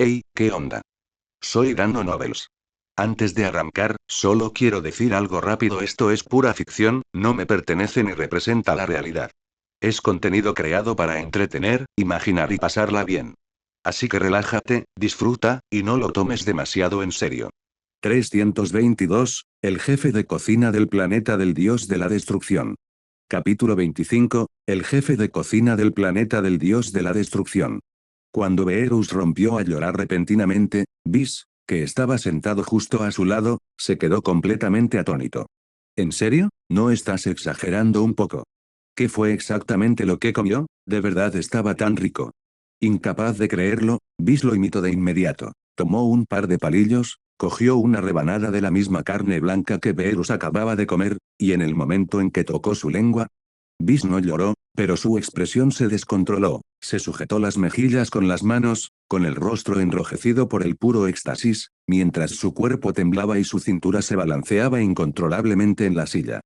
Hey, ¿qué onda? Soy Dano Novels. Antes de arrancar, solo quiero decir algo rápido: esto es pura ficción, no me pertenece ni representa la realidad. Es contenido creado para entretener, imaginar y pasarla bien. Así que relájate, disfruta, y no lo tomes demasiado en serio. 322, el jefe de cocina del planeta del dios de la destrucción. Capítulo 25, el jefe de cocina del planeta del dios de la destrucción. Cuando Beerus rompió a llorar repentinamente, Whis, que estaba sentado justo a su lado, se quedó completamente atónito. ¿En serio? ¿No estás exagerando un poco? ¿Qué fue exactamente lo que comió? ¿De verdad estaba tan rico? Incapaz de creerlo, Whis lo imitó de inmediato. Tomó un par de palillos, cogió una rebanada de la misma carne blanca que Beerus acababa de comer, y en el momento en que tocó su lengua, Whis no lloró, pero su expresión se descontroló, se sujetó las mejillas con las manos, con el rostro enrojecido por el puro éxtasis, mientras su cuerpo temblaba y su cintura se balanceaba incontrolablemente en la silla.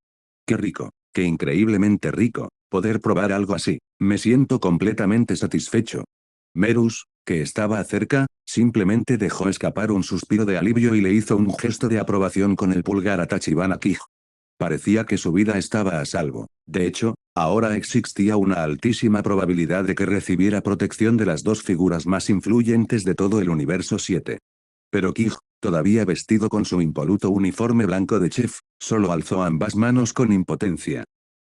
¡Qué rico! ¡Qué increíblemente rico! Poder probar algo así. Me siento completamente satisfecho. Merus, que estaba cerca, simplemente dejó escapar un suspiro de alivio y le hizo un gesto de aprobación con el pulgar a Tachibana Kij. Parecía que su vida estaba a salvo. De hecho, ahora existía una altísima probabilidad de que recibiera protección de las dos figuras más influyentes de todo el universo 7. Pero Kij, todavía vestido con su impoluto uniforme blanco de chef, solo alzó ambas manos con impotencia.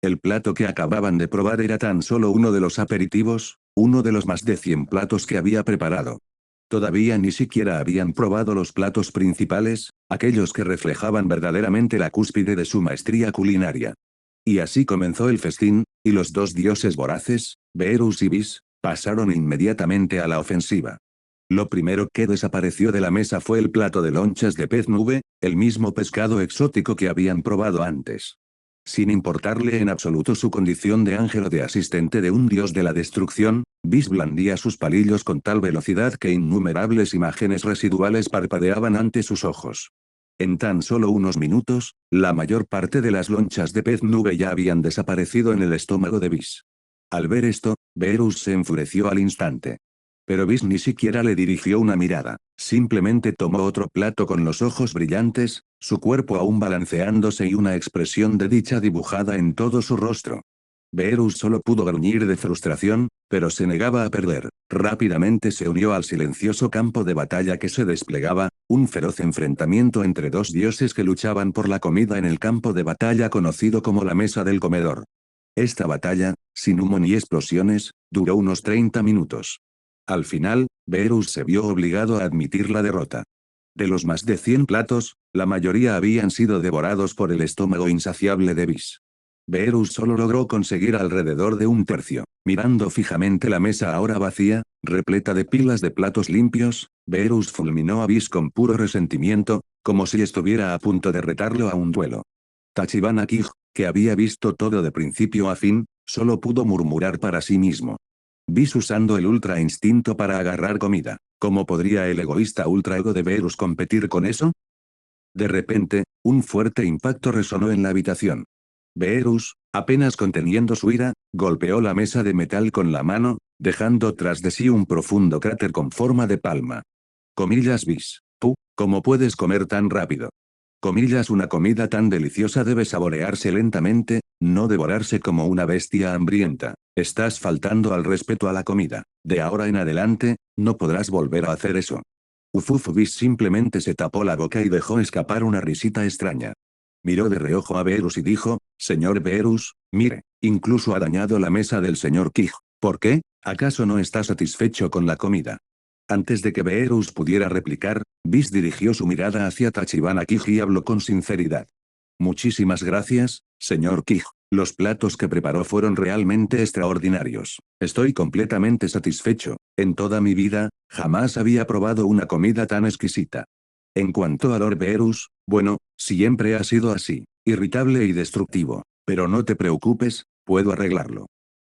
El plato que acababan de probar era tan solo uno de los aperitivos, uno de los más de 100 platos que había preparado. Todavía ni siquiera habían probado los platos principales, aquellos que reflejaban verdaderamente la cúspide de su maestría culinaria. Y así comenzó el festín, y los dos dioses voraces, Beerus y Whis, pasaron inmediatamente a la ofensiva. Lo primero que desapareció de la mesa fue el plato de lonchas de pez nube, el mismo pescado exótico que habían probado antes. Sin importarle en absoluto su condición de ángel o de asistente de un dios de la destrucción, Whis blandía sus palillos con tal velocidad que innumerables imágenes residuales parpadeaban ante sus ojos. En tan solo unos minutos, la mayor parte de las lonchas de pez nube ya habían desaparecido en el estómago de Whis. Al ver esto, Beerus se enfureció al instante. Pero Whis ni siquiera le dirigió una mirada, simplemente tomó otro plato con los ojos brillantes, su cuerpo aún balanceándose y una expresión de dicha dibujada en todo su rostro. Beerus solo pudo gruñir de frustración, pero se negaba a perder. Rápidamente se unió al silencioso campo de batalla que se desplegaba, un feroz enfrentamiento entre dos dioses que luchaban por la comida en el campo de batalla conocido como la Mesa del Comedor. Esta batalla, sin humo ni explosiones, duró unos 30 minutos. Al final, Beerus se vio obligado a admitir la derrota. De los más de 100 platos, la mayoría habían sido devorados por el estómago insaciable de Whis. Beerus solo logró conseguir alrededor de un tercio. Mirando fijamente la mesa ahora vacía, repleta de pilas de platos limpios, Beerus fulminó a Whis con puro resentimiento, como si estuviera a punto de retarlo a un duelo. Tachibana Kij, que había visto todo de principio a fin, solo pudo murmurar para sí mismo. Whis usando el ultra instinto para agarrar comida. ¿Cómo podría el egoísta ultra ego de Beerus competir con eso? De repente, un fuerte impacto resonó en la habitación. Beerus, apenas conteniendo su ira, golpeó la mesa de metal con la mano, dejando tras de sí un profundo cráter con forma de palma. Comillas Whis. ¿Cómo puedes comer tan rápido? Comillas, una comida tan deliciosa debe saborearse lentamente, no devorarse como una bestia hambrienta. Estás faltando al respeto a la comida. De ahora en adelante, no podrás volver a hacer eso. Whis simplemente se tapó la boca y dejó escapar una risita extraña. Miró de reojo a Beerus y dijo: Señor Beerus, mire, incluso ha dañado la mesa del señor Kij. ¿Por qué? ¿Acaso no está satisfecho con la comida? Antes de que Beerus pudiera replicar, Whis dirigió su mirada hacia Tachibana Kij y habló con sinceridad. Muchísimas gracias, señor Kij. Los platos que preparó fueron realmente extraordinarios. Estoy completamente satisfecho. En toda mi vida, jamás había probado una comida tan exquisita. En cuanto a Lord Beerus, bueno, siempre ha sido así, irritable y destructivo. Pero no te preocupes, puedo arreglarlo.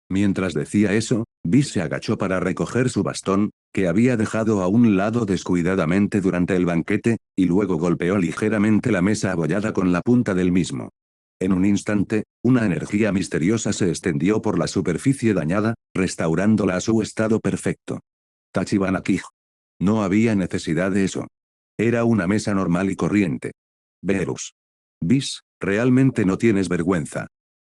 Mientras decía eso, Whis se agachó para recoger su bastón, que había dejado a un lado descuidadamente durante el banquete, y luego golpeó ligeramente la mesa abollada con la punta del mismo. En un instante, una energía misteriosa se extendió por la superficie dañada, restaurándola a su estado perfecto. Tachibana Kij. No había necesidad de eso. Era una mesa normal y corriente. Beerus. Bis, realmente no tienes vergüenza.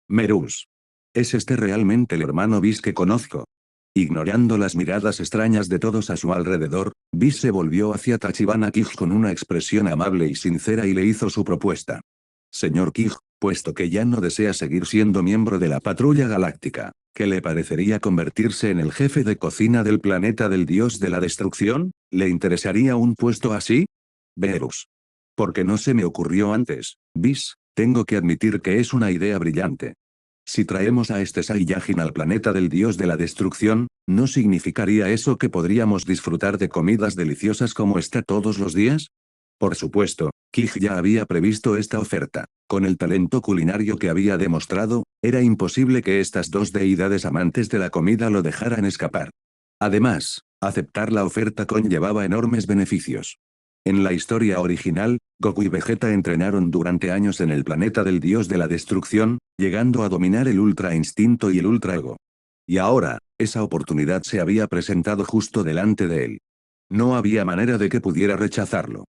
Merus. ¿Es este realmente el hermano Bis que conozco? Ignorando las miradas extrañas de todos a su alrededor, Bis se volvió hacia Tachibana Kij con una expresión amable y sincera y le hizo su propuesta. Señor Kij, puesto que ya no desea seguir siendo miembro de la Patrulla Galáctica, ¿qué le parecería convertirse en el jefe de cocina del planeta del dios de la destrucción? ¿Le interesaría un puesto así? Verus. Porque no se me ocurrió antes, Bis, tengo que admitir que es una idea brillante. Si traemos a este Saiyajin al planeta del dios de la destrucción, ¿no significaría eso que podríamos disfrutar de comidas deliciosas como esta todos los días? Por supuesto, Kij ya había previsto esta oferta. Con el talento culinario que había demostrado, era imposible que estas dos deidades amantes de la comida lo dejaran escapar. Además, aceptar la oferta conllevaba enormes beneficios. En la historia original, Goku y Vegeta entrenaron durante años en el planeta del dios de la destrucción, llegando a dominar el Ultra Instinto y el Ultra Ego. Y ahora, esa oportunidad se había presentado justo delante de él. No había manera de que pudiera rechazarlo.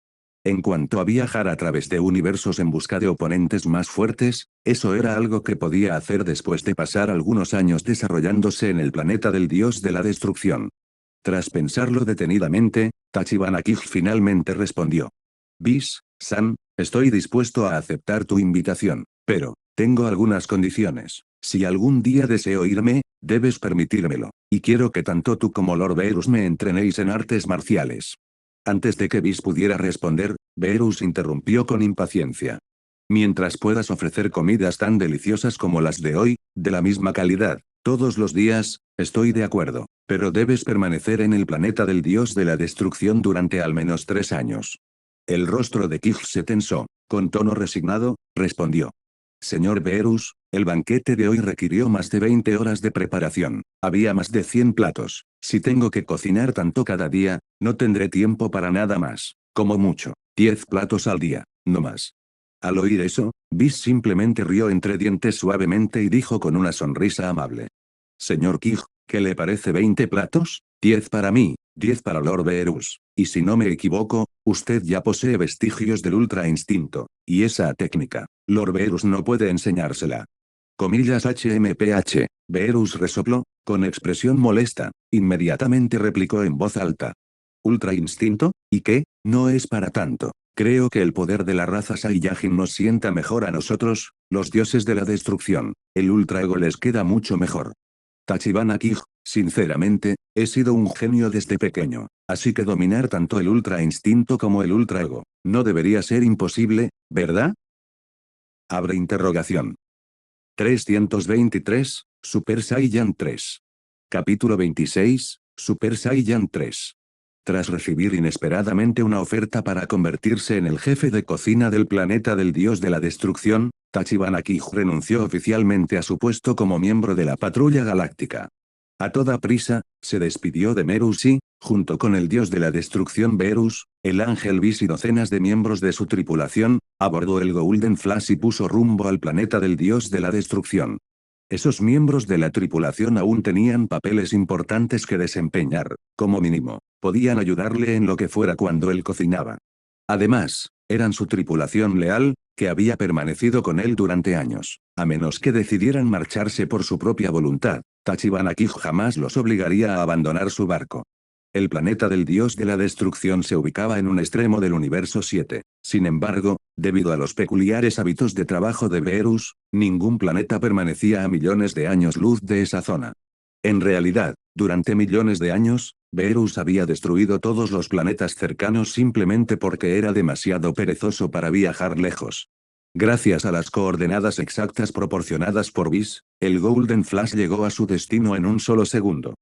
En cuanto a viajar a través de universos en busca de oponentes más fuertes, eso era algo que podía hacer después de pasar algunos años desarrollándose en el planeta del dios de la destrucción. Tras pensarlo detenidamente, Tachibana Kij finalmente respondió. Bis-san, estoy dispuesto a aceptar tu invitación, pero, tengo algunas condiciones. Si algún día deseo irme, debes permitírmelo, y quiero que tanto tú como Lord Beerus me entrenéis en artes marciales. Antes de que Bis pudiera responder, Beerus interrumpió con impaciencia. Mientras puedas ofrecer comidas tan deliciosas como las de hoy, de la misma calidad, todos los días, estoy de acuerdo, pero debes permanecer en el planeta del dios de la destrucción durante al menos 3 años. El rostro de Kij se tensó, con tono resignado, respondió. Señor Beerus, el banquete de hoy requirió más de 20 horas de preparación, había más de 100 platos, si tengo que cocinar tanto cada día, no tendré tiempo para nada más, como mucho, 10 platos al día, no más. Al oír eso, Bis simplemente rió entre dientes suavemente y dijo con una sonrisa amable. Señor Kij, ¿qué le parece 20 platos? 10 para mí, 10 para Lord Beerus, y si no me equivoco, usted ya posee vestigios del Ultra Instinto, y esa técnica, Lord Beerus no puede enseñársela. Comillas HMPH, Beerus resopló, con expresión molesta, inmediatamente replicó en voz alta. ¿Ultra Instinto? ¿Y qué? No es para tanto. Creo que el poder de la raza Saiyajin nos sienta mejor a nosotros, los dioses de la destrucción. El Ultra Ego les queda mucho mejor. Tachibana Kij, sinceramente, he sido un genio desde pequeño, así que dominar tanto el Ultra Instinto como el Ultra Ego, no debería ser imposible, ¿verdad? Abre interrogación. 323, Super Saiyan 3. Capítulo 26, Super Saiyan 3. Tras recibir inesperadamente una oferta para convertirse en el jefe de cocina del planeta del dios de la destrucción, Tachibana Kij renunció oficialmente a su puesto como miembro de la Patrulla Galáctica. A toda prisa, se despidió de Merus y, junto con el dios de la destrucción Beerus, el ángel Bis y docenas de miembros de su tripulación, abordó el Golden Flash y puso rumbo al planeta del dios de la destrucción. Esos miembros de la tripulación aún tenían papeles importantes que desempeñar, como mínimo, podían ayudarle en lo que fuera cuando él cocinaba. Además, eran su tripulación leal, que había permanecido con él durante años, a menos que decidieran marcharse por su propia voluntad. Tachibana Kij jamás los obligaría a abandonar su barco. El planeta del dios de la destrucción se ubicaba en un extremo del universo 7. Sin embargo, debido a los peculiares hábitos de trabajo de Beerus, ningún planeta permanecía a millones de años luz de esa zona. En realidad, durante millones de años, Beerus había destruido todos los planetas cercanos simplemente porque era demasiado perezoso para viajar lejos. Gracias a las coordenadas exactas proporcionadas por Bis, el Golden Flash llegó a su destino en un solo segundo.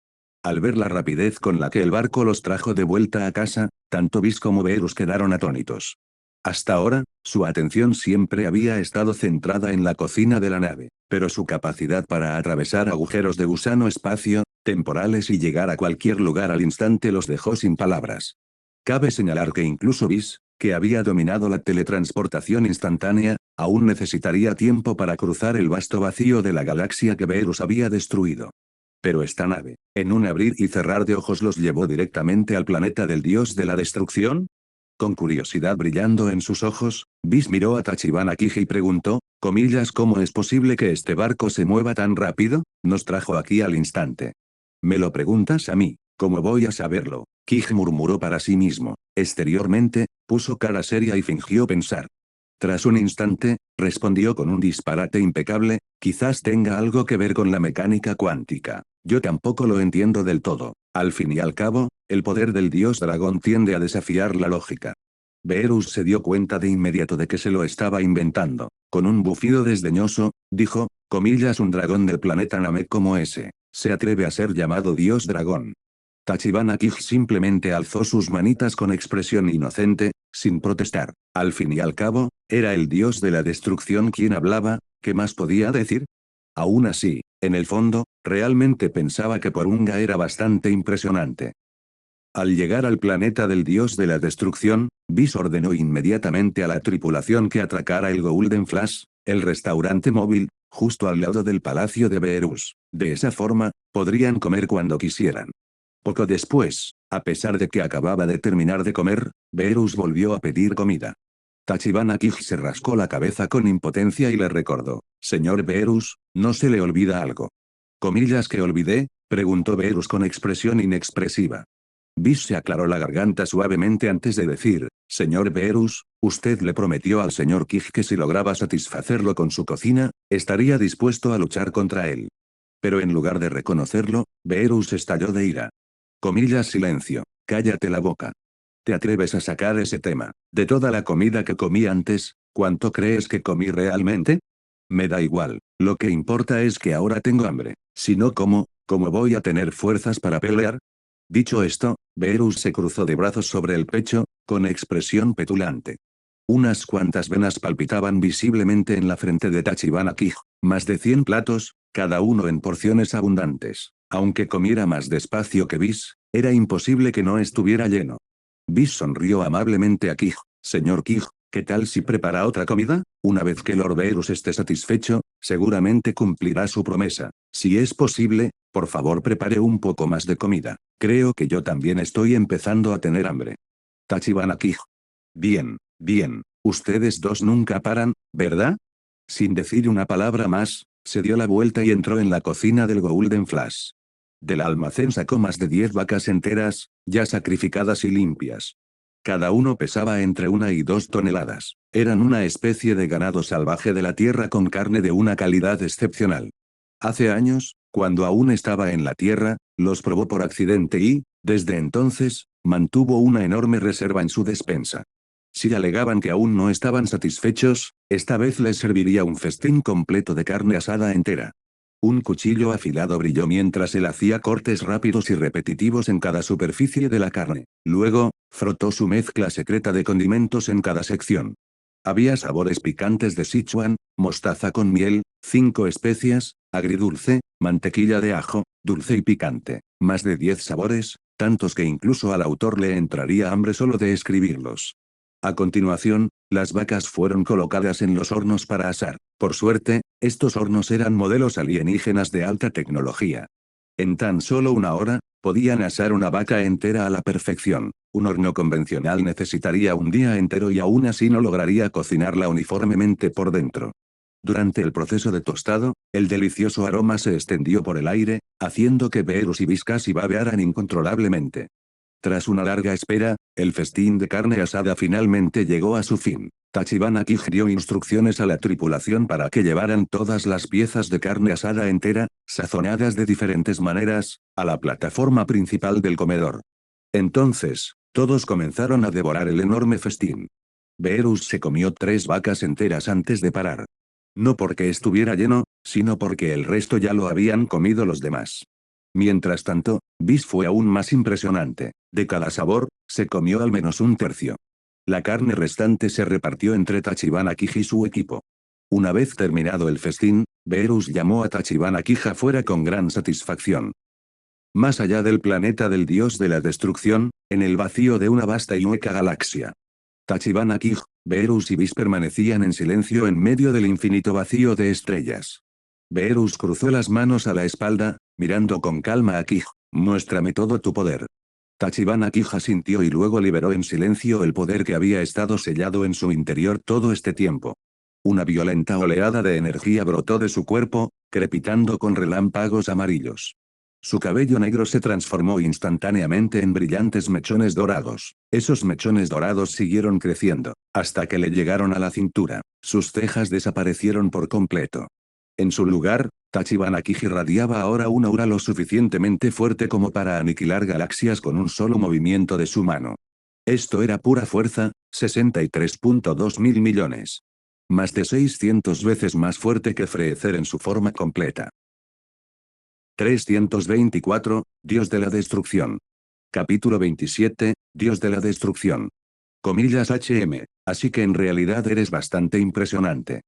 Al ver la rapidez con la que el barco los trajo de vuelta a casa, tanto Bis como Beerus quedaron atónitos. Hasta ahora, su atención siempre había estado centrada en la cocina de la nave, pero su capacidad para atravesar agujeros de gusano espacio, temporales y llegar a cualquier lugar al instante los dejó sin palabras. Cabe señalar que incluso Bis, que había dominado la teletransportación instantánea, aún necesitaría tiempo para cruzar el vasto vacío de la galaxia que Beerus había destruido. Pero esta nave, en un abrir y cerrar de ojos, los llevó directamente al planeta del dios de la destrucción. Con curiosidad brillando en sus ojos, Whis miró a Tachibana Kiji y preguntó, comillas, ¿cómo es posible que este barco se mueva tan rápido? Nos trajo aquí al instante. ¿Me lo preguntas a mí? ¿Cómo voy a saberlo? Kiji murmuró para sí mismo. Exteriormente, puso cara seria y fingió pensar. Tras un instante, respondió con un disparate impecable, quizás tenga algo que ver con la mecánica cuántica. Yo tampoco lo entiendo del todo. Al fin y al cabo, el poder del dios dragón tiende a desafiar la lógica. Beerus se dio cuenta de inmediato de que se lo estaba inventando. Con un bufido desdeñoso, dijo, comillas, un dragón del planeta Namek como ese. Se atreve a ser llamado dios dragón. Tachibana Kij simplemente alzó sus manitas con expresión inocente, sin protestar. Al fin y al cabo, era el dios de la destrucción quien hablaba, ¿qué más podía decir? Aún así, en el fondo, realmente pensaba que Porunga era bastante impresionante. Al llegar al planeta del dios de la destrucción, Whis ordenó inmediatamente a la tripulación que atracara el Golden Flash, el restaurante móvil, justo al lado del palacio de Beerus. De esa forma, podrían comer cuando quisieran. Poco después, a pesar de que acababa de terminar de comer, Beerus volvió a pedir comida. Tachibana Kij se rascó la cabeza con impotencia y le recordó, señor Beerus, ¿no se le olvida algo? ¿Comillas que olvidé? Preguntó Beerus con expresión inexpresiva. Whis se aclaró la garganta suavemente antes de decir, señor Beerus, usted le prometió al señor Kij que si lograba satisfacerlo con su cocina, estaría dispuesto a luchar contra él. Pero en lugar de reconocerlo, Beerus estalló de ira. Comillas, silencio, cállate la boca. ¿Te atreves a sacar ese tema? De toda la comida que comí antes, ¿cuánto crees que comí realmente? Me da igual, lo que importa es que ahora tengo hambre. Si no como, ¿cómo voy a tener fuerzas para pelear? Dicho esto, Beerus se cruzó de brazos sobre el pecho, con expresión petulante. Unas cuantas venas palpitaban visiblemente en la frente de Tachibana Kij, más de 100 platos, cada uno en porciones abundantes. Aunque comiera más despacio que Whis, era imposible que no estuviera lleno. Whis sonrió amablemente a Kij, señor Kij, ¿qué tal si prepara otra comida? Una vez que Lord Beerus esté satisfecho, seguramente cumplirá su promesa. Si es posible, por favor prepare un poco más de comida. Creo que yo también estoy empezando a tener hambre. Tachibana Kij. Bien, bien, ustedes dos nunca paran, ¿verdad? Sin decir una palabra más, se dio la vuelta y entró en la cocina del Golden Flash. Del almacén sacó más de 10 vacas enteras, ya sacrificadas y limpias. Cada uno pesaba entre 1 y 2 toneladas. Eran una especie de ganado salvaje de la tierra con carne de una calidad excepcional. Hace años, cuando aún estaba en la tierra, los probó por accidente y, desde entonces, mantuvo una enorme reserva en su despensa. Si alegaban que aún no estaban satisfechos, esta vez les serviría un festín completo de carne asada entera. Un cuchillo afilado brilló mientras él hacía cortes rápidos y repetitivos en cada superficie de la carne. Luego, frotó su mezcla secreta de condimentos en cada sección. Había sabores picantes de Sichuan, mostaza con miel, 5 especias, agridulce, mantequilla de ajo, dulce y picante. Más de 10 sabores, tantos que incluso al autor le entraría hambre solo de escribirlos. A continuación, las vacas fueron colocadas en los hornos para asar. Por suerte, estos hornos eran modelos alienígenas de alta tecnología. En tan solo una hora, podían asar una vaca entera a la perfección. Un horno convencional necesitaría un día entero y aún así no lograría cocinarla uniformemente por dentro. Durante el proceso de tostado, el delicioso aroma se extendió por el aire, haciendo que Beerus y Whis casi babearan incontrolablemente. Tras una larga espera, el festín de carne asada finalmente llegó a su fin. Tachibana Kij dio instrucciones a la tripulación para que llevaran todas las piezas de carne asada entera, sazonadas de diferentes maneras, a la plataforma principal del comedor. Entonces, todos comenzaron a devorar el enorme festín. Beerus se comió 3 vacas enteras antes de parar. No porque estuviera lleno, sino porque el resto ya lo habían comido los demás. Mientras tanto, Whis fue aún más impresionante. De cada sabor, se comió al menos un tercio. La carne restante se repartió entre Tachibana Kij y su equipo. Una vez terminado el festín, Beerus llamó a Tachibana Kij afuera con gran satisfacción. Más allá del planeta del dios de la destrucción, en el vacío de una vasta y hueca galaxia. Tachibana Kij, Beerus y Whis permanecían en silencio en medio del infinito vacío de estrellas. Beerus cruzó las manos a la espalda, mirando con calma a Kij. Muéstrame todo tu poder. Tachibana Kij asintió y luego liberó en silencio el poder que había estado sellado en su interior todo este tiempo. Una violenta oleada de energía brotó de su cuerpo, crepitando con relámpagos amarillos. Su cabello negro se transformó instantáneamente en brillantes mechones dorados. Esos mechones dorados siguieron creciendo, hasta que le llegaron a la cintura. Sus cejas desaparecieron por completo. En su lugar, Tachibana Kij irradiaba ahora un aura lo suficientemente fuerte como para aniquilar galaxias con un solo movimiento de su mano. Esto era pura fuerza, 63.2 mil millones. Más de 600 veces más fuerte que Freezer en su forma completa. 324, Dios de la Destrucción. Capítulo 27, Dios de la Destrucción. Comillas HM, así que en realidad eres bastante impresionante.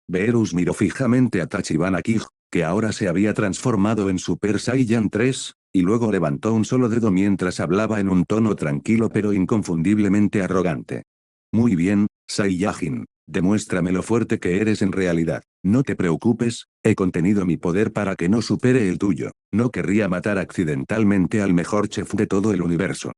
Beerus miró fijamente a Tachibana Kij, que ahora se había transformado en Super Saiyan 3, y luego levantó un solo dedo mientras hablaba en un tono tranquilo pero inconfundiblemente arrogante. Muy bien, Saiyajin, demuéstrame lo fuerte que eres en realidad. No te preocupes, he contenido mi poder para que no supere el tuyo. No querría matar accidentalmente al mejor chef de todo el universo.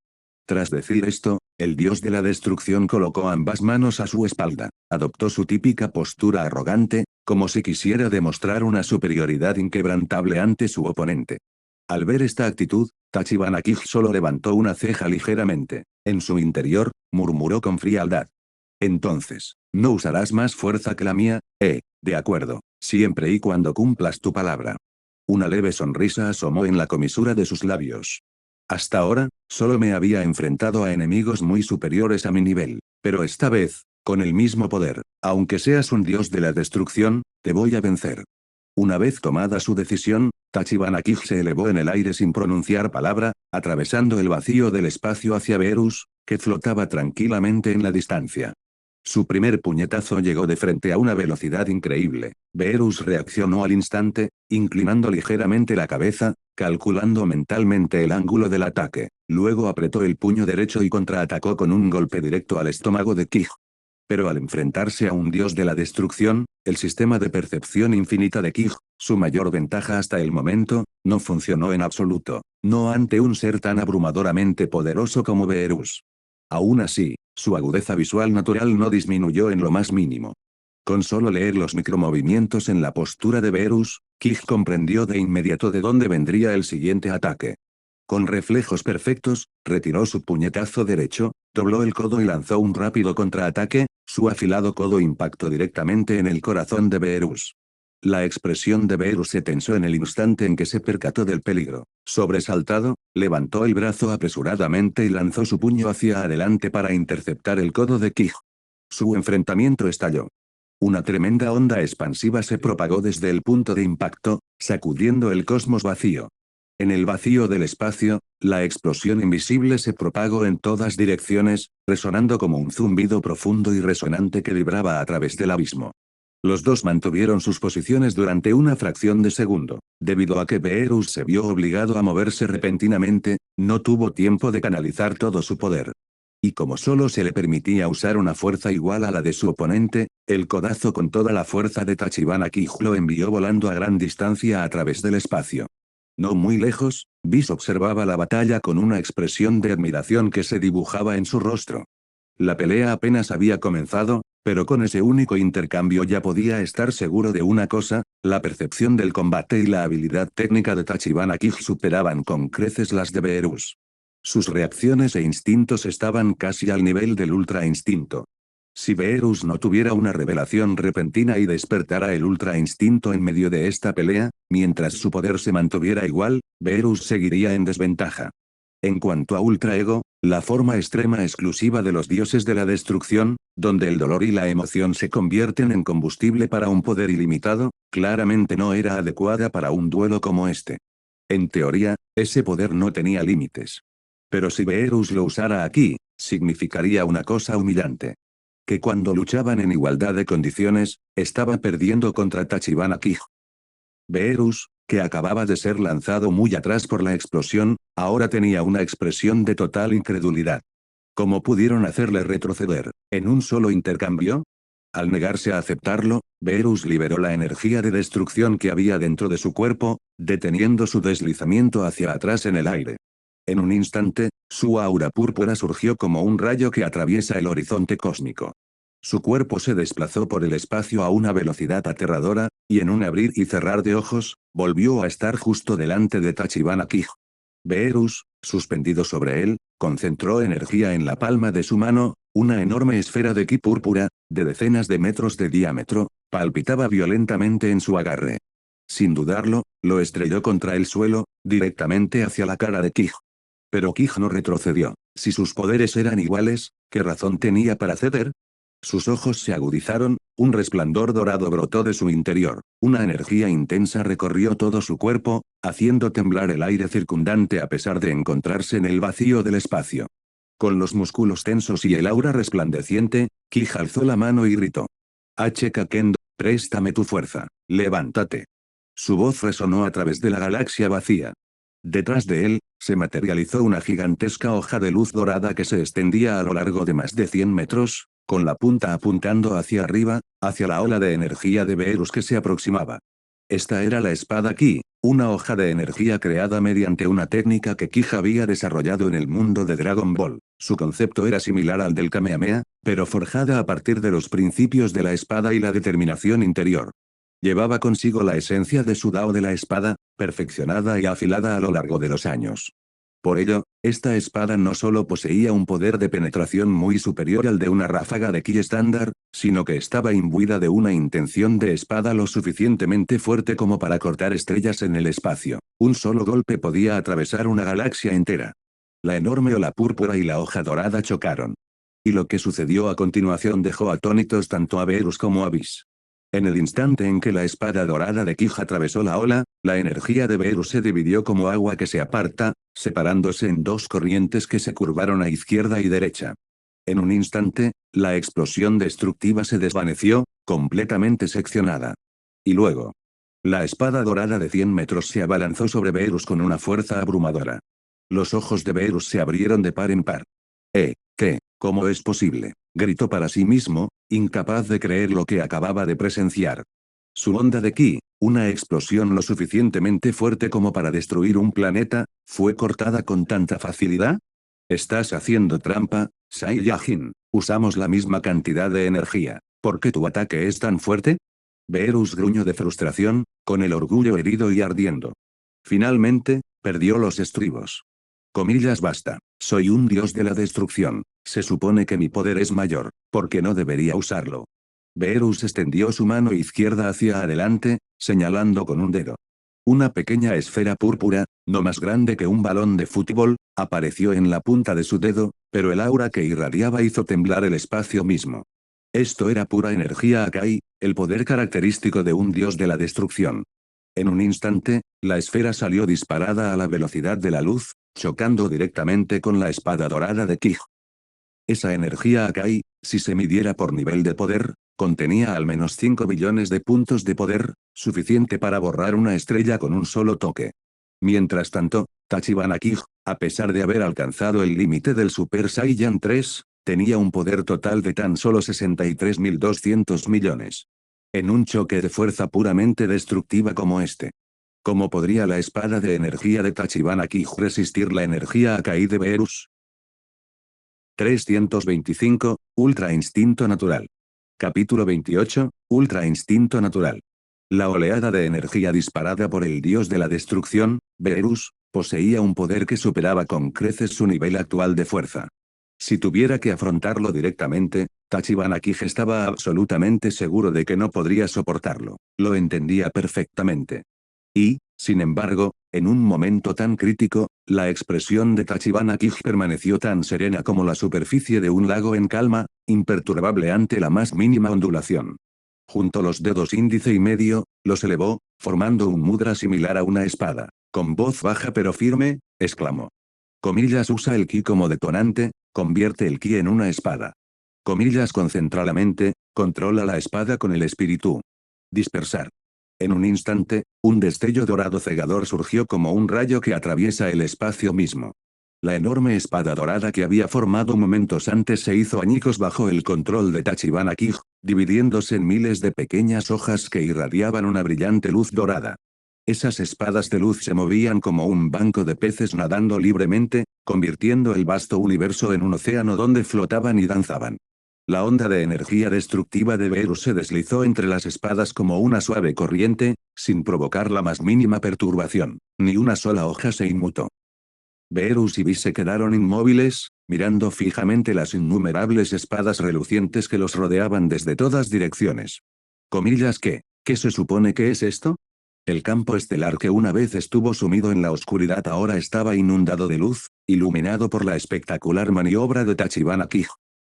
Tras decir esto, el dios de la destrucción colocó ambas manos a su espalda, adoptó su típica postura arrogante, como si quisiera demostrar una superioridad inquebrantable ante su oponente. Al ver esta actitud, Tachibana Kij solo levantó una ceja ligeramente. En su interior, murmuró con frialdad. Entonces, ¿no usarás más fuerza que la mía? De acuerdo, siempre y cuando cumplas tu palabra. Una leve sonrisa asomó en la comisura de sus labios. Hasta ahora, solo me había enfrentado a enemigos muy superiores a mi nivel, pero esta vez, con el mismo poder, aunque seas un dios de la destrucción, te voy a vencer. Una vez tomada su decisión, Tachibana Kij se elevó en el aire sin pronunciar palabra, atravesando el vacío del espacio hacia Beerus, que flotaba tranquilamente en la distancia. Su primer puñetazo llegó de frente a una velocidad increíble. Beerus reaccionó al instante, inclinando ligeramente la cabeza, calculando mentalmente el ángulo del ataque. Luego apretó el puño derecho y contraatacó con un golpe directo al estómago de Kij. Pero al enfrentarse a un dios de la destrucción, el sistema de percepción infinita de Kij, su mayor ventaja hasta el momento, no funcionó en absoluto, no ante un ser tan abrumadoramente poderoso como Beerus. Aún así, su agudeza visual natural no disminuyó en lo más mínimo. Con solo leer los micromovimientos en la postura de Beerus, Kij comprendió de inmediato de dónde vendría el siguiente ataque. Con reflejos perfectos, retiró su puñetazo derecho, dobló el codo y lanzó un rápido contraataque, su afilado codo impactó directamente en el corazón de Beerus. La expresión de Beerus se tensó en el instante en que se percató del peligro. Sobresaltado, levantó el brazo apresuradamente y lanzó su puño hacia adelante para interceptar el codo de Kij. Su enfrentamiento estalló. Una tremenda onda expansiva se propagó desde el punto de impacto, sacudiendo el cosmos vacío. En el vacío del espacio, la explosión invisible se propagó en todas direcciones, resonando como un zumbido profundo y resonante que vibraba a través del abismo. Los dos mantuvieron sus posiciones durante una fracción de segundo. Debido a que Beerus se vio obligado a moverse repentinamente, no tuvo tiempo de canalizar todo su poder. Y como solo se le permitía usar una fuerza igual a la de su oponente, el codazo con toda la fuerza de Tachibana Kij lo envió volando a gran distancia a través del espacio. No muy lejos, Whis observaba la batalla con una expresión de admiración que se dibujaba en su rostro. La pelea apenas había comenzado, pero con ese único intercambio ya podía estar seguro de una cosa, la percepción del combate y la habilidad técnica de Tachibana Kij superaban con creces las de Beerus. Sus reacciones e instintos estaban casi al nivel del ultra instinto. Si Beerus no tuviera una revelación repentina y despertara el ultra instinto en medio de esta pelea, mientras su poder se mantuviera igual, Beerus seguiría en desventaja. En cuanto a Ultra Ego, la forma extrema exclusiva de los dioses de la destrucción, donde el dolor y la emoción se convierten en combustible para un poder ilimitado, claramente no era adecuada para un duelo como este. En teoría, ese poder no tenía límites. Pero si Beerus lo usara aquí, significaría una cosa humillante. Que cuando luchaban en igualdad de condiciones, estaba perdiendo contra Tachibana Kij. Beerus, que acababa de ser lanzado muy atrás por la explosión, ahora tenía una expresión de total incredulidad. ¿Cómo pudieron hacerle retroceder, en un solo intercambio? Al negarse a aceptarlo, Beerus liberó la energía de destrucción que había dentro de su cuerpo, deteniendo su deslizamiento hacia atrás en el aire. En un instante, su aura púrpura surgió como un rayo que atraviesa el horizonte cósmico. Su cuerpo se desplazó por el espacio a una velocidad aterradora, y en un abrir y cerrar de ojos, volvió a estar justo delante de Tachibana Kij. Beerus, suspendido sobre él, concentró energía en la palma de su mano, una enorme esfera de ki púrpura, de decenas de metros de diámetro, palpitaba violentamente en su agarre. Sin dudarlo, lo estrelló contra el suelo, directamente hacia la cara de Kij. Pero Kij no retrocedió. Si sus poderes eran iguales, ¿qué razón tenía para ceder? Sus ojos se agudizaron, un resplandor dorado brotó de su interior, una energía intensa recorrió todo su cuerpo, haciendo temblar el aire circundante a pesar de encontrarse en el vacío del espacio. Con los músculos tensos y el aura resplandeciente, Kij alzó la mano y gritó. HK Kendo, préstame tu fuerza, levántate. Su voz resonó a través de la galaxia vacía. Detrás de él, se materializó una gigantesca hoja de luz dorada que se extendía a lo largo de más de 100 metros, con la punta apuntando hacia arriba, hacia la ola de energía de Beerus que se aproximaba. Esta era la espada Ki, una hoja de energía creada mediante una técnica que Kij había desarrollado en el mundo de Dragon Ball. Su concepto era similar al del Kamehameha, pero forjada a partir de los principios de la espada y la determinación interior. Llevaba consigo la esencia de su Dao de la espada, perfeccionada y afilada a lo largo de los años. Por ello, esta espada no solo poseía un poder de penetración muy superior al de una ráfaga de ki estándar, sino que estaba imbuida de una intención de espada lo suficientemente fuerte como para cortar estrellas en el espacio. Un solo golpe podía atravesar una galaxia entera. La enorme ola púrpura y la hoja dorada chocaron. Y lo que sucedió a continuación dejó atónitos tanto a Beerus como a Whis. En el instante en que la espada dorada de Kij atravesó la ola, la energía de Beerus se dividió como agua que se aparta, separándose en dos corrientes que se curvaron a izquierda y derecha. En un instante, la explosión destructiva se desvaneció, completamente seccionada. Y luego, la espada dorada de 100 metros se abalanzó sobre Beerus con una fuerza abrumadora. Los ojos de Beerus se abrieron de par en par. ¿Qué? ¿Cómo es posible? Gritó para sí mismo, incapaz de creer lo que acababa de presenciar. Su onda de ki, una explosión lo suficientemente fuerte como para destruir un planeta, ¿fue cortada con tanta facilidad? Estás haciendo trampa, Saiyajin. Usamos la misma cantidad de energía. ¿Por qué tu ataque es tan fuerte? Beerus gruñó de frustración, con el orgullo herido y ardiendo. Finalmente, perdió los estribos. Comillas basta. Soy un dios de la destrucción. Se supone que mi poder es mayor, porque no debería usarlo. Beerus extendió su mano izquierda hacia adelante, señalando con un dedo. Una pequeña esfera púrpura, no más grande que un balón de fútbol, apareció en la punta de su dedo, pero el aura que irradiaba hizo temblar el espacio mismo. Esto era pura energía Akai, el poder característico de un dios de la destrucción. En un instante, la esfera salió disparada a la velocidad de la luz, chocando directamente con la espada dorada de Kij. Esa energía Akai, si se midiera por nivel de poder, contenía al menos 5 billones de puntos de poder, suficiente para borrar una estrella con un solo toque. Mientras tanto, Tachibana Kij, a pesar de haber alcanzado el límite del Super Saiyan 3, tenía un poder total de tan solo 63.200 millones. En un choque de fuerza puramente destructiva como este. ¿Cómo podría la espada de energía de Tachibana Kij resistir la energía Akai de Beerus? 325, Ultra Instinto Natural. Capítulo 28, Ultra Instinto Natural. La oleada de energía disparada por el dios de la destrucción, Beerus, poseía un poder que superaba con creces su nivel actual de fuerza. Si tuviera que afrontarlo directamente, Tachibana Kij estaba absolutamente seguro de que no podría soportarlo. Lo entendía perfectamente. Y, sin embargo, en un momento tan crítico, la expresión de Tachibana Kij permaneció tan serena como la superficie de un lago en calma, imperturbable ante la más mínima ondulación. Juntó los dedos índice y medio, los elevó, formando un mudra similar a una espada. Con voz baja pero firme, exclamó. Comillas usa el ki como detonante, convierte el ki en una espada. Comillas concentradamente, controla la espada con el espíritu. Dispersar. En un instante, un destello dorado cegador surgió como un rayo que atraviesa el espacio mismo. La enorme espada dorada que había formado momentos antes se hizo añicos bajo el control de Tachibana Kij, dividiéndose en miles de pequeñas hojas que irradiaban una brillante luz dorada. Esas espadas de luz se movían como un banco de peces nadando libremente, convirtiendo el vasto universo en un océano donde flotaban y danzaban. La onda de energía destructiva de Beerus se deslizó entre las espadas como una suave corriente, sin provocar la más mínima perturbación. Ni una sola hoja se inmutó. Beerus y Whis se quedaron inmóviles, mirando fijamente las innumerables espadas relucientes que los rodeaban desde todas direcciones. ¿Qué se supone que es esto? El campo estelar que una vez estuvo sumido en la oscuridad ahora estaba inundado de luz, iluminado por la espectacular maniobra de Tachibana Kij.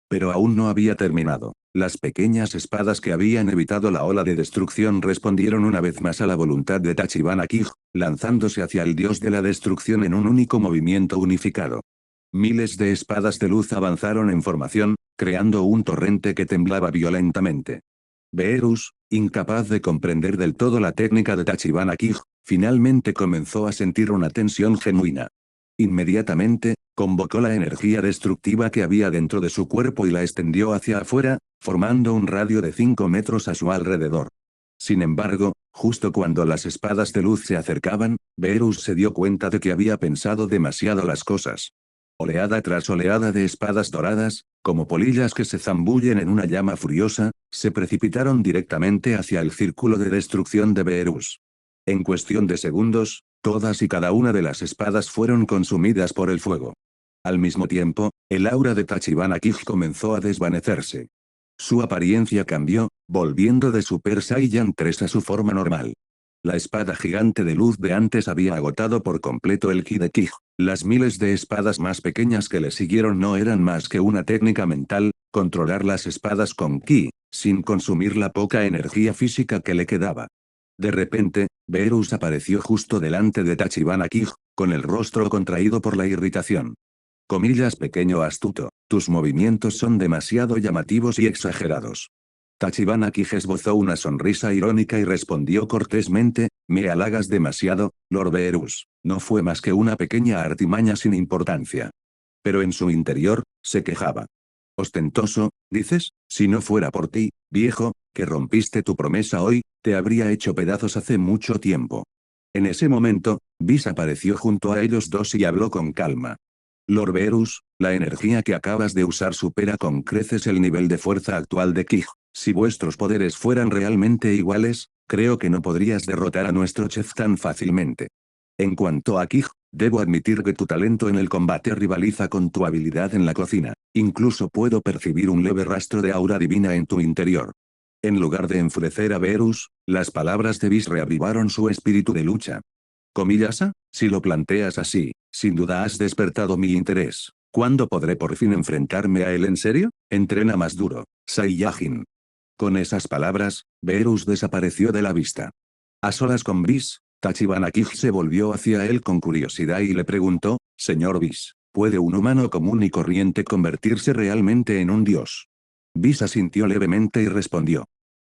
Pero aún no había terminado. Las pequeñas espadas que habían evitado la ola de destrucción respondieron una vez más a la voluntad de Tachibana Kij, lanzándose hacia el dios de la destrucción en un único movimiento unificado. Miles de espadas de luz avanzaron en formación, creando un torrente que temblaba violentamente. Beerus, incapaz de comprender del todo la técnica de Tachibana Kij, finalmente comenzó a sentir una tensión genuina. Inmediatamente, convocó la energía destructiva que había dentro de su cuerpo y la extendió hacia afuera, formando un radio de 5 metros a su alrededor. Sin embargo, justo cuando las espadas de luz se acercaban, Beerus se dio cuenta de que había pensado demasiado las cosas. Oleada tras oleada de espadas doradas, como polillas que se zambullen en una llama furiosa, se precipitaron directamente hacia el círculo de destrucción de Beerus. En cuestión de segundos, todas y cada una de las espadas fueron consumidas por el fuego. Al mismo tiempo, el aura de Tachibana Kij comenzó a desvanecerse. Su apariencia cambió, volviendo de Super Saiyan 3 a su forma normal. La espada gigante de luz de antes había agotado por completo el ki de Kij. Las miles de espadas más pequeñas que le siguieron no eran más que una técnica mental, controlar las espadas con ki, sin consumir la poca energía física que le quedaba. De repente, Beerus apareció justo delante de Tachibana Kij, con el rostro contraído por la irritación. Pequeño astuto, tus movimientos son demasiado llamativos y exagerados. Tachibana Kij esbozó una sonrisa irónica y respondió cortésmente, me halagas demasiado, Lord Beerus. No fue más que una pequeña artimaña sin importancia. Pero en su interior, se quejaba. Ostentoso, dices, si no fuera por ti, viejo, que rompiste tu promesa hoy, te habría hecho pedazos hace mucho tiempo. En ese momento, Whis apareció junto a ellos dos y habló con calma. Lord Beerus, la energía que acabas de usar supera con creces el nivel de fuerza actual de Kij. Si vuestros poderes fueran realmente iguales, creo que no podrías derrotar a nuestro chef tan fácilmente. En cuanto a Kij, debo admitir que tu talento en el combate rivaliza con tu habilidad en la cocina. Incluso puedo percibir un leve rastro de aura divina en tu interior. En lugar de enfurecer a Beerus, las palabras de Whis reavivaron su espíritu de lucha. Si lo planteas así, sin duda has despertado mi interés. ¿Cuándo podré por fin enfrentarme a él en serio? Entrena más duro, Saiyajin. Con esas palabras, Beerus desapareció de la vista. A solas con Whis, Tachibana Kij se volvió hacia él con curiosidad y le preguntó, Señor Whis, ¿puede un humano común y corriente convertirse realmente en un dios? Whis asintió levemente y respondió.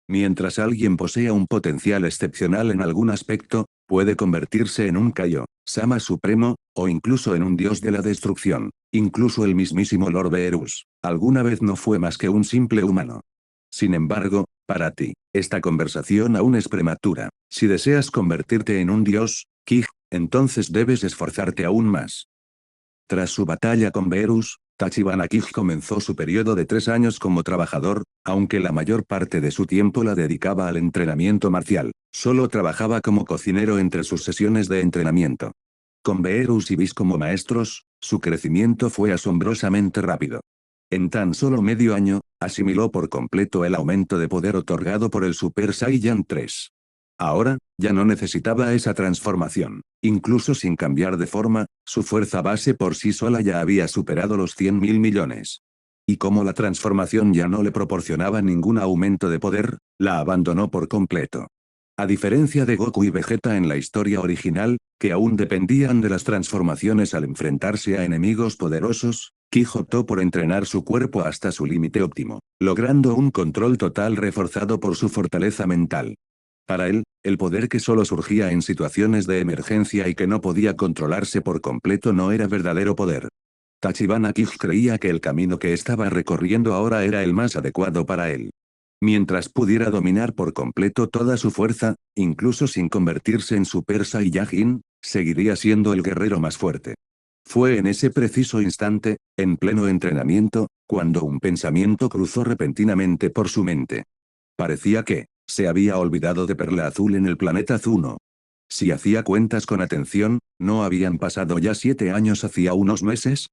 Mientras alguien posea un potencial excepcional en algún aspecto, puede convertirse en un Kaio-sama supremo, o incluso en un dios de la destrucción. Incluso el mismísimo Lord Beerus, alguna vez no fue más que un simple humano. Sin embargo, para ti, esta conversación aún es prematura. Si deseas convertirte en un dios, Kij, entonces debes esforzarte aún más. Tras su batalla con Beerus, Tachibana Kij comenzó su periodo de 3 años como trabajador, aunque la mayor parte de su tiempo la dedicaba al entrenamiento marcial. Solo trabajaba como cocinero entre sus sesiones de entrenamiento. Con Beerus y Whis como maestros, su crecimiento fue asombrosamente rápido. En tan solo medio año, asimiló por completo el aumento de poder otorgado por el Super Saiyan 3. Ahora, ya no necesitaba esa transformación. Incluso sin cambiar de forma, su fuerza base por sí sola ya había superado los 100.000 millones. Y como la transformación ya no le proporcionaba ningún aumento de poder, la abandonó por completo. A diferencia de Goku y Vegeta en la historia original, que aún dependían de las transformaciones al enfrentarse a enemigos poderosos, Kij optó por entrenar su cuerpo hasta su límite óptimo, logrando un control total reforzado por su fortaleza mental. Para él, el poder que solo surgía en situaciones de emergencia y que no podía controlarse por completo no era verdadero poder. Tachibana Kij creía que el camino que estaba recorriendo ahora era el más adecuado para él. Mientras pudiera dominar por completo toda su fuerza, incluso sin convertirse en Super Saiyajin, seguiría siendo el guerrero más fuerte. Fue en ese preciso instante, en pleno entrenamiento, cuando un pensamiento cruzó repentinamente por su mente. Parecía que se había olvidado de Perla Azul en el planeta Zuno. Si hacía cuentas con atención, ¿no habían pasado ya 7 años hacía unos meses?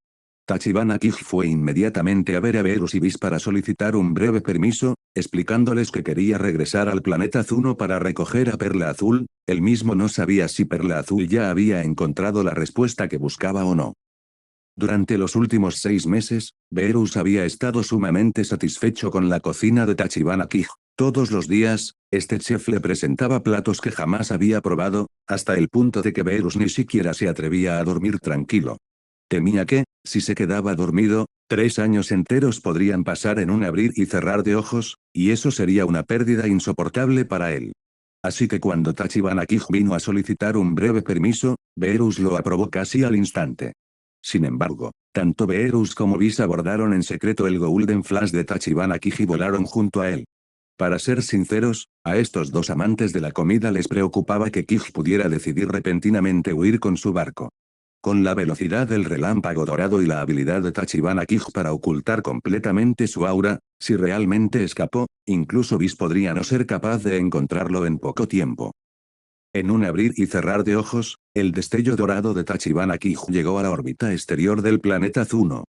Tachibana Kij fue inmediatamente a ver a Beerus y Whis para solicitar un breve permiso, explicándoles que quería regresar al planeta Zuno para recoger a Perla Azul. Él mismo no sabía si Perla Azul ya había encontrado la respuesta que buscaba o no. Durante los últimos 6 meses, Beerus había estado sumamente satisfecho con la cocina de Tachibana Kij. Todos los días, este chef le presentaba platos que jamás había probado, hasta el punto de que Beerus ni siquiera se atrevía a dormir tranquilo. Temía que, si se quedaba dormido, 3 años enteros podrían pasar en un abrir y cerrar de ojos, y eso sería una pérdida insoportable para él. Así que cuando Tachibana Kij vino a solicitar un breve permiso, Beerus lo aprobó casi al instante. Sin embargo, tanto Beerus como Whis abordaron en secreto el Golden Flash de Tachibana Kij y volaron junto a él. Para ser sinceros, a estos dos amantes de la comida les preocupaba que Kij pudiera decidir repentinamente huir con su barco. Con la velocidad del relámpago dorado y la habilidad de Tachibana Kij para ocultar completamente su aura, si realmente escapó, incluso Whis podría no ser capaz de encontrarlo en poco tiempo. En un abrir y cerrar de ojos, el destello dorado de Tachibana Kij llegó a la órbita exterior del planeta Zuno.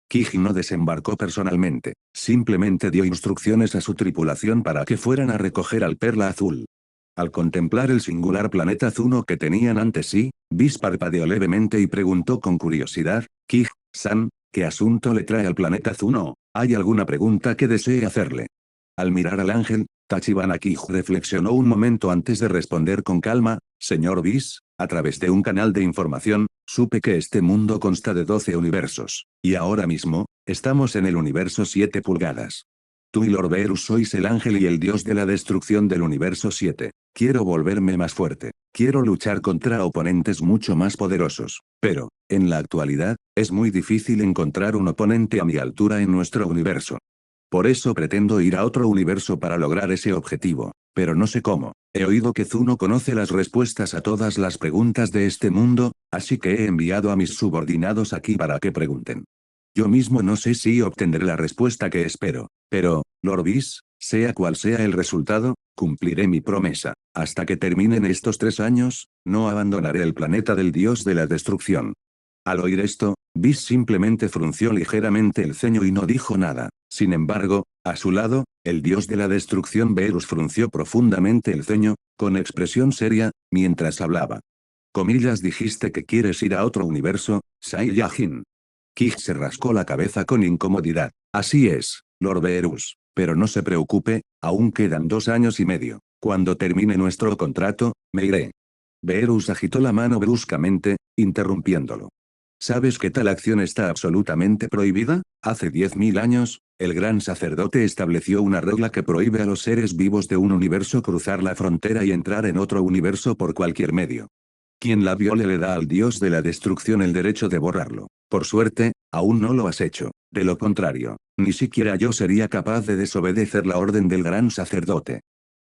Kij no desembarcó personalmente, simplemente dio instrucciones a su tripulación para que fueran a recoger al Perla Azul. Al contemplar el singular planeta Zuno que tenían ante sí, Whis parpadeó levemente y preguntó con curiosidad, Kij-san, ¿qué asunto le trae al planeta Zuno? ¿Hay alguna pregunta que desee hacerle? Al mirar al ángel, Tachibana Kij reflexionó un momento antes de responder con calma, señor Whis, a través de un canal de información, supe que este mundo consta de 12 universos, y ahora mismo, estamos en el universo 7 pulgadas. Tú y Lord Beerus sois el ángel y el dios de la destrucción del universo 7. Quiero volverme más fuerte. Quiero luchar contra oponentes mucho más poderosos. Pero, en la actualidad, es muy difícil encontrar un oponente a mi altura en nuestro universo. Por eso pretendo ir a otro universo para lograr ese objetivo, pero no sé cómo. He oído que Zuno conoce las respuestas a todas las preguntas de este mundo, así que he enviado a mis subordinados aquí para que pregunten. Yo mismo no sé si obtendré la respuesta que espero, pero, Lord Whis, sea cual sea el resultado, cumpliré mi promesa. Hasta que terminen estos 3 años, no abandonaré el planeta del dios de la destrucción. Al oír esto, Whis simplemente frunció ligeramente el ceño y no dijo nada. Sin embargo, a su lado, el dios de la destrucción Beerus frunció profundamente el ceño, con expresión seria, mientras hablaba. Comillas, dijiste que quieres ir a otro universo, Saiyajin. Kij se rascó la cabeza con incomodidad. Así es, Lord Beerus, pero no se preocupe, aún quedan 2 años y medio. Cuando termine nuestro contrato, me iré. Beerus agitó la mano bruscamente, interrumpiéndolo. ¿Sabes que tal acción está absolutamente prohibida? Hace 10.000 años, el gran sacerdote estableció una regla que prohíbe a los seres vivos de un universo cruzar la frontera y entrar en otro universo por cualquier medio. Quien la viole le da al dios de la destrucción el derecho de borrarlo. Por suerte, aún no lo has hecho. De lo contrario, ni siquiera yo sería capaz de desobedecer la orden del gran sacerdote.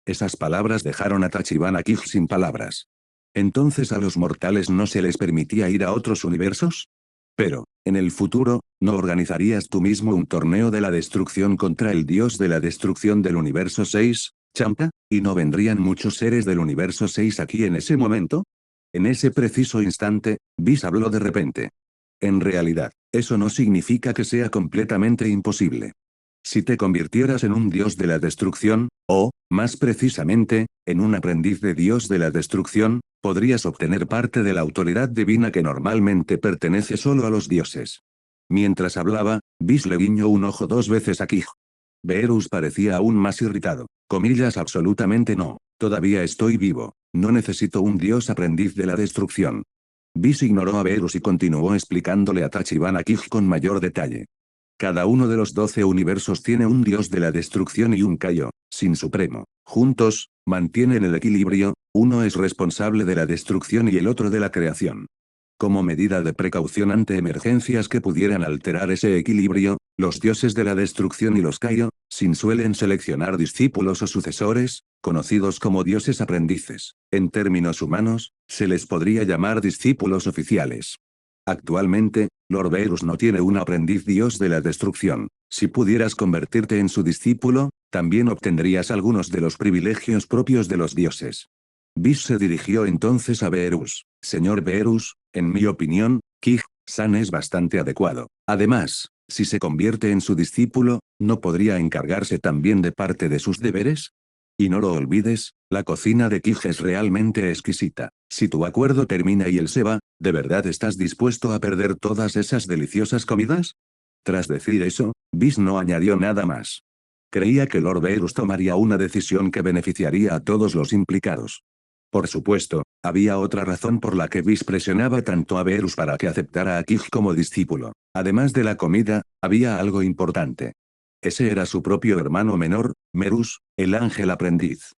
Esas palabras dejaron a Tachibana Kij sin palabras. ¿Entonces a los mortales no se les permitía ir a otros universos? Pero, en el futuro, ¿no organizarías tú mismo un torneo de la destrucción contra el dios de la destrucción del universo 6, Champa? ¿Y no vendrían muchos seres del universo 6 aquí en ese momento? En ese preciso instante, Whis habló de repente. En realidad, eso no significa que sea completamente imposible. Si te convirtieras en un dios de la destrucción, o, más precisamente, en un aprendiz de dios de la destrucción, podrías obtener parte de la autoridad divina que normalmente pertenece solo a los dioses. Mientras hablaba, Whis le guiñó un ojo 2 veces a Kij. Beerus parecía aún más irritado. Comillas, absolutamente no. Todavía estoy vivo. No necesito un dios aprendiz de la destrucción. Whis ignoró a Beerus y continuó explicándole a Tachibana Kij con mayor detalle. Cada uno de los 12 universos tiene un dios de la destrucción y un Kaio, sin supremo. Juntos, mantienen el equilibrio, uno es responsable de la destrucción y el otro de la creación. Como medida de precaución ante emergencias que pudieran alterar ese equilibrio, los dioses de la destrucción y los Kaioshin suelen seleccionar discípulos o sucesores, conocidos como dioses aprendices. En términos humanos, se les podría llamar discípulos oficiales. Actualmente, Lord Verus no tiene un aprendiz dios de la destrucción. Si pudieras convertirte en su discípulo, también obtendrías algunos de los privilegios propios de los dioses. Vis se dirigió entonces a Verus. Señor Verus, en mi opinión, Kij-san es bastante adecuado. Además, si se convierte en su discípulo, ¿no podría encargarse también de parte de sus deberes? Y no lo olvides, la cocina de Kij es realmente exquisita. Si tu acuerdo termina y él se va, ¿de verdad estás dispuesto a perder todas esas deliciosas comidas? Tras decir eso, Vis no añadió nada más. Creía que Lord Verus tomaría una decisión que beneficiaría a todos los implicados. Por supuesto, había otra razón por la que Vis presionaba tanto a Verus para que aceptara a Kij como discípulo. Además de la comida, había algo importante. Ese era su propio hermano menor, Merus, el ángel aprendiz.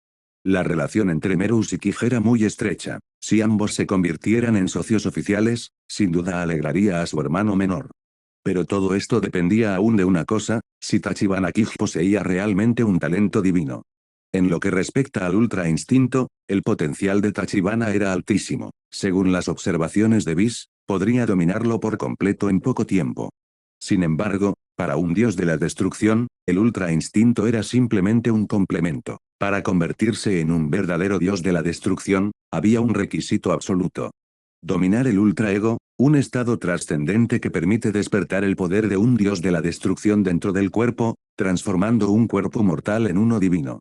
La relación entre Merus y Kij era muy estrecha. Si ambos se convirtieran en socios oficiales, sin duda alegraría a su hermano menor. Pero todo esto dependía aún de una cosa, si Tachibana Kij poseía realmente un talento divino. En lo que respecta al Ultra Instinto, el potencial de Tachibana era altísimo. Según las observaciones de Vis, podría dominarlo por completo en poco tiempo. Sin embargo, para un dios de la destrucción, el Ultra Instinto era simplemente un complemento. Para convertirse en un verdadero dios de la destrucción, había un requisito absoluto. Dominar el Ultra Ego, un estado trascendente que permite despertar el poder de un dios de la destrucción dentro del cuerpo, transformando un cuerpo mortal en uno divino.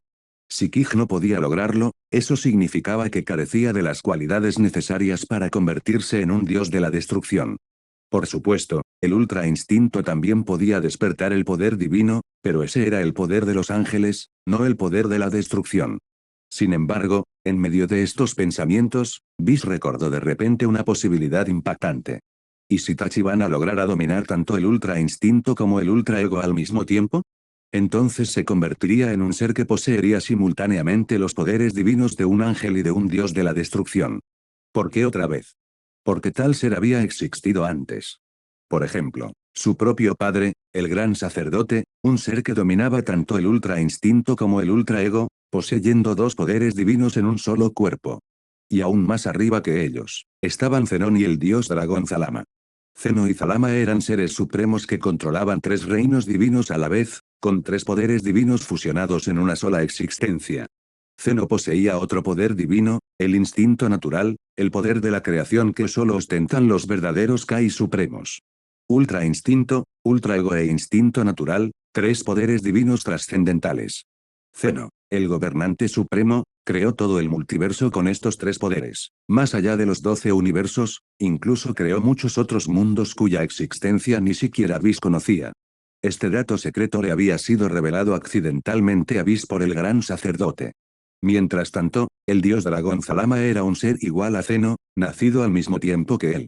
Si Kij no podía lograrlo, eso significaba que carecía de las cualidades necesarias para convertirse en un dios de la destrucción. Por supuesto, el Ultra Instinto también podía despertar el poder divino, pero ese era el poder de los ángeles, no el poder de la destrucción. Sin embargo, en medio de estos pensamientos, Vis recordó de repente una posibilidad impactante. ¿Y si Tachibana lograra dominar tanto el Ultra Instinto como el Ultra Ego al mismo tiempo? Entonces se convertiría en un ser que poseería simultáneamente los poderes divinos de un ángel y de un dios de la destrucción. ¿Por qué otra vez? Porque tal ser había existido antes. Por ejemplo, su propio padre, el gran sacerdote, un ser que dominaba tanto el ultra instinto como el ultra ego, poseyendo dos poderes divinos en un solo cuerpo. Y aún más arriba que ellos, estaban Zenón y el dios dragón Zalama. Zeno y Zalama eran seres supremos que controlaban tres reinos divinos a la vez, con tres poderes divinos fusionados en una sola existencia. Zeno poseía otro poder divino, el instinto natural, el poder de la creación que solo ostentan los verdaderos Kai supremos. Ultra instinto, ultra ego e instinto natural, tres poderes divinos trascendentales. Zeno, el gobernante supremo, creó todo el multiverso con estos tres poderes. Más allá de los 12 universos, incluso creó muchos otros mundos cuya existencia ni siquiera Vis conocía. Este dato secreto le había sido revelado accidentalmente a Vis por el gran sacerdote. Mientras tanto, el dios dragón Zalama era un ser igual a Zeno, nacido al mismo tiempo que él.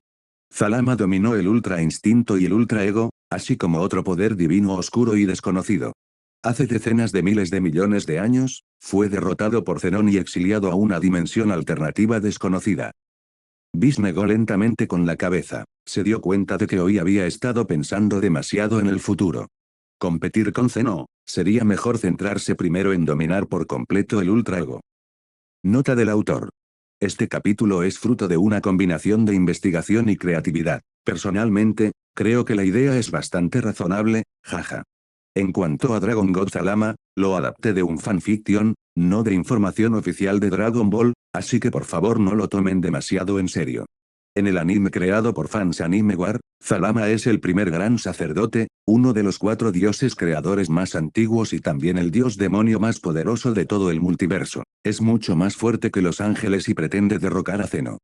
Zalama dominó el ultra instinto y el ultra ego, así como otro poder divino oscuro y desconocido. Hace decenas de miles de millones de años, fue derrotado por Zenón y exiliado a una dimensión alternativa desconocida. Vis negó lentamente con la cabeza. Se dio cuenta de que hoy había estado pensando demasiado en el futuro. Competir con Zeno, sería mejor centrarse primero en dominar por completo el ultra ego. Nota del autor. Este capítulo es fruto de una combinación de investigación y creatividad. Personalmente, creo que la idea es bastante razonable, jaja. En cuanto a Dragon God Zalama, lo adapté de un fanfiction, no de información oficial de Dragon Ball, así que por favor no lo tomen demasiado en serio. En el anime creado por Fans Anime War, Zalama es el primer gran sacerdote, uno de los 4 dioses creadores más antiguos y también el dios demonio más poderoso de todo el multiverso. Es mucho más fuerte que los ángeles y pretende derrocar a Zeno.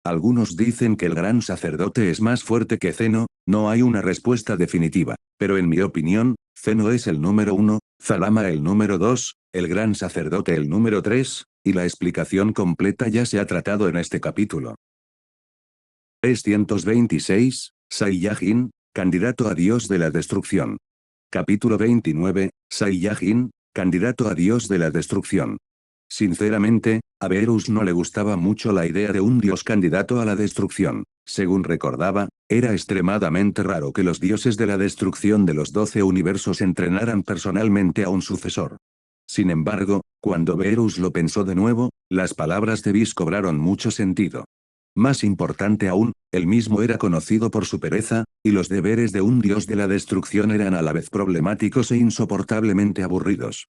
Algunos dicen que el gran sacerdote es más fuerte que Zeno, no hay una respuesta definitiva, pero en mi opinión, Zeno es el número 1, Zalama el número 2, el gran sacerdote el número 3, y la explicación completa ya se ha tratado en este capítulo. 326, Saiyajin, candidato a dios de la destrucción. Capítulo 29, Saiyajin, candidato a dios de la destrucción. Sinceramente, a Verus no le gustaba mucho la idea de un dios candidato a la destrucción. Según recordaba, era extremadamente raro que los dioses de la destrucción de los 12 universos entrenaran personalmente a un sucesor. Sin embargo, cuando Beerus lo pensó de nuevo, las palabras de Whis cobraron mucho sentido. Más importante aún, él mismo era conocido por su pereza, y los deberes de un dios de la destrucción eran a la vez problemáticos e insoportablemente aburridos.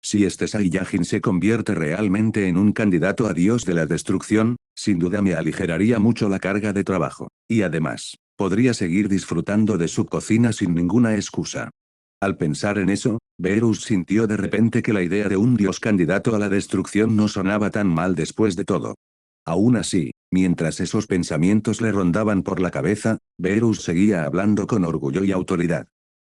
Si este Saiyajin se convierte realmente en un candidato a dios de la destrucción, sin duda me aligeraría mucho la carga de trabajo, y además, podría seguir disfrutando de su cocina sin ninguna excusa. Al pensar en eso, Beerus sintió de repente que la idea de un dios candidato a la destrucción no sonaba tan mal después de todo. Aún así, mientras esos pensamientos le rondaban por la cabeza, Beerus seguía hablando con orgullo y autoridad.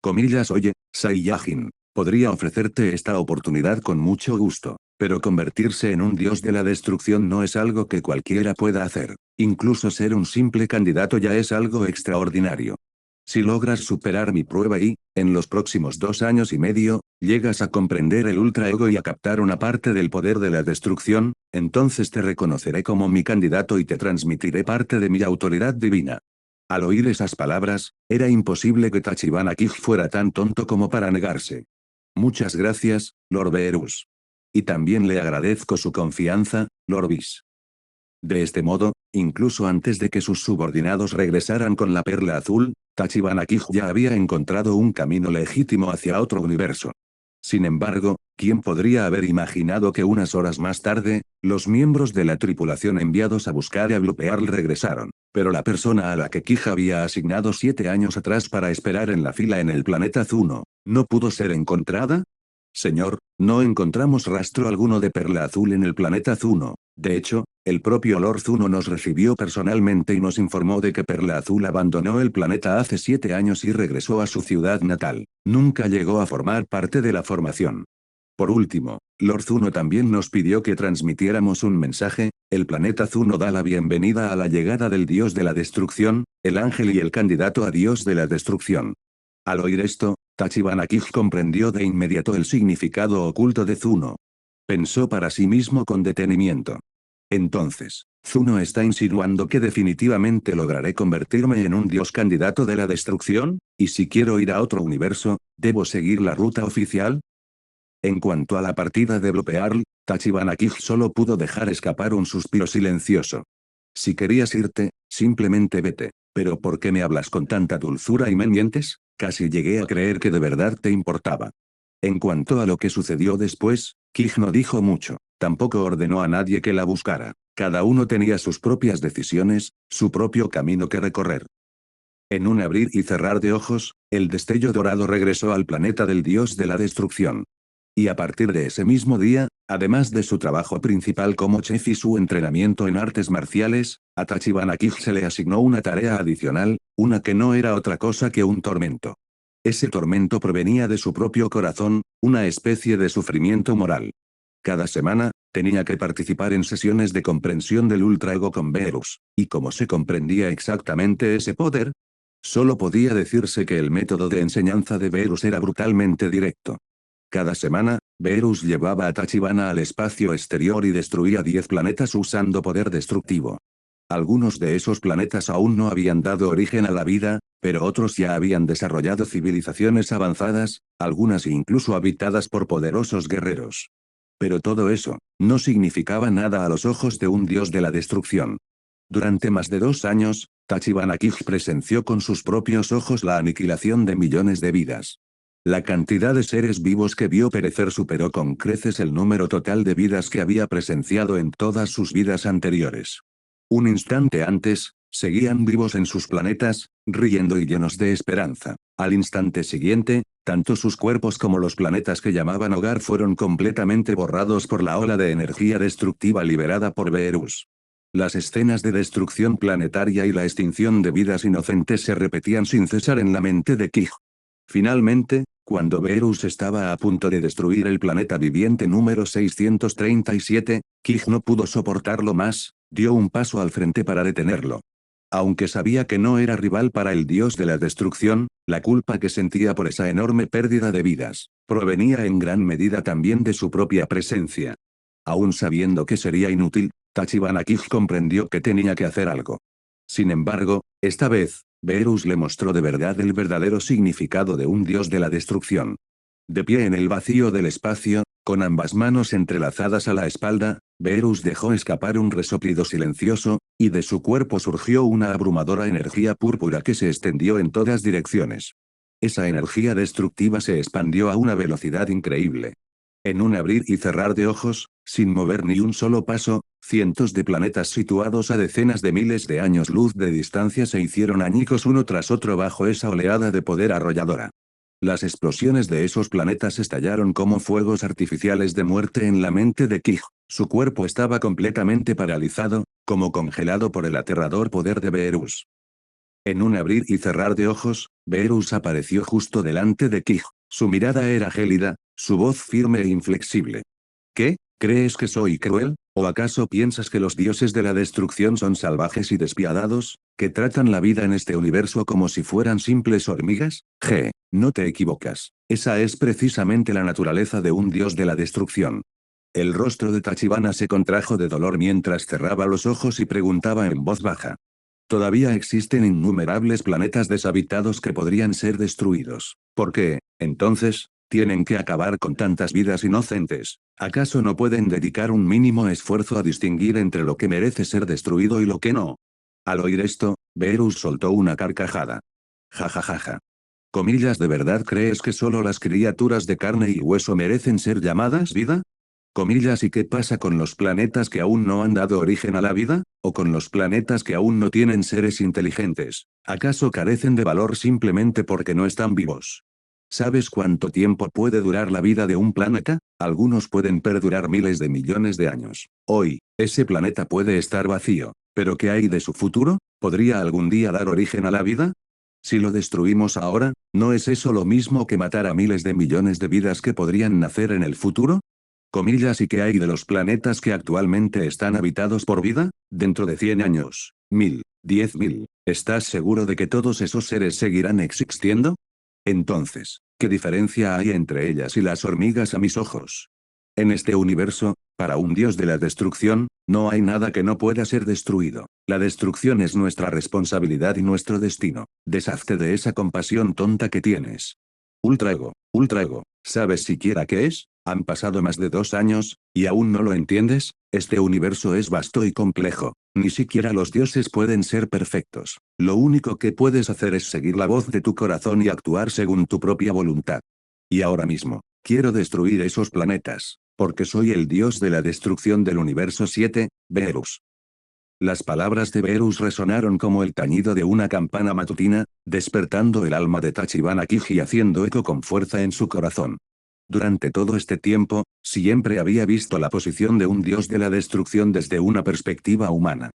Comillas, oye, Saiyajin, podría ofrecerte esta oportunidad con mucho gusto, pero convertirse en un dios de la destrucción no es algo que cualquiera pueda hacer. Incluso ser un simple candidato ya es algo extraordinario. Si logras superar mi prueba y, en los próximos 2 años y medio, llegas a comprender el ultraego y a captar una parte del poder de la destrucción, entonces te reconoceré como mi candidato y te transmitiré parte de mi autoridad divina. Al oír esas palabras, era imposible que Tachibana Kij fuera tan tonto como para negarse. Muchas gracias, Lord Beerus. Y también le agradezco su confianza, Lord Whis. De este modo, incluso antes de que sus subordinados regresaran con la perla azul, Tachibana Kij ya había encontrado un camino legítimo hacia otro universo. Sin embargo, ¿quién podría haber imaginado que unas horas más tarde, los miembros de la tripulación enviados a buscar a Blue Pearl regresaron? Pero la persona a la que Kij había asignado 7 años atrás para esperar en la fila en el planeta Zuno, ¿no pudo ser encontrada? Señor, no encontramos rastro alguno de perla azul en el planeta Zuno. De hecho, el propio Lord Zuno nos recibió personalmente y nos informó de que Perla Azul abandonó el planeta hace 7 años y regresó a su ciudad natal. Nunca llegó a formar parte de la formación. Por último, Lord Zuno también nos pidió que transmitiéramos un mensaje: el planeta Zuno da la bienvenida a la llegada del dios de la destrucción, el ángel y el candidato a dios de la destrucción. Al oír esto, Tachibana Kij comprendió de inmediato el significado oculto de Zuno. Pensó para sí mismo con detenimiento. Entonces, ¿Zuno está insinuando que definitivamente lograré convertirme en un dios candidato de la destrucción? ¿Y si quiero ir a otro universo, debo seguir la ruta oficial? En cuanto a la partida de Blue Pearl, Tachibana Kij solo pudo dejar escapar un suspiro silencioso. Si querías irte, simplemente vete. ¿Pero por qué me hablas con tanta dulzura y me mientes? Casi llegué a creer que de verdad te importaba. En cuanto a lo que sucedió después, Kij no dijo mucho, tampoco ordenó a nadie que la buscara. Cada uno tenía sus propias decisiones, su propio camino que recorrer. En un abrir y cerrar de ojos, el destello dorado regresó al planeta del dios de la destrucción. Y a partir de ese mismo día, además de su trabajo principal como chef y su entrenamiento en artes marciales, a Tachibana Kij se le asignó una tarea adicional, una que no era otra cosa que un tormento. Ese tormento provenía de su propio corazón, una especie de sufrimiento moral. Cada semana, tenía que participar en sesiones de comprensión del ultraego con Beerus. ¿Y cómo se comprendía exactamente ese poder? Solo podía decirse que el método de enseñanza de Beerus era brutalmente directo. Cada semana, Beerus llevaba a Tachibana al espacio exterior y destruía 10 planetas usando poder destructivo. Algunos de esos planetas aún no habían dado origen a la vida, pero otros ya habían desarrollado civilizaciones avanzadas, algunas incluso habitadas por poderosos guerreros. Pero todo eso, no significaba nada a los ojos de un dios de la destrucción. Durante más de 2 años, Tachibana Kij presenció con sus propios ojos la aniquilación de millones de vidas. La cantidad de seres vivos que vio perecer superó con creces el número total de vidas que había presenciado en todas sus vidas anteriores. Un instante antes, seguían vivos en sus planetas, riendo y llenos de esperanza. Al instante siguiente, tanto sus cuerpos como los planetas que llamaban hogar fueron completamente borrados por la ola de energía destructiva liberada por Beerus. Las escenas de destrucción planetaria y la extinción de vidas inocentes se repetían sin cesar en la mente de Kij. Finalmente, cuando Beerus estaba a punto de destruir el planeta viviente número 637, Kij no pudo soportarlo más, dio un paso al frente para detenerlo. Aunque sabía que no era rival para el dios de la destrucción, la culpa que sentía por esa enorme pérdida de vidas, provenía en gran medida también de su propia presencia. Aún sabiendo que sería inútil, Tachibana Kij comprendió que tenía que hacer algo. Sin embargo, esta vez, Beerus le mostró de verdad el verdadero significado de un dios de la destrucción. De pie en el vacío del espacio, con ambas manos entrelazadas a la espalda, Beerus dejó escapar un resoplido silencioso, y de su cuerpo surgió una abrumadora energía púrpura que se extendió en todas direcciones. Esa energía destructiva se expandió a una velocidad increíble. En un abrir y cerrar de ojos, sin mover ni un solo paso, cientos de planetas situados a decenas de miles de años luz de distancia se hicieron añicos uno tras otro bajo esa oleada de poder arrolladora. Las explosiones de esos planetas estallaron como fuegos artificiales de muerte en la mente de Kij. Su cuerpo estaba completamente paralizado, como congelado por el aterrador poder de Beerus. En un abrir y cerrar de ojos, Beerus apareció justo delante de Kij. Su mirada era gélida, su voz firme e inflexible. ¿Qué? ¿Crees que soy cruel? ¿O acaso piensas que los dioses de la destrucción son salvajes y despiadados, que tratan la vida en este universo como si fueran simples hormigas? No te equivocas. Esa es precisamente la naturaleza de un dios de la destrucción. El rostro de Tachibana se contrajo de dolor mientras cerraba los ojos y preguntaba en voz baja. Todavía existen innumerables planetas deshabitados que podrían ser destruidos. ¿Por qué, entonces, tienen que acabar con tantas vidas inocentes? ¿Acaso no pueden dedicar un mínimo esfuerzo a distinguir entre lo que merece ser destruido y lo que no? Al oír esto, Beerus soltó una carcajada. Jajajaja. Comillas, ¿de verdad crees que solo las criaturas de carne y hueso merecen ser llamadas vida? Comillas, ¿y qué pasa con los planetas que aún no han dado origen a la vida? ¿O con los planetas que aún no tienen seres inteligentes? ¿Acaso carecen de valor simplemente porque no están vivos? ¿Sabes cuánto tiempo puede durar la vida de un planeta? Algunos pueden perdurar miles de millones de años. Hoy, ese planeta puede estar vacío. ¿Pero qué hay de su futuro? ¿Podría algún día dar origen a la vida? Si lo destruimos ahora, ¿no es eso lo mismo que matar a miles de millones de vidas que podrían nacer en el futuro? Comillas, ¿y qué hay de los planetas que actualmente están habitados por vida? Dentro de 100 años, 1000, 10.000, ¿estás seguro de que todos esos seres seguirán existiendo? Entonces, ¿qué diferencia hay entre ellas y las hormigas a mis ojos? En este universo, para un dios de la destrucción, no hay nada que no pueda ser destruido. La destrucción es nuestra responsabilidad y nuestro destino. Deshazte de esa compasión tonta que tienes. Ultra ego, ¿sabes siquiera qué es? Han pasado más de 2 años, ¿y aún no lo entiendes? Este universo es vasto y complejo. Ni siquiera los dioses pueden ser perfectos. Lo único que puedes hacer es seguir la voz de tu corazón y actuar según tu propia voluntad. Y ahora mismo, quiero destruir esos planetas, porque soy el dios de la destrucción del universo 7, Beerus. Las palabras de Beerus resonaron como el tañido de una campana matutina, despertando el alma de Tachibana Kiji y haciendo eco con fuerza en su corazón. Durante todo este tiempo, siempre había visto la posición de un dios de la destrucción desde una perspectiva humana.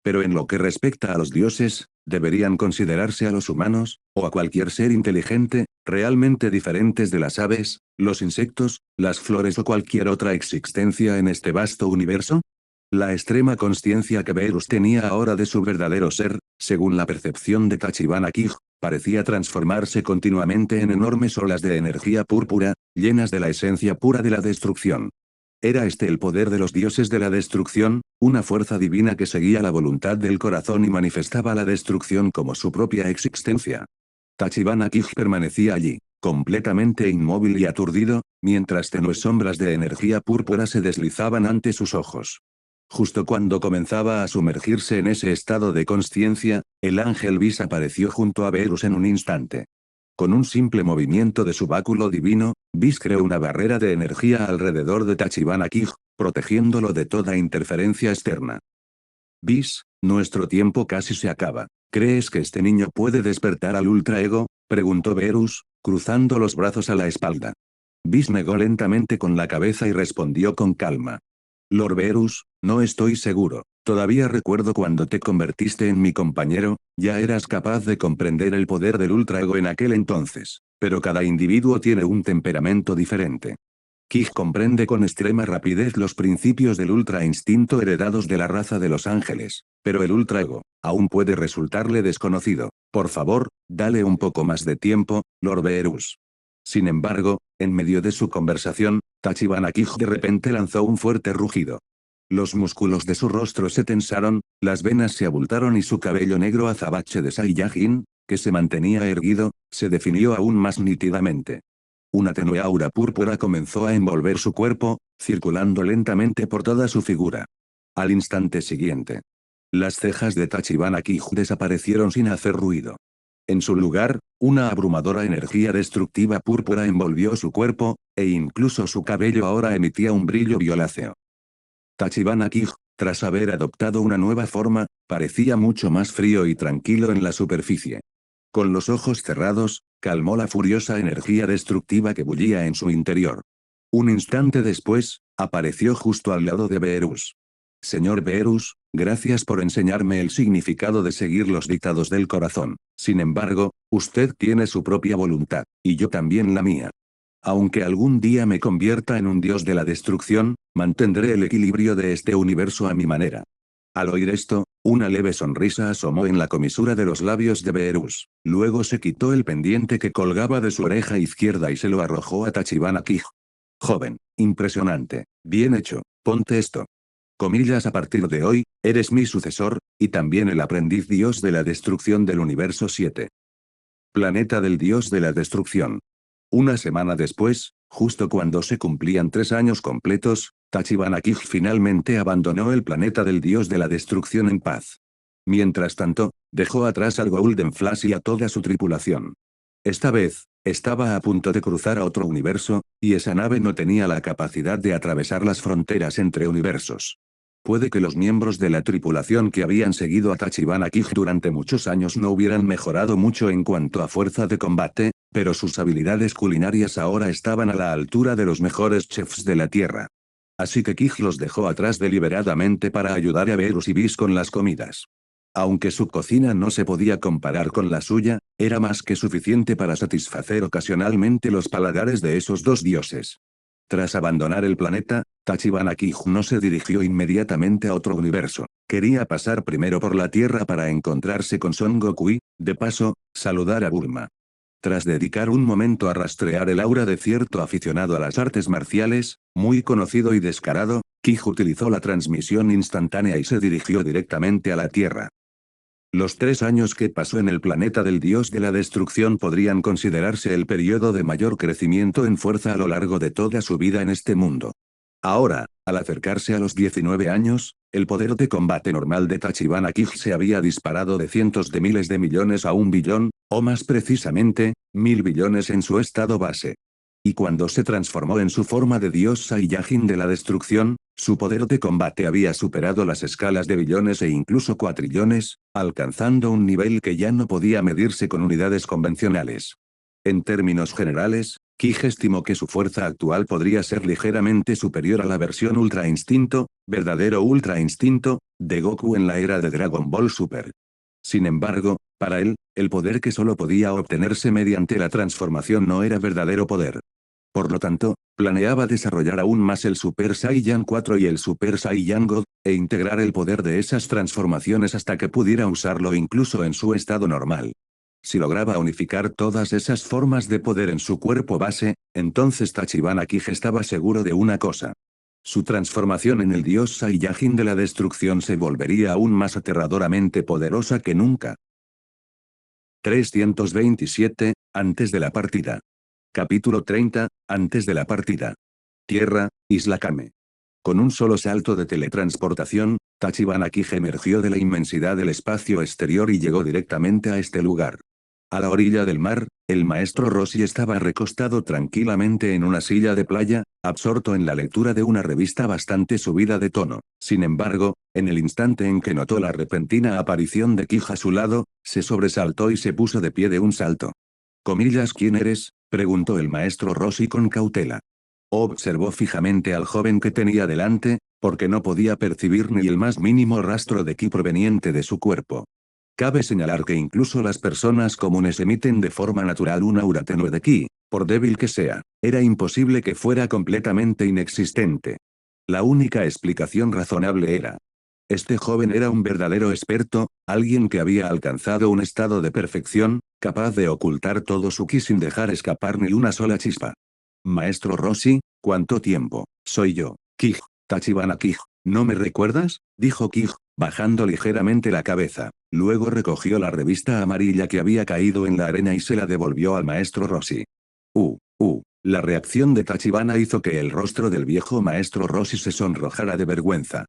Pero en lo que respecta a los dioses, deberían considerarse a los humanos, o a cualquier ser inteligente, realmente diferentes de las aves, los insectos, las flores o cualquier otra existencia en este vasto universo. La extrema consciencia que Beerus tenía ahora de su verdadero ser, según la percepción de Tachibana Kij, parecía transformarse continuamente en enormes olas de energía púrpura, llenas de la esencia pura de la destrucción. ¿Era este el poder de los dioses de la destrucción, una fuerza divina que seguía la voluntad del corazón y manifestaba la destrucción como su propia existencia? Tachibana Kij permanecía allí, completamente inmóvil y aturdido, mientras tenues sombras de energía púrpura se deslizaban ante sus ojos. Justo cuando comenzaba a sumergirse en ese estado de consciencia, el ángel Vis apareció junto a Beerus en un instante. Con un simple movimiento de su báculo divino, Vis creó una barrera de energía alrededor de Tachibana Kij, protegiéndolo de toda interferencia externa. Vis, nuestro tiempo casi se acaba. ¿Crees que este niño puede despertar al Ultra Ego? Preguntó Beerus, cruzando los brazos a la espalda. Vis negó lentamente con la cabeza y respondió con calma. Lord Beerus, no estoy seguro. Todavía recuerdo cuando te convertiste en mi compañero, ya eras capaz de comprender el poder del Ultra Ego en aquel entonces. Pero cada individuo tiene un temperamento diferente. Kij comprende con extrema rapidez los principios del Ultra Instinto heredados de la raza de los ángeles, pero el Ultra Ego, aún puede resultarle desconocido. Por favor, dale un poco más de tiempo, Lord Beerus. Sin embargo, en medio de su conversación, Tachibana Kij de repente lanzó un fuerte rugido. Los músculos de su rostro se tensaron, las venas se abultaron y su cabello negro azabache de Saiyajin, que se mantenía erguido, se definió aún más nítidamente. Una tenue aura púrpura comenzó a envolver su cuerpo, circulando lentamente por toda su figura. Al instante siguiente, las cejas de Tachibana Kiju desaparecieron sin hacer ruido. En su lugar, una abrumadora energía destructiva púrpura envolvió su cuerpo, e incluso su cabello ahora emitía un brillo violáceo. Tachibana Kiju, tras haber adoptado una nueva forma, parecía mucho más frío y tranquilo en la superficie. Con los ojos cerrados, calmó la furiosa energía destructiva que bullía en su interior. Un instante después, apareció justo al lado de Beerus. Señor Beerus, gracias por enseñarme el significado de seguir los dictados del corazón. Sin embargo, usted tiene su propia voluntad, y yo también la mía. Aunque algún día me convierta en un dios de la destrucción, mantendré el equilibrio de este universo a mi manera. Al oír esto, una leve sonrisa asomó en la comisura de los labios de Beerus. Luego se quitó el pendiente que colgaba de su oreja izquierda y se lo arrojó a Tachibana Kiju. Joven, impresionante, bien hecho, ponte esto. Comillas, a partir de hoy, eres mi sucesor, y también el aprendiz dios de la destrucción del universo 7. Planeta del dios de la destrucción. Una semana después, justo cuando se cumplían 3 años completos, Tachibana Kiju finalmente abandonó el planeta del dios de la destrucción en paz. Mientras tanto, dejó atrás al Golden Flash y a toda su tripulación. Esta vez, estaba a punto de cruzar a otro universo, y esa nave no tenía la capacidad de atravesar las fronteras entre universos. Puede que los miembros de la tripulación que habían seguido a Tachibana Kiju durante muchos años no hubieran mejorado mucho en cuanto a fuerza de combate, pero sus habilidades culinarias ahora estaban a la altura de los mejores chefs de la Tierra. Así que Kiju los dejó atrás deliberadamente para ayudar a Beerus y Whis con las comidas. Aunque su cocina no se podía comparar con la suya, era más que suficiente para satisfacer ocasionalmente los paladares de esos dos dioses. Tras abandonar el planeta, Tachibana Kiju no se dirigió inmediatamente a otro universo. Quería pasar primero por la Tierra para encontrarse con Son Goku y, de paso, saludar a Bulma. Tras dedicar un momento a rastrear el aura de cierto aficionado a las artes marciales, muy conocido y descarado, Kiju utilizó la transmisión instantánea y se dirigió directamente a la Tierra. Los 3 años que pasó en el planeta del dios de la destrucción podrían considerarse el periodo de mayor crecimiento en fuerza a lo largo de toda su vida en este mundo. Ahora, al acercarse a los 19 años, el poder de combate normal de Tachibana Kiju se había disparado de cientos de miles de millones a 1 billón, o más precisamente, 1000 billones en su estado base. Y cuando se transformó en su forma de dios Saiyajin de la destrucción, su poder de combate había superado las escalas de billones e incluso cuatrillones, alcanzando un nivel que ya no podía medirse con unidades convencionales. En términos generales, Kiju estimó que su fuerza actual podría ser ligeramente superior a la versión Ultra Instinto, verdadero Ultra Instinto, de Goku en la era de Dragon Ball Super. Sin embargo, para él, el poder que solo podía obtenerse mediante la transformación no era verdadero poder. Por lo tanto, planeaba desarrollar aún más el Super Saiyan 4 y el Super Saiyan God, e integrar el poder de esas transformaciones hasta que pudiera usarlo incluso en su estado normal. Si lograba unificar todas esas formas de poder en su cuerpo base, entonces Tachibana Kiju estaba seguro de una cosa. Su transformación en el dios Saiyajin de la destrucción se volvería aún más aterradoramente poderosa que nunca. 327, antes de la partida. Capítulo 30, antes de la partida. Tierra, Isla Kame. Con un solo salto de teletransportación, Tachibana Kiju emergió de la inmensidad del espacio exterior y llegó directamente a este lugar. A la orilla del mar, el maestro Roshi estaba recostado tranquilamente en una silla de playa, absorto en la lectura de una revista bastante subida de tono. Sin embargo, en el instante en que notó la repentina aparición de Kiju a su lado, se sobresaltó y se puso de pie de un salto. Comillas, ¿quién eres?, preguntó el maestro Roshi con cautela. Observó fijamente al joven que tenía delante, porque no podía percibir ni el más mínimo rastro de ki proveniente de su cuerpo. Cabe señalar que incluso las personas comunes emiten de forma natural un aura tenue de ki, por débil que sea. Era imposible que fuera completamente inexistente. La única explicación razonable era: este joven era un verdadero experto, alguien que había alcanzado un estado de perfección, capaz de ocultar todo su ki sin dejar escapar ni una sola chispa. Maestro Roshi, ¿cuánto tiempo? Soy yo, Kiju, Tachibana Kiju. ¿No me recuerdas?, dijo Kij, bajando ligeramente la cabeza. Luego recogió la revista amarilla que había caído en la arena y se la devolvió al maestro Rossi. La reacción de Tachibana hizo que el rostro del viejo maestro Rossi se sonrojara de vergüenza.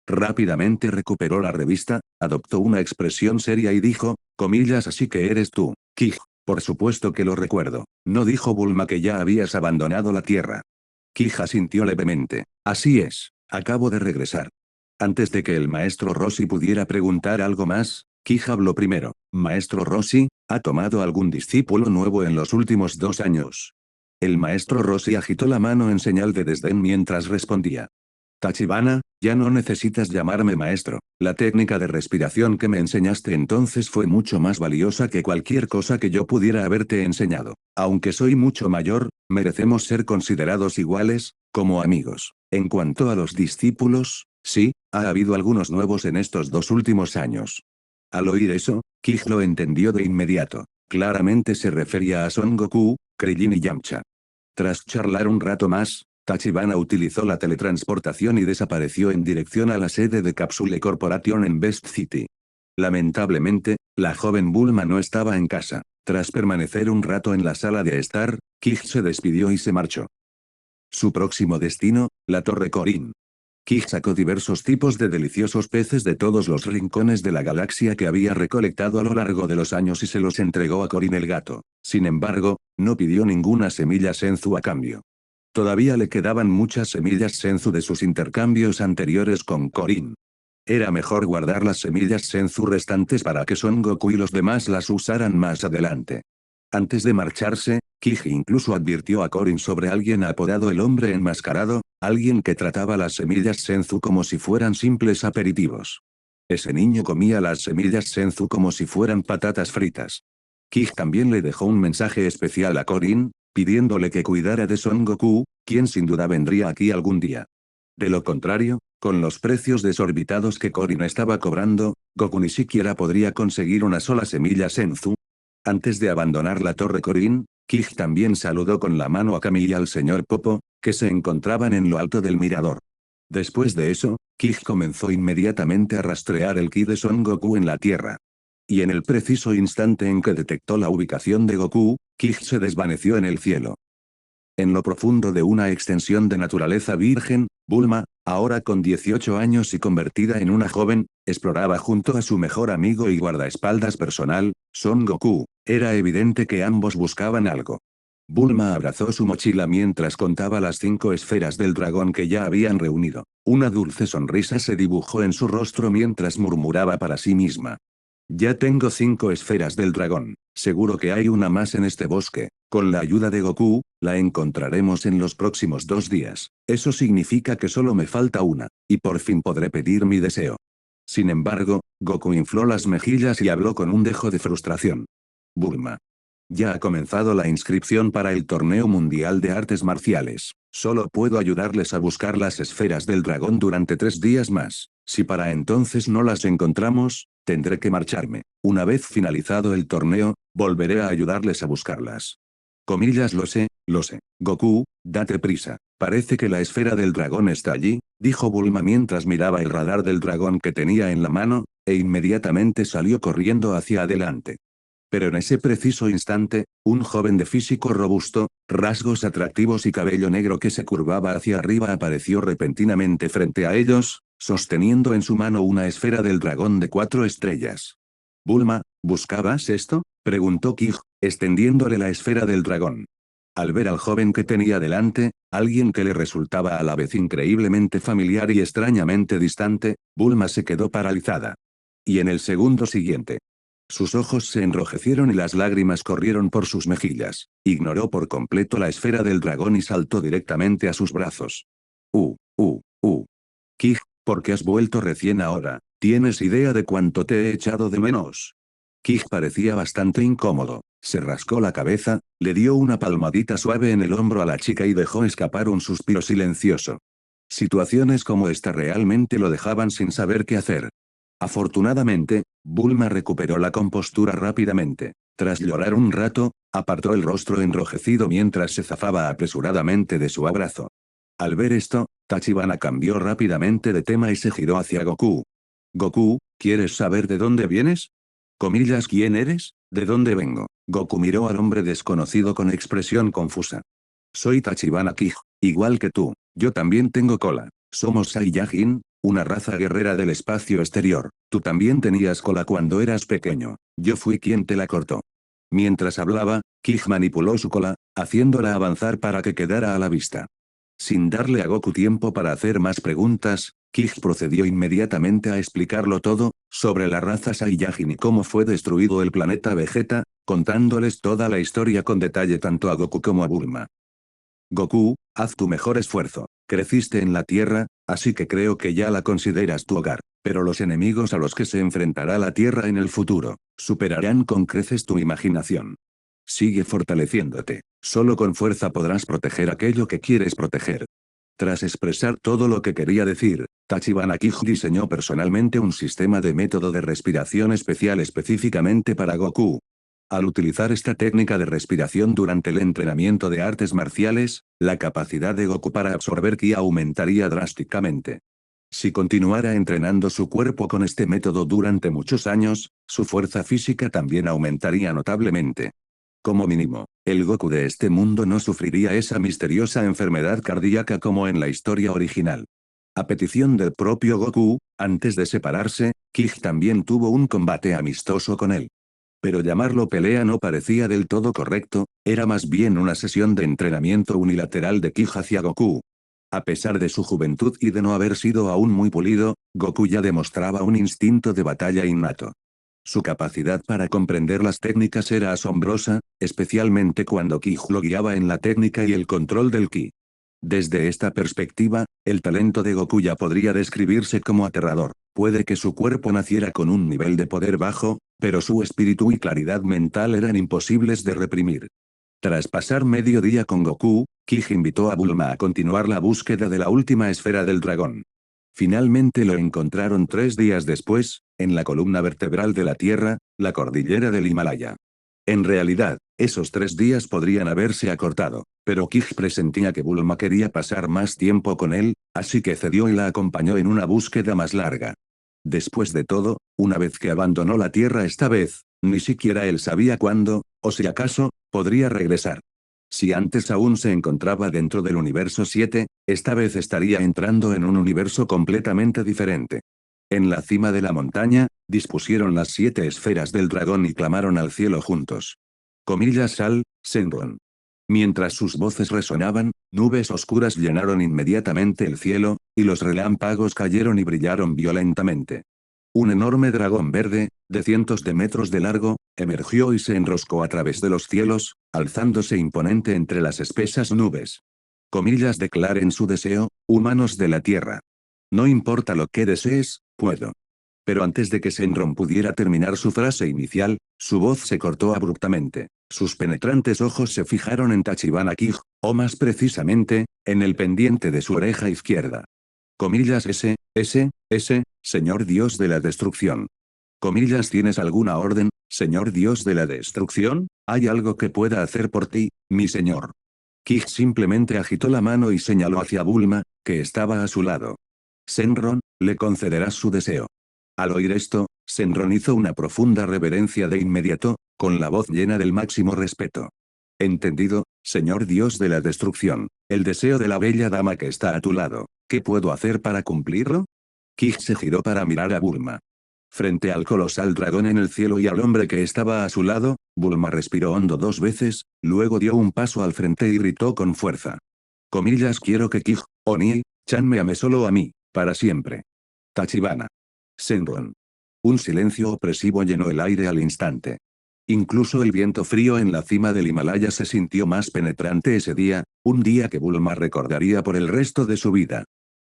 Rápidamente recuperó la revista, adoptó una expresión seria y dijo, comillas, así que eres tú, Kij. Por supuesto que lo recuerdo. ¿No dijo Bulma que ya habías abandonado la Tierra? Kij asintió levemente. Así es, acabo de regresar. Antes de que el maestro Rossi pudiera preguntar algo más, Kij habló primero. Maestro Rossi, ¿ha tomado algún discípulo nuevo en los últimos 2 años? El maestro Rossi agitó la mano en señal de desdén mientras respondía. Tachibana, ya no necesitas llamarme maestro. La técnica de respiración que me enseñaste entonces fue mucho más valiosa que cualquier cosa que yo pudiera haberte enseñado. Aunque soy mucho mayor, merecemos ser considerados iguales, como amigos. En cuanto a los discípulos, sí, ha habido algunos nuevos en estos 2 últimos años. Al oír eso, Kij lo entendió de inmediato. Claramente se refería a Son Goku, Krillin y Yamcha. Tras charlar un rato más, Tachibana utilizó la teletransportación y desapareció en dirección a la sede de Capsule Corporation en Best City. Lamentablemente, la joven Bulma no estaba en casa. Tras permanecer un rato en la sala de estar, Kij se despidió y se marchó. Su próximo destino, la Torre Korin. Kij sacó diversos tipos de deliciosos peces de todos los rincones de la galaxia que había recolectado a lo largo de los años y se los entregó a Korin el gato. Sin embargo, no pidió ninguna semilla Senzu a cambio. Todavía le quedaban muchas semillas Senzu de sus intercambios anteriores con Korin. Era mejor guardar las semillas Senzu restantes para que Son Goku y los demás las usaran más adelante. Antes de marcharse, Kij incluso advirtió a Korin sobre alguien apodado el hombre enmascarado, alguien que trataba las semillas Senzu como si fueran simples aperitivos. Ese niño comía las semillas Senzu como si fueran patatas fritas. Kij también le dejó un mensaje especial a Korin, pidiéndole que cuidara de Son Goku, quien sin duda vendría aquí algún día. De lo contrario, con los precios desorbitados que Korin estaba cobrando, Goku ni siquiera podría conseguir una sola semilla Senzu. Antes de abandonar la Torre Korin, Kij también saludó con la mano a Kami y al señor Popo, que se encontraban en lo alto del mirador. Después de eso, Kij comenzó inmediatamente a rastrear el ki de Son Goku en la Tierra. Y en el preciso instante en que detectó la ubicación de Goku, Kij se desvaneció en el cielo. En lo profundo de una extensión de naturaleza virgen, Bulma, ahora con 18 años y convertida en una joven, exploraba junto a su mejor amigo y guardaespaldas personal, Son Goku. Era evidente que ambos buscaban algo. Bulma abrazó su mochila mientras contaba las 5 esferas del dragón que ya habían reunido. Una dulce sonrisa se dibujó en su rostro mientras murmuraba para sí misma. Ya tengo 5 esferas del dragón, seguro que hay una más en este bosque. Con la ayuda de Goku, la encontraremos en los próximos 2 días. Eso significa que solo me falta una, y por fin podré pedir mi deseo. Sin embargo, Goku infló las mejillas y habló con un dejo de frustración. Bulma. Ya ha comenzado la inscripción para el torneo mundial de artes marciales. Solo puedo ayudarles a buscar las esferas del dragón durante 3 días más. Si para entonces no las encontramos, tendré que marcharme. Una vez finalizado el torneo, volveré a ayudarles a buscarlas. Comillas, lo sé. Goku, date prisa. Parece que la esfera del dragón está allí, dijo Bulma mientras miraba el radar del dragón que tenía en la mano, e inmediatamente salió corriendo hacia adelante. Pero en ese preciso instante, un joven de físico robusto, rasgos atractivos y cabello negro que se curvaba hacia arriba apareció repentinamente frente a ellos, sosteniendo en su mano una esfera del dragón de 4 estrellas. Bulma, ¿buscabas esto?, preguntó Kij, extendiéndole la esfera del dragón. Al ver al joven que tenía delante, alguien que le resultaba a la vez increíblemente familiar y extrañamente distante, Bulma se quedó paralizada. Y en el segundo siguiente, sus ojos se enrojecieron y las lágrimas corrieron por sus mejillas. Ignoró por completo la esfera del dragón y saltó directamente a sus brazos. Kij, ¿por qué has vuelto recién ahora? ¿Tienes idea de cuánto te he echado de menos? Kij parecía bastante incómodo. Se rascó la cabeza, le dio una palmadita suave en el hombro a la chica y dejó escapar un suspiro silencioso. Situaciones como esta realmente lo dejaban sin saber qué hacer. Afortunadamente, Bulma recuperó la compostura rápidamente. Tras llorar un rato, apartó el rostro enrojecido mientras se zafaba apresuradamente de su abrazo. Al ver esto, Tachibana cambió rápidamente de tema y se giró hacia Goku. Goku, ¿quieres saber de dónde vienes? Comillas, ¿quién eres? ¿De dónde vengo? Goku miró al hombre desconocido con expresión confusa. Soy Tachibana Kij, igual que tú, yo también tengo cola. Somos Saiyajin, una raza guerrera del espacio exterior. Tú también tenías cola cuando eras pequeño. Yo fui quien te la cortó. Mientras hablaba, Kij manipuló su cola, haciéndola avanzar para que quedara a la vista. Sin darle a Goku tiempo para hacer más preguntas, Kij procedió inmediatamente a explicarlo todo, sobre la raza Saiyajin y cómo fue destruido el planeta Vegeta, contándoles toda la historia con detalle tanto a Goku como a Bulma. Goku, haz tu mejor esfuerzo. Creciste en la Tierra, así que creo que ya la consideras tu hogar. Pero los enemigos a los que se enfrentará la Tierra en el futuro, superarán con creces tu imaginación. Sigue fortaleciéndote. Solo con fuerza podrás proteger aquello que quieres proteger. Tras expresar todo lo que quería decir, Tachibana Kij diseñó personalmente un sistema de método de respiración especial específicamente para Goku. Al utilizar esta técnica de respiración durante el entrenamiento de artes marciales, la capacidad de Goku para absorber ki aumentaría drásticamente. Si continuara entrenando su cuerpo con este método durante muchos años, su fuerza física también aumentaría notablemente. Como mínimo, el Goku de este mundo no sufriría esa misteriosa enfermedad cardíaca como en la historia original. A petición del propio Goku, antes de separarse, Kij también tuvo un combate amistoso con él. Pero llamarlo pelea no parecía del todo correcto, era más bien una sesión de entrenamiento unilateral de Kij hacia Goku. A pesar de su juventud y de no haber sido aún muy pulido, Goku ya demostraba un instinto de batalla innato. Su capacidad para comprender las técnicas era asombrosa, especialmente cuando Kij lo guiaba en la técnica y el control del ki. Desde esta perspectiva, el talento de Goku ya podría describirse como aterrador. Puede que su cuerpo naciera con un nivel de poder bajo, pero su espíritu y claridad mental eran imposibles de reprimir. Tras pasar medio día con Goku, Kij invitó a Bulma a continuar la búsqueda de la última esfera del dragón. Finalmente lo encontraron 3 días después, en la columna vertebral de la Tierra, la cordillera del Himalaya. En realidad, esos 3 días podrían haberse acortado, pero Kij presentía que Bulma quería pasar más tiempo con él, así que cedió y la acompañó en una búsqueda más larga. Después de todo, una vez que abandonó la Tierra esta vez, ni siquiera él sabía cuándo, o si acaso, podría regresar. Si antes aún se encontraba dentro del universo 7, esta vez estaría entrando en un universo completamente diferente. En la cima de la montaña, dispusieron las 7 esferas del dragón y clamaron al cielo juntos. Comillas al, Senron. Mientras sus voces resonaban, nubes oscuras llenaron inmediatamente el cielo, y los relámpagos cayeron y brillaron violentamente. Un enorme dragón verde, de cientos de metros de largo, emergió y se enroscó a través de los cielos, alzándose imponente entre las espesas nubes. Comillas declaren su deseo, humanos de la tierra. No importa lo que desees, puedo. Pero antes de que Senron pudiera terminar su frase inicial, su voz se cortó abruptamente. Sus penetrantes ojos se fijaron en Tachibana Kij, o más precisamente, en el pendiente de su oreja izquierda. Comillas señor Dios de la destrucción. Comillas, ¿tienes alguna orden, señor Dios de la destrucción? ¿Hay algo que pueda hacer por ti, mi señor? Kij simplemente agitó la mano y señaló hacia Bulma, que estaba a su lado. Senron, le concederás su deseo. Al oír esto, Senron hizo una profunda reverencia de inmediato, con la voz llena del máximo respeto. Entendido, señor Dios de la destrucción. El deseo de la bella dama que está a tu lado. ¿Qué puedo hacer para cumplirlo? Kij se giró para mirar a Bulma. Frente al colosal dragón en el cielo y al hombre que estaba a su lado, Bulma respiró hondo 2 veces, luego dio un paso al frente y gritó con fuerza. Comillas, quiero que Kij, Oni-chan me ame solo a mí, para siempre. Tachibana. Senron. Un silencio opresivo llenó el aire al instante. Incluso el viento frío en la cima del Himalaya se sintió más penetrante ese día, un día que Bulma recordaría por el resto de su vida.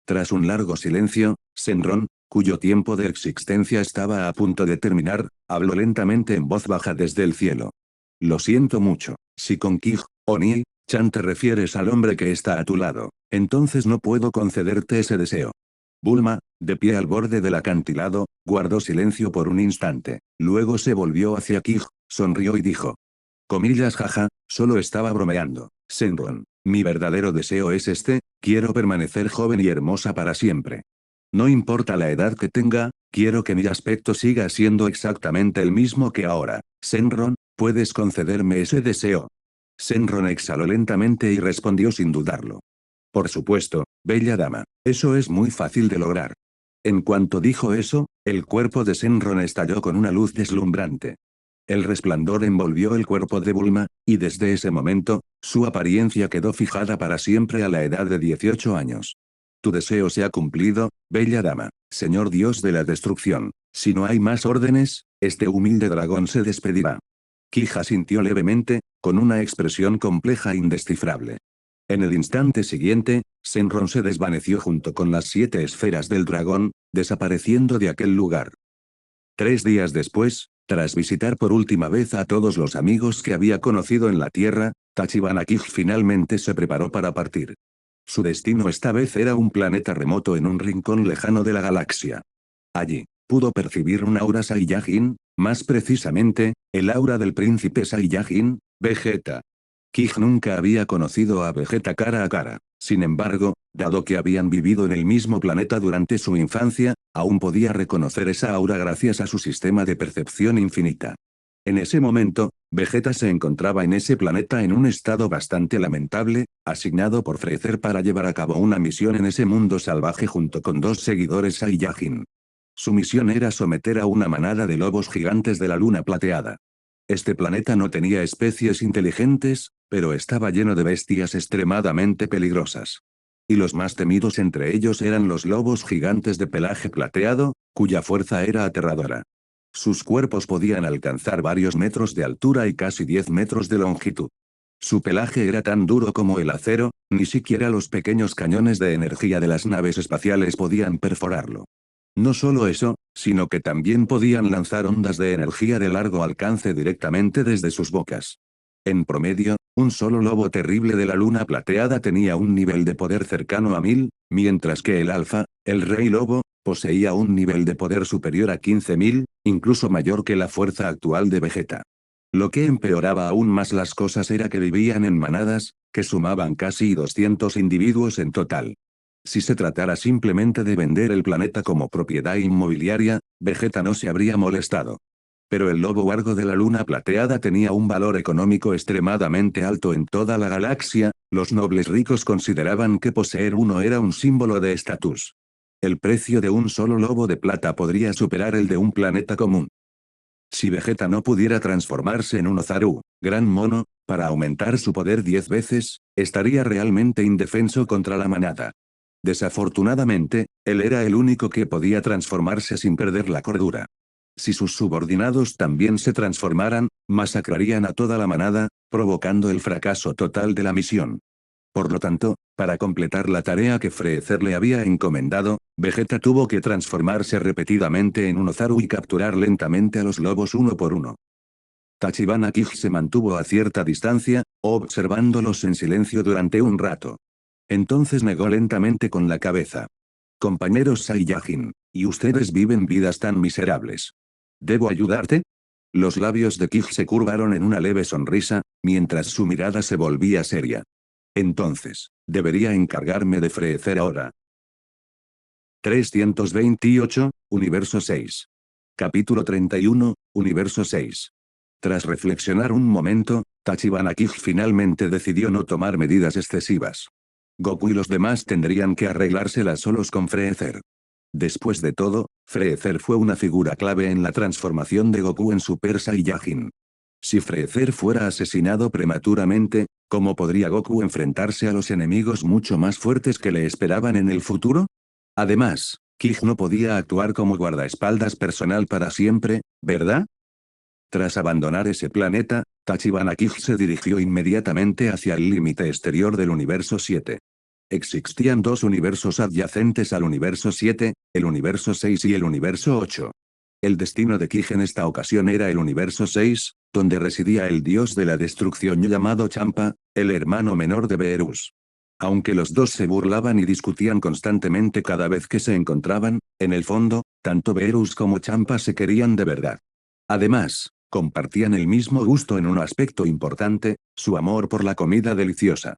Tras un largo silencio, Senron, cuyo tiempo de existencia estaba a punto de terminar, habló lentamente en voz baja desde el cielo. Lo siento mucho, si con Kij, Oni-chan te refieres al hombre que está a tu lado, entonces no puedo concederte ese deseo. Bulma, de pie al borde del acantilado, guardó silencio por un instante, luego se volvió hacia Kij, sonrió y dijo. Comillas jaja, solo estaba bromeando, Senron, mi verdadero deseo es este, quiero permanecer joven y hermosa para siempre. No importa la edad que tenga, quiero que mi aspecto siga siendo exactamente el mismo que ahora. Shenron, ¿puedes concederme ese deseo? Shenron exhaló lentamente y respondió sin dudarlo. Por supuesto, bella dama, eso es muy fácil de lograr. En cuanto dijo eso, el cuerpo de Shenron estalló con una luz deslumbrante. El resplandor envolvió el cuerpo de Bulma, y desde ese momento, su apariencia quedó fijada para siempre a la edad de 18 años. Tu deseo se ha cumplido, bella dama, señor dios de la destrucción. Si no hay más órdenes, este humilde dragón se despedirá. Kija sintió levemente, con una expresión compleja e indescifrable. En el instante siguiente, Shenron se desvaneció junto con las 7 esferas del dragón, desapareciendo de aquel lugar. 3 días después, tras visitar por última vez a todos los amigos que había conocido en la Tierra, Tachibana Kij finalmente se preparó para partir. Su destino esta vez era un planeta remoto en un rincón lejano de la galaxia. Allí, pudo percibir un aura Saiyajin, más precisamente, el aura del príncipe Saiyajin, Vegeta. Kij nunca había conocido a Vegeta cara a cara. Sin embargo, dado que habían vivido en el mismo planeta durante su infancia, aún podía reconocer esa aura gracias a su sistema de percepción infinita. En ese momento, Vegeta se encontraba en ese planeta en un estado bastante lamentable, asignado por Freezer para llevar a cabo una misión en ese mundo salvaje junto con 2 seguidores Saiyajin. Su misión era someter a una manada de lobos gigantes de la luna plateada. Este planeta no tenía especies inteligentes, pero estaba lleno de bestias extremadamente peligrosas. Y los más temidos entre ellos eran los lobos gigantes de pelaje plateado, cuya fuerza era aterradora. Sus cuerpos podían alcanzar varios metros de altura y casi 10 metros de longitud. Su pelaje era tan duro como el acero, ni siquiera los pequeños cañones de energía de las naves espaciales podían perforarlo. No solo eso, sino que también podían lanzar ondas de energía de largo alcance directamente desde sus bocas. En promedio, un solo lobo terrible de la luna plateada tenía un nivel de poder cercano a 1000, mientras que el alfa, el rey lobo, poseía un nivel de poder superior a 15.000, incluso mayor que la fuerza actual de Vegeta. Lo que empeoraba aún más las cosas era que vivían en manadas, que sumaban casi 200 individuos en total. Si se tratara simplemente de vender el planeta como propiedad inmobiliaria, Vegeta no se habría molestado. Pero el lobo wargo de la luna plateada tenía un valor económico extremadamente alto en toda la galaxia, los nobles ricos consideraban que poseer uno era un símbolo de estatus. El precio de un solo lobo de plata podría superar el de un planeta común. Si Vegeta no pudiera transformarse en un Ozaru, gran mono, para aumentar su poder 10 veces, estaría realmente indefenso contra la manada. Desafortunadamente, él era el único que podía transformarse sin perder la cordura. Si sus subordinados también se transformaran, masacrarían a toda la manada, provocando el fracaso total de la misión. Por lo tanto, para completar la tarea que Freezer le había encomendado, Vegeta tuvo que transformarse repetidamente en un Ozaru y capturar lentamente a los lobos uno por uno. Tachibana Kij se mantuvo a cierta distancia, observándolos en silencio durante un rato. Entonces negó lentamente con la cabeza. Compañeros Saiyajin, ¿y ustedes viven vidas tan miserables? ¿Debo ayudarte? Los labios de Kij se curvaron en una leve sonrisa, mientras su mirada se volvía seria. Entonces, debería encargarme de Freezer ahora. 328, Universo 6. Capítulo 31, Universo 6. Tras reflexionar un momento, Tachibana Kij finalmente decidió no tomar medidas excesivas. Goku y los demás tendrían que arreglárselas solos con Freezer. Después de todo, Freezer fue una figura clave en la transformación de Goku en Super Saiyajin. Si Freezer fuera asesinado prematuramente, ¿cómo podría Goku enfrentarse a los enemigos mucho más fuertes que le esperaban en el futuro? Además, Kij no podía actuar como guardaespaldas personal para siempre, ¿verdad? Tras abandonar ese planeta, Tachibana Kij se dirigió inmediatamente hacia el límite exterior del universo 7. Existían 2 universos adyacentes al universo 7, el universo 6 y el universo 8. El destino de Kij en esta ocasión era el universo 6, donde residía el dios de la destrucción llamado Champa, el hermano menor de Beerus. Aunque los dos se burlaban y discutían constantemente cada vez que se encontraban, en el fondo, tanto Beerus como Champa se querían de verdad. Además, compartían el mismo gusto en un aspecto importante, su amor por la comida deliciosa.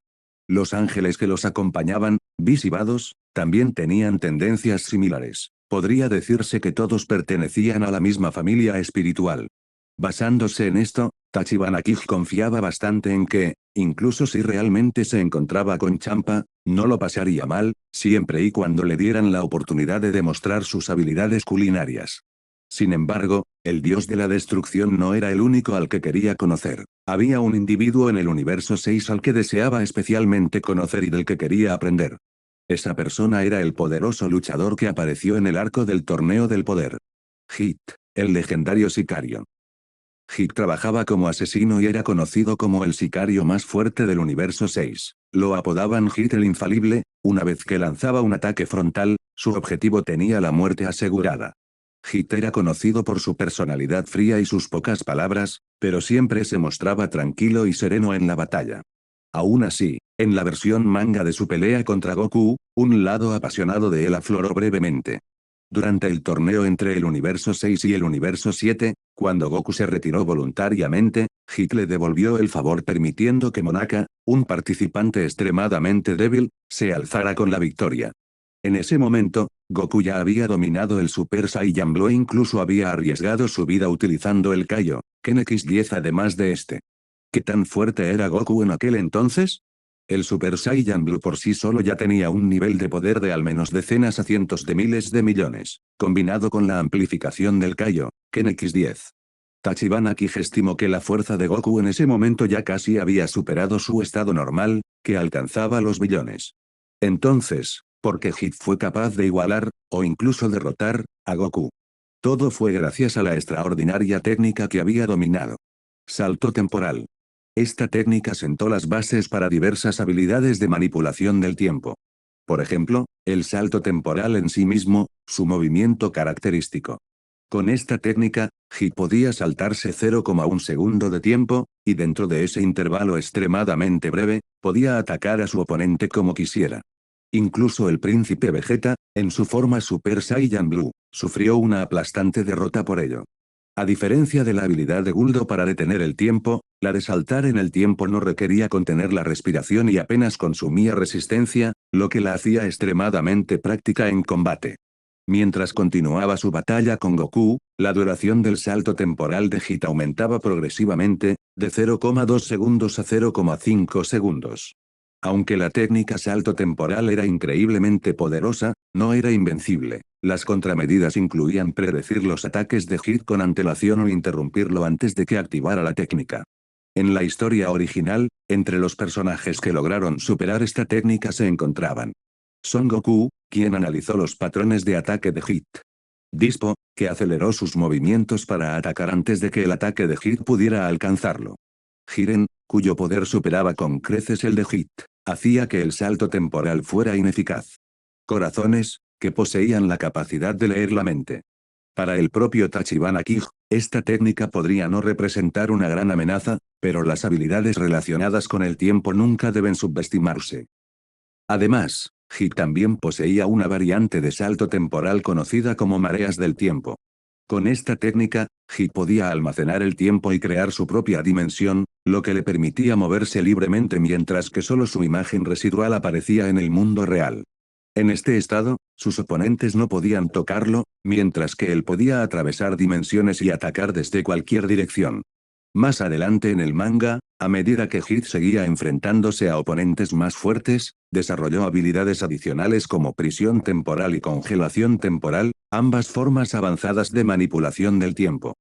Los ángeles que los acompañaban, Whis y Vados, también tenían tendencias similares. Podría decirse que todos pertenecían a la misma familia espiritual. Basándose en esto, Tachibana Kij confiaba bastante en que, incluso si realmente se encontraba con Champa, no lo pasaría mal, siempre y cuando le dieran la oportunidad de demostrar sus habilidades culinarias. Sin embargo, el dios de la destrucción no era el único al que quería conocer. Había un individuo en el universo 6 al que deseaba especialmente conocer y del que quería aprender. Esa persona era el poderoso luchador que apareció en el arco del torneo del poder. Hit, el legendario sicario. Hit trabajaba como asesino y era conocido como el sicario más fuerte del universo 6. Lo apodaban Hit el infalible, una vez que lanzaba un ataque frontal, su objetivo tenía la muerte asegurada. Hit era conocido por su personalidad fría y sus pocas palabras, pero siempre se mostraba tranquilo y sereno en la batalla. Aún así, en la versión manga de su pelea contra Goku, un lado apasionado de él afloró brevemente. Durante el torneo entre el universo 6 y el universo 7, cuando Goku se retiró voluntariamente, Hit le devolvió el favor permitiendo que Monaka, un participante extremadamente débil, se alzara con la victoria. En ese momento, Goku ya había dominado el Super Saiyan Blue e incluso había arriesgado su vida utilizando el Kaio, Ken X10 además de este. ¿Qué tan fuerte era Goku en aquel entonces? El Super Saiyan Blue por sí solo ya tenía un nivel de poder de al menos decenas a cientos de miles de millones, combinado con la amplificación del Kaio, Ken X10. Tachibana Kij estimó que la fuerza de Goku en ese momento ya casi había superado su estado normal, que alcanzaba los billones. Entonces, ¿por qué Hit fue capaz de igualar, o incluso derrotar, a Goku? Todo fue gracias a la extraordinaria técnica que había dominado. Salto temporal. Esta técnica sentó las bases para diversas habilidades de manipulación del tiempo. Por ejemplo, el salto temporal en sí mismo, su movimiento característico. Con esta técnica, Hit podía saltarse 0,1 segundo de tiempo, y dentro de ese intervalo extremadamente breve, podía atacar a su oponente como quisiera. Incluso el príncipe Vegeta, en su forma Super Saiyan Blue, sufrió una aplastante derrota por ello. A diferencia de la habilidad de Guldo para detener el tiempo, la de saltar en el tiempo no requería contener la respiración y apenas consumía resistencia, lo que la hacía extremadamente práctica en combate. Mientras continuaba su batalla con Goku, la duración del salto temporal de Hit aumentaba progresivamente, de 0,2 segundos a 0,5 segundos. Aunque la técnica salto temporal era increíblemente poderosa, no era invencible. Las contramedidas incluían predecir los ataques de Hit con antelación o interrumpirlo antes de que activara la técnica. En la historia original, entre los personajes que lograron superar esta técnica se encontraban Son Goku, quien analizó los patrones de ataque de Hit. Dispo, que aceleró sus movimientos para atacar antes de que el ataque de Hit pudiera alcanzarlo. Jiren, cuyo poder superaba con creces el de Hit, hacía que el salto temporal fuera ineficaz. Corazones, que poseían la capacidad de leer la mente. Para el propio Tachibana Kij, esta técnica podría no representar una gran amenaza, pero las habilidades relacionadas con el tiempo nunca deben subestimarse. Además, Hit también poseía una variante de salto temporal conocida como mareas del tiempo. Con esta técnica, Hit podía almacenar el tiempo y crear su propia dimensión, lo que le permitía moverse libremente mientras que solo su imagen residual aparecía en el mundo real. En este estado, sus oponentes no podían tocarlo, mientras que él podía atravesar dimensiones y atacar desde cualquier dirección. Más adelante en el manga, a medida que Hit seguía enfrentándose a oponentes más fuertes, desarrolló habilidades adicionales como prisión temporal y congelación temporal, ambas formas avanzadas de manipulación del tiempo.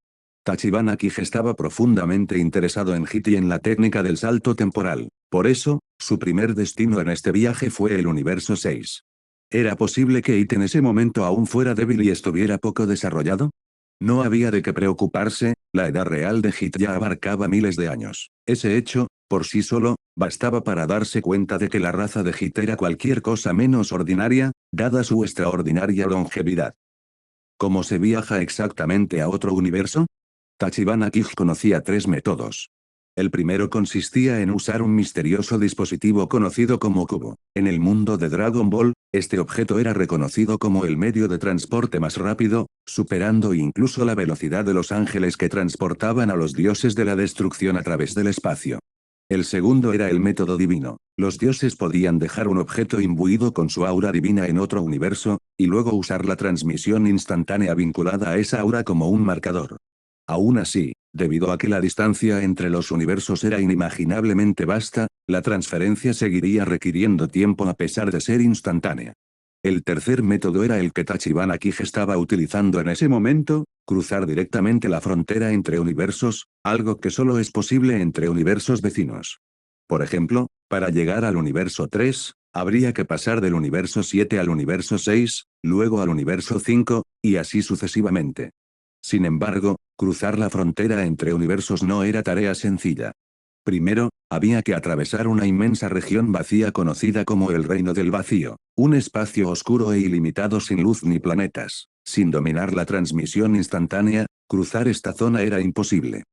Tachibana Kij estaba profundamente interesado en Hit y en la técnica del salto temporal, por eso, su primer destino en este viaje fue el universo 6. ¿Era posible que Hit en ese momento aún fuera débil y estuviera poco desarrollado? No había de qué preocuparse, la edad real de Hit ya abarcaba miles de años. Ese hecho, por sí solo, bastaba para darse cuenta de que la raza de Hit era cualquier cosa menos ordinaria, dada su extraordinaria longevidad. ¿Cómo se viaja exactamente a otro universo? Tachibana Kij conocía tres métodos. El primero consistía en usar un misterioso dispositivo conocido como cubo. En el mundo de Dragon Ball, este objeto era reconocido como el medio de transporte más rápido, superando incluso la velocidad de los ángeles que transportaban a los dioses de la destrucción a través del espacio. El segundo era el método divino. Los dioses podían dejar un objeto imbuido con su aura divina en otro universo, y luego usar la transmisión instantánea vinculada a esa aura como un marcador. Aún así, debido a que la distancia entre los universos era inimaginablemente vasta, la transferencia seguiría requiriendo tiempo a pesar de ser instantánea. El tercer método era el que Tachibana Kige estaba utilizando en ese momento, cruzar directamente la frontera entre universos, algo que solo es posible entre universos vecinos. Por ejemplo, para llegar al universo 3, habría que pasar del universo 7 al universo 6, luego al universo 5, y así sucesivamente. Sin embargo, cruzar la frontera entre universos no era tarea sencilla. Primero, había que atravesar una inmensa región vacía conocida como el Reino del Vacío, un espacio oscuro e ilimitado sin luz ni planetas. Sin dominar la transmisión instantánea, cruzar esta zona era imposible.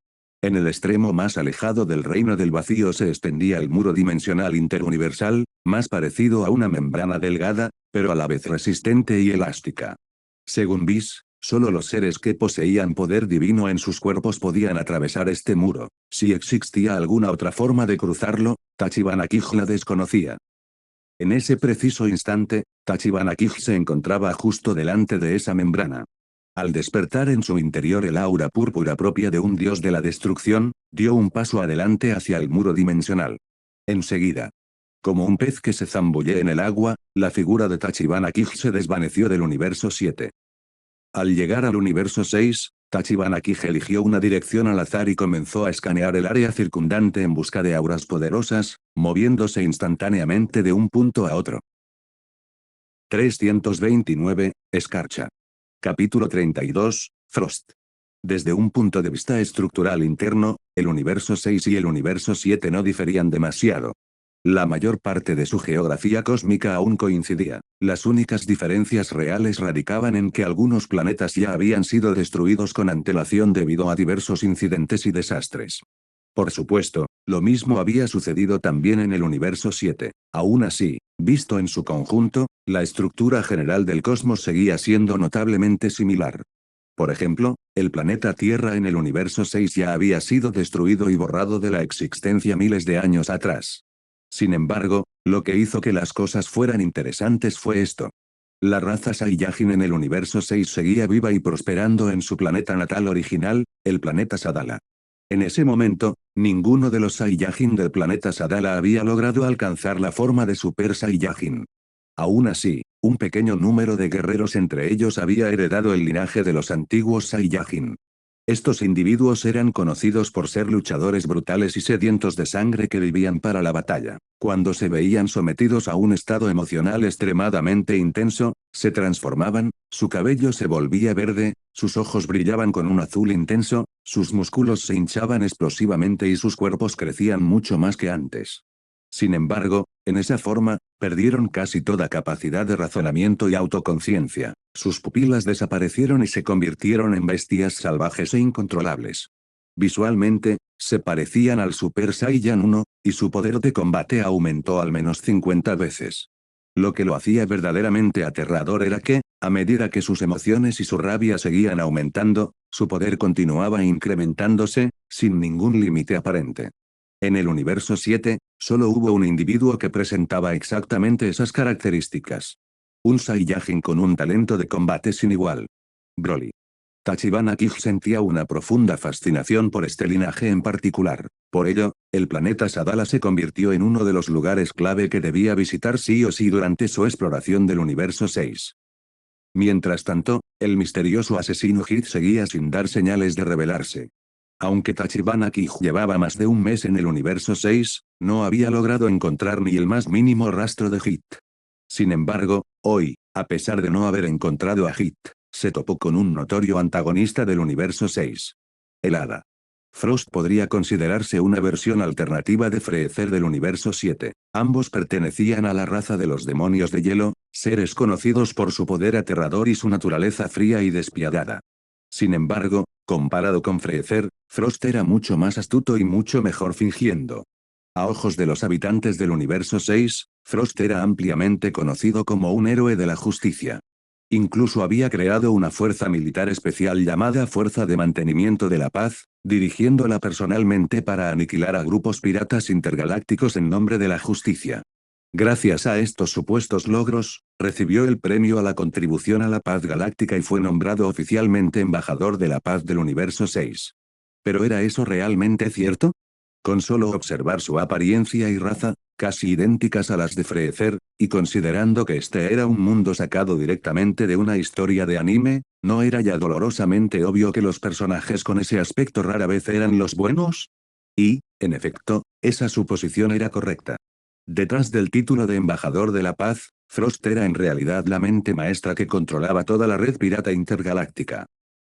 En el extremo más alejado del Reino del Vacío se extendía el muro dimensional interuniversal, más parecido a una membrana delgada, pero a la vez resistente y elástica. Según Bis, solo los seres que poseían poder divino en sus cuerpos podían atravesar este muro. Si existía alguna otra forma de cruzarlo, Tachibana Kige la desconocía. En ese preciso instante, Tachibana Kige se encontraba justo delante de esa membrana. Al despertar en su interior el aura púrpura propia de un dios de la destrucción, dio un paso adelante hacia el muro dimensional. Enseguida, como un pez que se zambulle en el agua, la figura de Tachibana Kige se desvaneció del universo 7. Al llegar al universo 6, Tachibana Kige eligió una dirección al azar y comenzó a escanear el área circundante en busca de auras poderosas, moviéndose instantáneamente de un punto a otro. 329, Escarcha. Capítulo 32, Frost. Desde un punto de vista estructural interno, el universo 6 y el universo 7 no diferían demasiado. La mayor parte de su geografía cósmica aún coincidía. Las únicas diferencias reales radicaban en que algunos planetas ya habían sido destruidos con antelación debido a diversos incidentes y desastres. Por supuesto, lo mismo había sucedido también en el universo 7. Aún así, visto en su conjunto, la estructura general del cosmos seguía siendo notablemente similar. Por ejemplo, el planeta Tierra en el universo 6 ya había sido destruido y borrado de la existencia miles de años atrás. Sin embargo, lo que hizo que las cosas fueran interesantes fue esto. La raza Saiyajin en el universo 6 seguía viva y prosperando en su planeta natal original, el planeta Sadala. En ese momento, ninguno de los Saiyajin del planeta Sadala había logrado alcanzar la forma de Super Saiyajin. Aún así, un pequeño número de guerreros entre ellos había heredado el linaje de los antiguos Saiyajin. Estos individuos eran conocidos por ser luchadores brutales y sedientos de sangre que vivían para la batalla. Cuando se veían sometidos a un estado emocional extremadamente intenso, se transformaban, su cabello se volvía verde, sus ojos brillaban con un azul intenso, sus músculos se hinchaban explosivamente y sus cuerpos crecían mucho más que antes. Sin embargo, en esa forma, perdieron casi toda capacidad de razonamiento y autoconciencia. Sus pupilas desaparecieron y se convirtieron en bestias salvajes e incontrolables. Visualmente, se parecían al Super Saiyan 1, y su poder de combate aumentó al menos 50 veces. Lo que lo hacía verdaderamente aterrador era que, a medida que sus emociones y su rabia seguían aumentando, su poder continuaba incrementándose, sin ningún límite aparente. En el universo 7, solo hubo un individuo que presentaba exactamente esas características. Un Saiyajin con un talento de combate sin igual. Broly. Tachibana Kige sentía una profunda fascinación por este linaje en particular. Por ello, el planeta Sadala se convirtió en uno de los lugares clave que debía visitar sí o sí durante su exploración del universo 6. Mientras tanto, el misterioso asesino Hit seguía sin dar señales de revelarse. Aunque Tachibana Kige llevaba más de un mes en el universo 6, no había logrado encontrar ni el más mínimo rastro de Hit. Sin embargo, hoy, a pesar de no haber encontrado a Hit, se topó con un notorio antagonista del universo 6. El Hada. Frost podría considerarse una versión alternativa de Freezer del universo 7. Ambos pertenecían a la raza de los demonios de hielo, seres conocidos por su poder aterrador y su naturaleza fría y despiadada. Sin embargo, comparado con Freezer, Frost era mucho más astuto y mucho mejor fingiendo. A ojos de los habitantes del universo 6, Frost era ampliamente conocido como un héroe de la justicia. Incluso había creado una fuerza militar especial llamada Fuerza de Mantenimiento de la Paz, dirigiéndola personalmente para aniquilar a grupos piratas intergalácticos en nombre de la justicia. Gracias a estos supuestos logros, recibió el premio a la contribución a la paz galáctica y fue nombrado oficialmente embajador de la paz del universo 6. ¿Pero era eso realmente cierto? Con solo observar su apariencia y raza, casi idénticas a las de Freezer, y considerando que este era un mundo sacado directamente de una historia de anime, ¿no era ya dolorosamente obvio que los personajes con ese aspecto rara vez eran los buenos? Y, en efecto, esa suposición era correcta. Detrás del título de embajador de la paz, Frost era en realidad la mente maestra que controlaba toda la red pirata intergaláctica.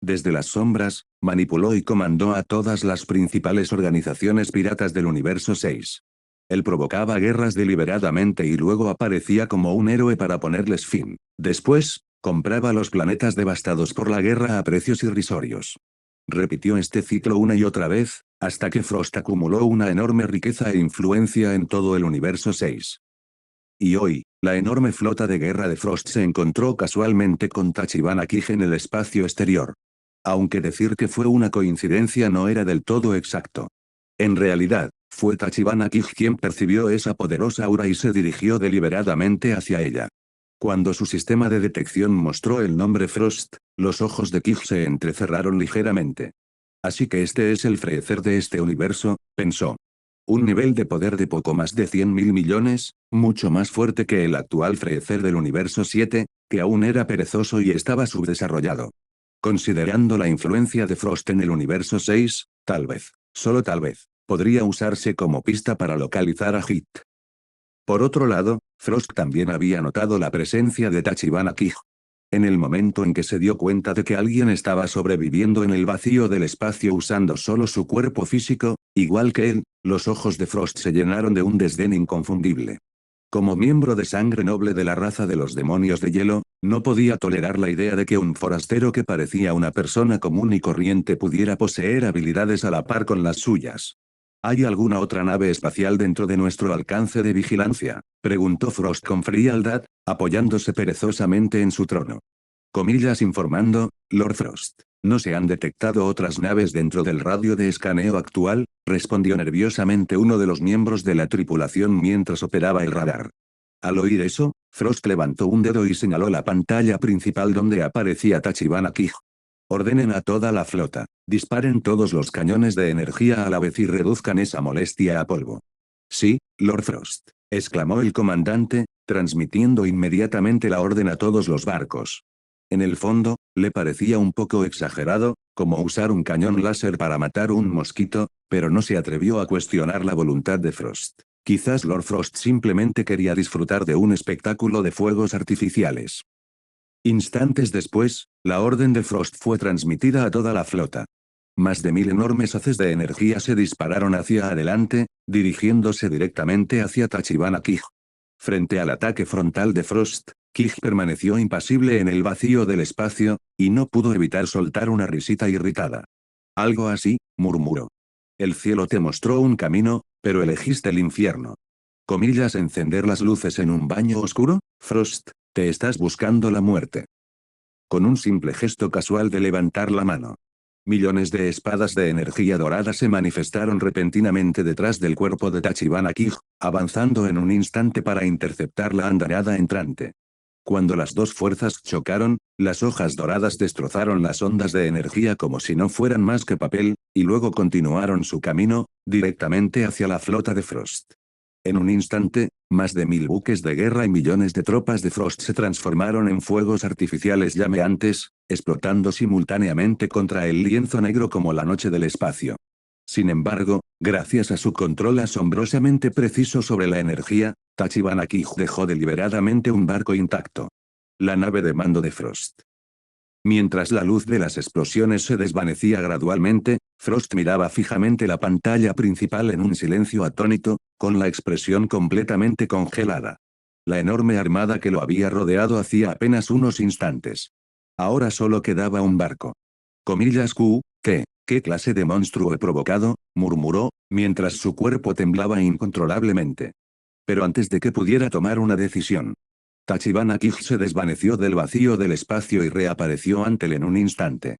Desde las sombras, manipuló y comandó a todas las principales organizaciones piratas del universo 6. Él provocaba guerras deliberadamente y luego aparecía como un héroe para ponerles fin. Después, compraba los planetas devastados por la guerra a precios irrisorios. Repitió este ciclo una y otra vez, hasta que Frost acumuló una enorme riqueza e influencia en todo el universo 6. Y hoy, la enorme flota de guerra de Frost se encontró casualmente con Tachibana Kij en el espacio exterior. Aunque decir que fue una coincidencia no era del todo exacto. En realidad, fue Tachibana Kij quien percibió esa poderosa aura y se dirigió deliberadamente hacia ella. Cuando su sistema de detección mostró el nombre Frost, los ojos de Kij se entrecerraron ligeramente. Así que este es el Freezer de este universo, pensó. Un nivel de poder de poco más de 100.000 millones, mucho más fuerte que el actual Freezer del universo 7, que aún era perezoso y estaba subdesarrollado. Considerando la influencia de Frost en el universo 6, tal vez, solo tal vez, podría usarse como pista para localizar a Hit. Por otro lado, Frost también había notado la presencia de Tachibana Kij. En el momento en que se dio cuenta de que alguien estaba sobreviviendo en el vacío del espacio usando solo su cuerpo físico, igual que él, los ojos de Frost se llenaron de un desdén inconfundible. Como miembro de sangre noble de la raza de los demonios de hielo, no podía tolerar la idea de que un forastero que parecía una persona común y corriente pudiera poseer habilidades a la par con las suyas. ¿Hay alguna otra nave espacial dentro de nuestro alcance de vigilancia?, preguntó Frost con frialdad, apoyándose perezosamente en su trono. Comillas informando, Lord Frost. No se han detectado otras naves dentro del radio de escaneo actual, respondió nerviosamente uno de los miembros de la tripulación mientras operaba el radar. Al oír eso, Frost levantó un dedo y señaló la pantalla principal donde aparecía Tachibana Kij. Ordenen a toda la flota, disparen todos los cañones de energía a la vez y reduzcan esa molestia a polvo. Sí, Lord Frost, exclamó el comandante, transmitiendo inmediatamente la orden a todos los barcos. En el fondo, le parecía un poco exagerado, como usar un cañón láser para matar un mosquito, pero no se atrevió a cuestionar la voluntad de Frost. Quizás Lord Frost simplemente quería disfrutar de un espectáculo de fuegos artificiales. Instantes después, la orden de Frost fue transmitida a toda la flota. Más de 1000 enormes haces de energía se dispararon hacia adelante, dirigiéndose directamente hacia Tachibana Kij. Frente al ataque frontal de Frost, Kij permaneció impasible en el vacío del espacio, y no pudo evitar soltar una risita irritada. Algo así, murmuró. El cielo te mostró un camino, pero elegiste el infierno. Comillas, encender las luces en un baño oscuro, Frost, te estás buscando la muerte. Con un simple gesto casual de levantar la mano. Millones de espadas de energía dorada se manifestaron repentinamente detrás del cuerpo de Tachibana Kij, avanzando en un instante para interceptar la andanada entrante. Cuando las dos fuerzas chocaron, las hojas doradas destrozaron las ondas de energía como si no fueran más que papel, y luego continuaron su camino, directamente hacia la flota de Frost. En un instante, más de 1000 buques de guerra y millones de tropas de Frost se transformaron en fuegos artificiales llameantes, explotando simultáneamente contra el lienzo negro como la noche del espacio. Sin embargo, gracias a su control asombrosamente preciso sobre la energía, Tachibana Kij dejó deliberadamente un barco intacto. La nave de mando de Frost. Mientras la luz de las explosiones se desvanecía gradualmente, Frost miraba fijamente la pantalla principal en un silencio atónito, con la expresión completamente congelada. La enorme armada que lo había rodeado hacía apenas unos instantes. Ahora solo quedaba un barco. Comillas Q, ¿qué clase de monstruo he provocado?, murmuró, mientras su cuerpo temblaba incontrolablemente. Pero antes de que pudiera tomar una decisión, Tachibana Kij se desvaneció del vacío del espacio y reapareció ante él en un instante.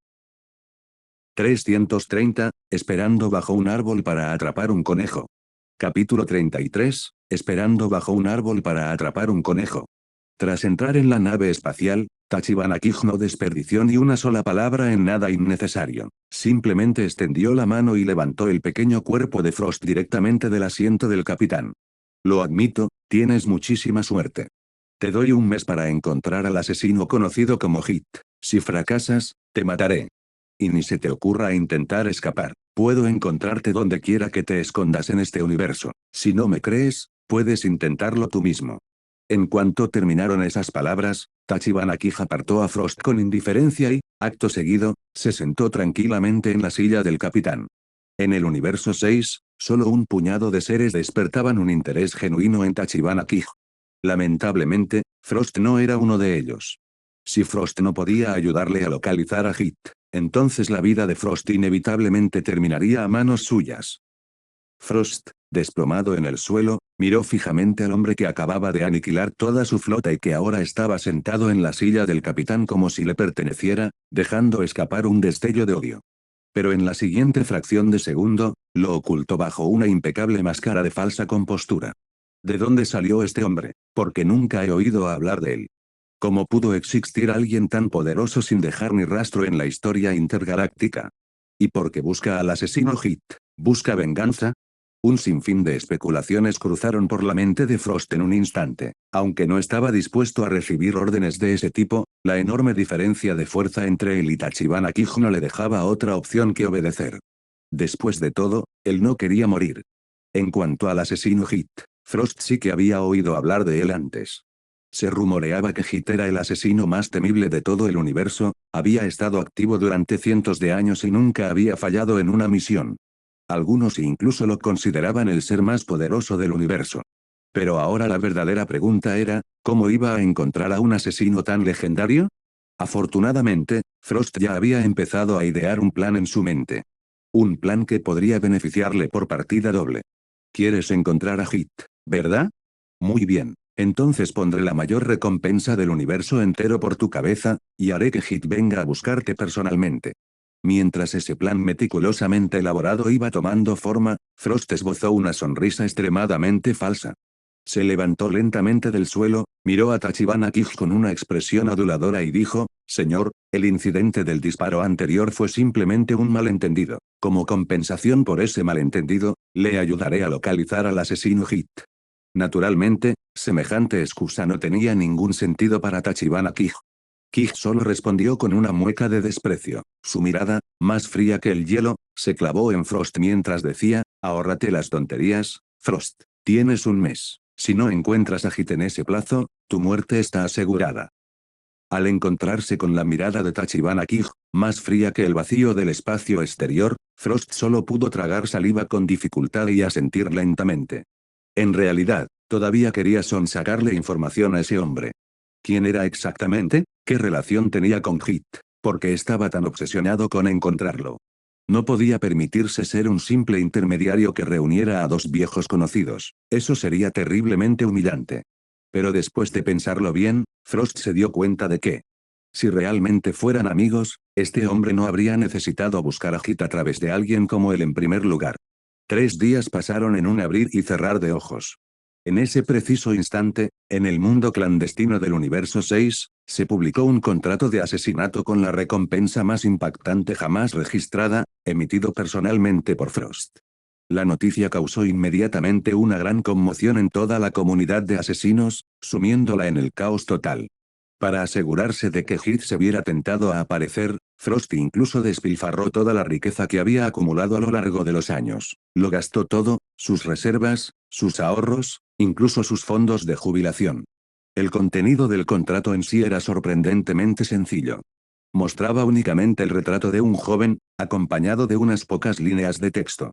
330, esperando bajo un árbol para atrapar un conejo. Capítulo 33, esperando bajo un árbol para atrapar un conejo. Tras entrar en la nave espacial, Tachibana Kij no desperdició ni una sola palabra en nada innecesario. Simplemente extendió la mano y levantó el pequeño cuerpo de Frost directamente del asiento del capitán. Lo admito, tienes muchísima suerte. Te doy un mes para encontrar al asesino conocido como Hit. Si fracasas, te mataré. Y ni se te ocurra intentar escapar. Puedo encontrarte donde quiera que te escondas en este universo. Si no me crees, puedes intentarlo tú mismo. En cuanto terminaron esas palabras, Tachibana Kij apartó a Frost con indiferencia y, acto seguido, se sentó tranquilamente en la silla del capitán. En el universo 6, solo un puñado de seres despertaban un interés genuino en Tachibana Kij. Lamentablemente, Frost no era uno de ellos. Si Frost no podía ayudarle a localizar a Hit, entonces la vida de Frost inevitablemente terminaría a manos suyas. Frost, desplomado en el suelo, miró fijamente al hombre que acababa de aniquilar toda su flota y que ahora estaba sentado en la silla del capitán como si le perteneciera, dejando escapar un destello de odio. Pero en la siguiente fracción de segundo, lo ocultó bajo una impecable máscara de falsa compostura. ¿De dónde salió este hombre? Porque nunca he oído hablar de él. ¿Cómo pudo existir alguien tan poderoso sin dejar ni rastro en la historia intergaláctica? ¿Y por qué busca al asesino Hit? ¿Busca venganza? Un sinfín de especulaciones cruzaron por la mente de Frost en un instante. Aunque no estaba dispuesto a recibir órdenes de ese tipo, la enorme diferencia de fuerza entre él y Tachibana Kij no le dejaba otra opción que obedecer. Después de todo, él no quería morir. En cuanto al asesino Hit, Frost sí que había oído hablar de él antes. Se rumoreaba que Hit era el asesino más temible de todo el universo, había estado activo durante cientos de años y nunca había fallado en una misión. Algunos incluso lo consideraban el ser más poderoso del universo. Pero ahora la verdadera pregunta era, ¿cómo iba a encontrar a un asesino tan legendario? Afortunadamente, Frost ya había empezado a idear un plan en su mente. Un plan que podría beneficiarle por partida doble. ¿Quieres encontrar a Hit, verdad? Muy bien, entonces pondré la mayor recompensa del universo entero por tu cabeza, y haré que Hit venga a buscarte personalmente. Mientras ese plan meticulosamente elaborado iba tomando forma, Frost esbozó una sonrisa extremadamente falsa. Se levantó lentamente del suelo, miró a Tachibana Kij con una expresión aduladora y dijo, «Señor, el incidente del disparo anterior fue simplemente un malentendido. Como compensación por ese malentendido, le ayudaré a localizar al asesino Hit». Naturalmente, semejante excusa no tenía ningún sentido para Tachibana Kij. Kij solo respondió con una mueca de desprecio. Su mirada, más fría que el hielo, se clavó en Frost mientras decía, «Ahórrate las tonterías, Frost. Tienes un mes. Si no encuentras a Hit en ese plazo, tu muerte está asegurada». Al encontrarse con la mirada de Tachibana Kij, más fría que el vacío del espacio exterior, Frost solo pudo tragar saliva con dificultad y asentir lentamente. En realidad, todavía quería sonsacarle información a ese hombre. ¿Quién era exactamente? ¿Qué relación tenía con Hit? ¿Por qué estaba tan obsesionado con encontrarlo? No podía permitirse ser un simple intermediario que reuniera a dos viejos conocidos. Eso sería terriblemente humillante. Pero después de pensarlo bien, Frost se dio cuenta de que, si realmente fueran amigos, este hombre no habría necesitado buscar a Hit a través de alguien como él en primer lugar. 3 días pasaron en un abrir y cerrar de ojos. En ese preciso instante, en el mundo clandestino del universo 6, se publicó un contrato de asesinato con la recompensa más impactante jamás registrada, emitido personalmente por Frost. La noticia causó inmediatamente una gran conmoción en toda la comunidad de asesinos, sumiéndola en el caos total. Para asegurarse de que Hit se viera tentado a aparecer, Frost incluso despilfarró toda la riqueza que había acumulado a lo largo de los años. Lo gastó todo, sus reservas, sus ahorros, incluso sus fondos de jubilación. El contenido del contrato en sí era sorprendentemente sencillo. Mostraba únicamente el retrato de un joven, acompañado de unas pocas líneas de texto.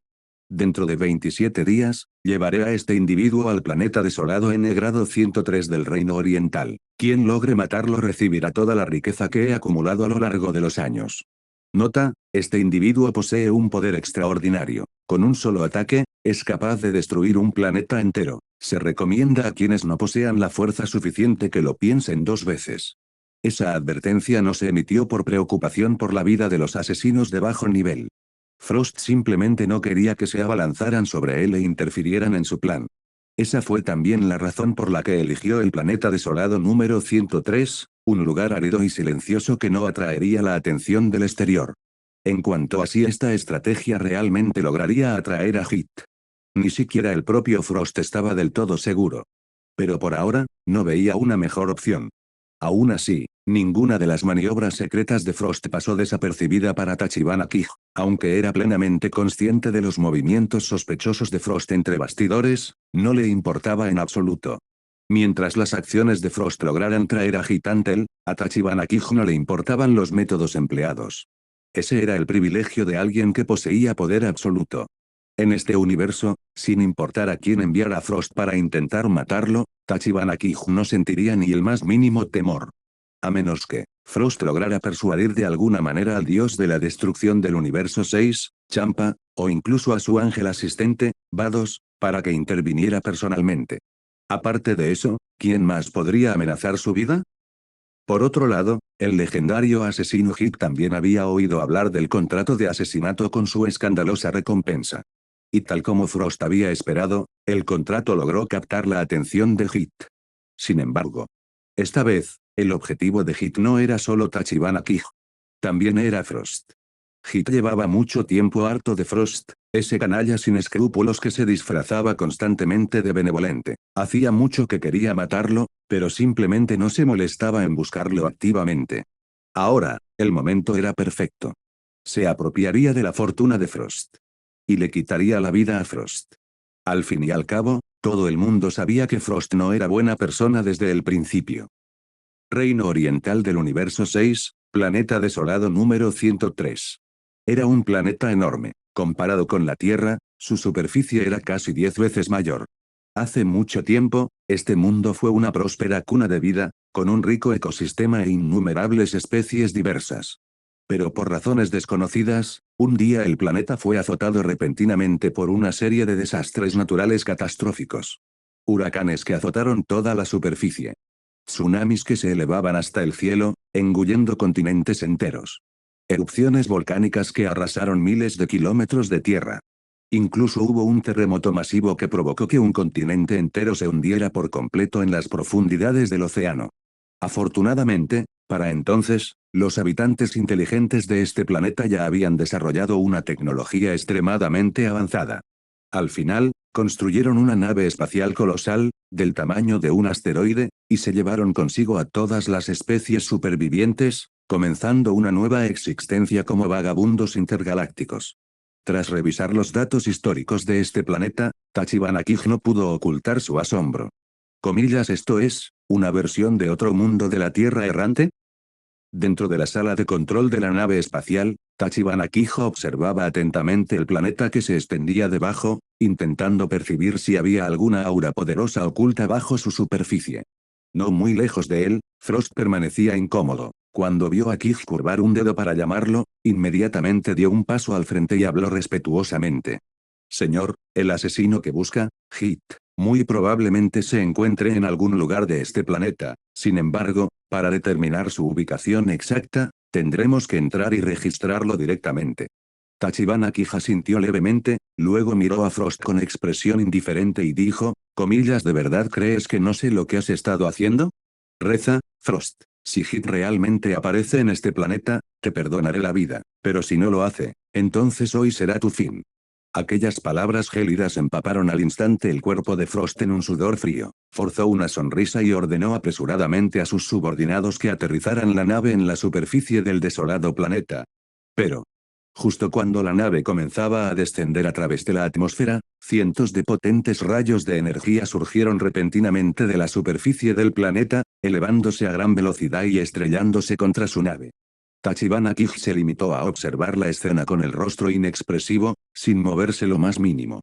Dentro de 27 días, llevaré a este individuo al planeta desolado N grado 103 del Reino Oriental. Quien logre matarlo recibirá toda la riqueza que he acumulado a lo largo de los años. Nota, este individuo posee un poder extraordinario. Con un solo ataque, es capaz de destruir un planeta entero. Se recomienda a quienes no posean la fuerza suficiente que lo piensen 2 veces. Esa advertencia no se emitió por preocupación por la vida de los asesinos de bajo nivel. Frost simplemente no quería que se abalanzaran sobre él e interfirieran en su plan. Esa fue también la razón por la que eligió el planeta desolado número 103, un lugar árido y silencioso que no atraería la atención del exterior. En cuanto a si esta estrategia realmente lograría atraer a Hit. Ni siquiera el propio Frost estaba del todo seguro. Pero por ahora, no veía una mejor opción. Aún así, ninguna de las maniobras secretas de Frost pasó desapercibida para Tachibana Kij, aunque era plenamente consciente de los movimientos sospechosos de Frost entre bastidores, no le importaba en absoluto. Mientras las acciones de Frost lograran traer a Hitantel, a Tachibana Kij no le importaban los métodos empleados. Ese era el privilegio de alguien que poseía poder absoluto. En este universo, sin importar a quién enviara a Frost para intentar matarlo, Tachibana Kij no sentiría ni el más mínimo temor. A menos que Frost lograra persuadir de alguna manera al dios de la destrucción del universo 6, Champa, o incluso a su ángel asistente, Vados, para que interviniera personalmente. Aparte de eso, ¿quién más podría amenazar su vida? Por otro lado, el legendario asesino Hit también había oído hablar del contrato de asesinato con su escandalosa recompensa. Y tal como Frost había esperado, el contrato logró captar la atención de Hit. Sin embargo, esta vez, el objetivo de Hit no era solo Tachibana Kij. También era Frost. Hit llevaba mucho tiempo harto de Frost, ese canalla sin escrúpulos que se disfrazaba constantemente de benevolente. Hacía mucho que quería matarlo, pero simplemente no se molestaba en buscarlo activamente. Ahora, el momento era perfecto. Se apropiaría de la fortuna de Frost. Y le quitaría la vida a Frost. Al fin y al cabo, todo el mundo sabía que Frost no era buena persona desde el principio. Reino Oriental del Universo 6, planeta desolado número 103. Era un planeta enorme. Comparado con la Tierra, su superficie era casi 10 veces mayor. Hace mucho tiempo, este mundo fue una próspera cuna de vida, con un rico ecosistema e innumerables especies diversas. Pero por razones desconocidas, un día el planeta fue azotado repentinamente por una serie de desastres naturales catastróficos. Huracanes que azotaron toda la superficie. Tsunamis que se elevaban hasta el cielo, engullendo continentes enteros. Erupciones volcánicas que arrasaron miles de kilómetros de tierra. Incluso hubo un terremoto masivo que provocó que un continente entero se hundiera por completo en las profundidades del océano. Afortunadamente, para entonces, los habitantes inteligentes de este planeta ya habían desarrollado una tecnología extremadamente avanzada. Al final, construyeron una nave espacial colosal, del tamaño de un asteroide, y se llevaron consigo a todas las especies supervivientes, comenzando una nueva existencia como vagabundos intergalácticos. Tras revisar los datos históricos de este planeta, Tachibana Kij no pudo ocultar su asombro. Comillas, ¿esto es una versión de otro mundo de la Tierra errante? Dentro de la sala de control de la nave espacial, Tachibana Kij observaba atentamente el planeta que se extendía debajo, intentando percibir si había alguna aura poderosa oculta bajo su superficie. No muy lejos de él, Frost permanecía incómodo. Cuando vio a Kij curvar un dedo para llamarlo, inmediatamente dio un paso al frente y habló respetuosamente. Señor, el asesino que busca, Hit, muy probablemente se encuentre en algún lugar de este planeta. Sin embargo, para determinar su ubicación exacta, tendremos que entrar y registrarlo directamente. Tachibana Kij asintió levemente, luego miró a Frost con expresión indiferente y dijo, comillas, ¿de verdad crees que no sé lo que has estado haciendo? Reza, Frost. Si Hit realmente aparece en este planeta, te perdonaré la vida, pero si no lo hace, entonces hoy será tu fin. Aquellas palabras gélidas empaparon al instante el cuerpo de Frost en un sudor frío. Forzó una sonrisa y ordenó apresuradamente a sus subordinados que aterrizaran la nave en la superficie del desolado planeta. Pero, justo cuando la nave comenzaba a descender a través de la atmósfera, cientos de potentes rayos de energía surgieron repentinamente de la superficie del planeta, elevándose a gran velocidad y estrellándose contra su nave. Tachibana Kij se limitó a observar la escena con el rostro inexpresivo, sin moverse lo más mínimo.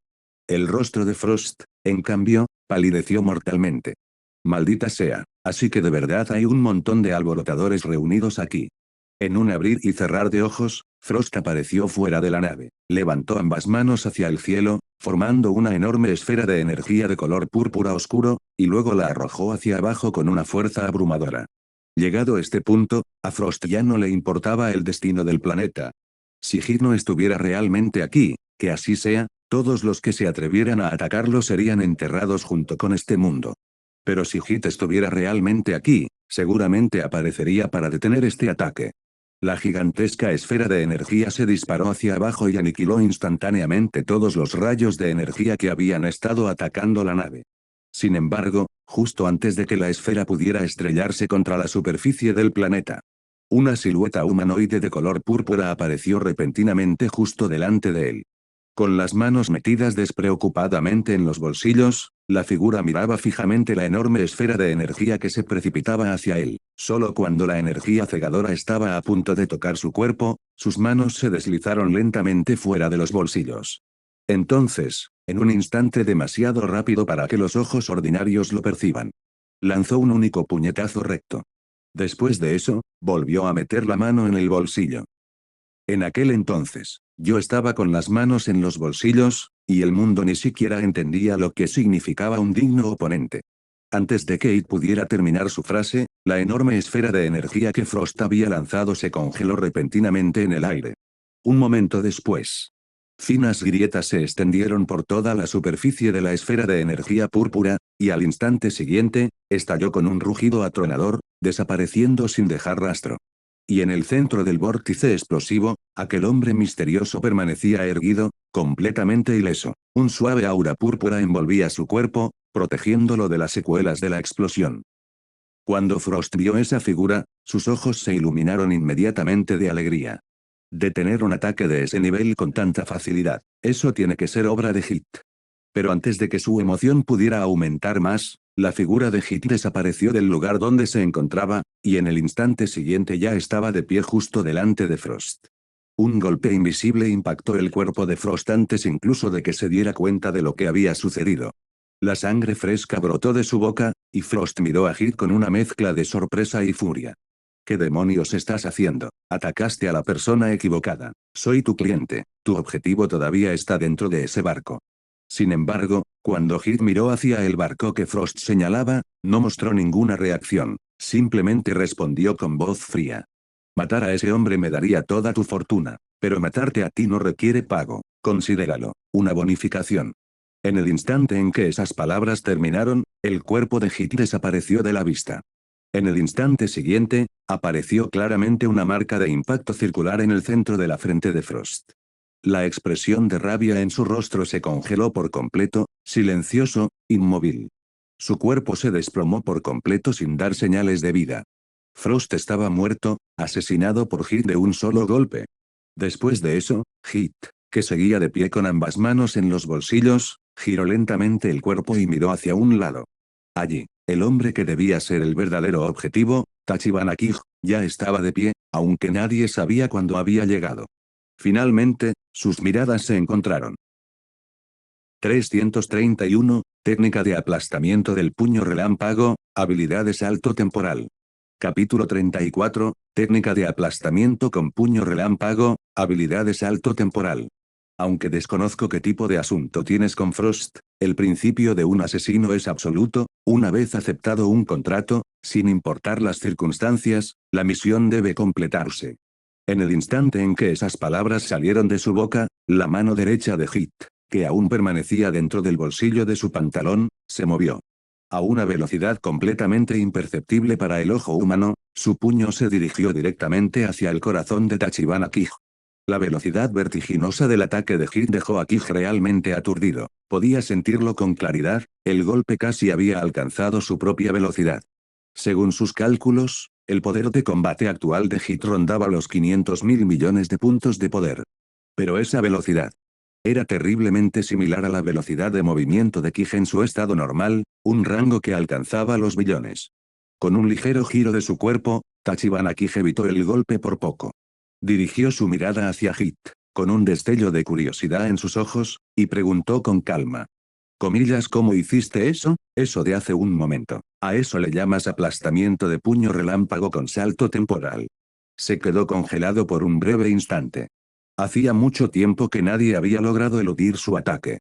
El rostro de Frost, en cambio, palideció mortalmente. Maldita sea, así que de verdad hay un montón de alborotadores reunidos aquí. En un abrir y cerrar de ojos, Frost apareció fuera de la nave, levantó ambas manos hacia el cielo, formando una enorme esfera de energía de color púrpura oscuro, y luego la arrojó hacia abajo con una fuerza abrumadora. Llegado este punto, a Frost ya no le importaba el destino del planeta. Si Hit no estuviera realmente aquí, que así sea, todos los que se atrevieran a atacarlo serían enterrados junto con este mundo. Pero si Hit estuviera realmente aquí, seguramente aparecería para detener este ataque. La gigantesca esfera de energía se disparó hacia abajo y aniquiló instantáneamente todos los rayos de energía que habían estado atacando la nave. Sin embargo, justo antes de que la esfera pudiera estrellarse contra la superficie del planeta, una silueta humanoide de color púrpura apareció repentinamente justo delante de él. Con las manos metidas despreocupadamente en los bolsillos, la figura miraba fijamente la enorme esfera de energía que se precipitaba hacia él. Solo cuando la energía cegadora estaba a punto de tocar su cuerpo, sus manos se deslizaron lentamente fuera de los bolsillos. Entonces, en un instante demasiado rápido para que los ojos ordinarios lo perciban, lanzó un único puñetazo recto. Después de eso, volvió a meter la mano en el bolsillo. En aquel entonces, yo estaba con las manos en los bolsillos, y el mundo ni siquiera entendía lo que significaba un digno oponente. Antes de que Kate pudiera terminar su frase, la enorme esfera de energía que Frost había lanzado se congeló repentinamente en el aire. Un momento después, finas grietas se extendieron por toda la superficie de la esfera de energía púrpura, y al instante siguiente, estalló con un rugido atronador, desapareciendo sin dejar rastro. Y en el centro del vórtice explosivo, aquel hombre misterioso permanecía erguido, completamente ileso. Un suave aura púrpura envolvía su cuerpo, protegiéndolo de las secuelas de la explosión. Cuando Frost vio esa figura, sus ojos se iluminaron inmediatamente de alegría. Detener un ataque de ese nivel con tanta facilidad, eso tiene que ser obra de Hit. Pero antes de que su emoción pudiera aumentar más, la figura de Hit desapareció del lugar donde se encontraba, y en el instante siguiente ya estaba de pie justo delante de Frost. Un golpe invisible impactó el cuerpo de Frost antes incluso de que se diera cuenta de lo que había sucedido. La sangre fresca brotó de su boca, y Frost miró a Hit con una mezcla de sorpresa y furia. ¿Qué demonios estás haciendo? Atacaste a la persona equivocada. Soy tu cliente, tu objetivo todavía está dentro de ese barco. Sin embargo, cuando Hit miró hacia el barco que Frost señalaba, no mostró ninguna reacción, simplemente respondió con voz fría. Matar a ese hombre me daría toda tu fortuna, pero matarte a ti no requiere pago, considéralo, una bonificación. En el instante en que esas palabras terminaron, el cuerpo de Hit desapareció de la vista. En el instante siguiente, apareció claramente una marca de impacto circular en el centro de la frente de Frost. La expresión de rabia en su rostro se congeló por completo, silencioso, inmóvil. Su cuerpo se desplomó por completo sin dar señales de vida. Frost estaba muerto, asesinado por Hit de un solo golpe. Después de eso, Hit, que seguía de pie con ambas manos en los bolsillos, giró lentamente el cuerpo y miró hacia un lado. Allí, el hombre que debía ser el verdadero objetivo, Tachibana Kij, ya estaba de pie, aunque nadie sabía cuándo había llegado. Finalmente, sus miradas se encontraron. 331, técnica de aplastamiento del puño relámpago, habilidad salto temporal. Capítulo 34, técnica de aplastamiento con puño relámpago, habilidad salto temporal. Aunque desconozco qué tipo de asunto tienes con Frost, el principio de un asesino es absoluto, una vez aceptado un contrato, sin importar las circunstancias, la misión debe completarse. En el instante en que esas palabras salieron de su boca, la mano derecha de Hit, que aún permanecía dentro del bolsillo de su pantalón, se movió. A una velocidad completamente imperceptible para el ojo humano, su puño se dirigió directamente hacia el corazón de Tachibana Kij. La velocidad vertiginosa del ataque de Hit dejó a Kij realmente aturdido. Podía sentirlo con claridad, el golpe casi había alcanzado su propia velocidad. Según sus cálculos, el poder de combate actual de Hit rondaba los 500.000 millones de puntos de poder. Pero esa velocidad era terriblemente similar a la velocidad de movimiento de Kij en su estado normal, un rango que alcanzaba los billones. Con un ligero giro de su cuerpo, Tachibana Kij evitó el golpe por poco. Dirigió su mirada hacia Hit, con un destello de curiosidad en sus ojos, y preguntó con calma. Comillas, ¿cómo hiciste eso? Eso de hace un momento. ¿A eso le llamas aplastamiento de puño relámpago con salto temporal? Se quedó congelado por un breve instante. Hacía mucho tiempo que nadie había logrado eludir su ataque.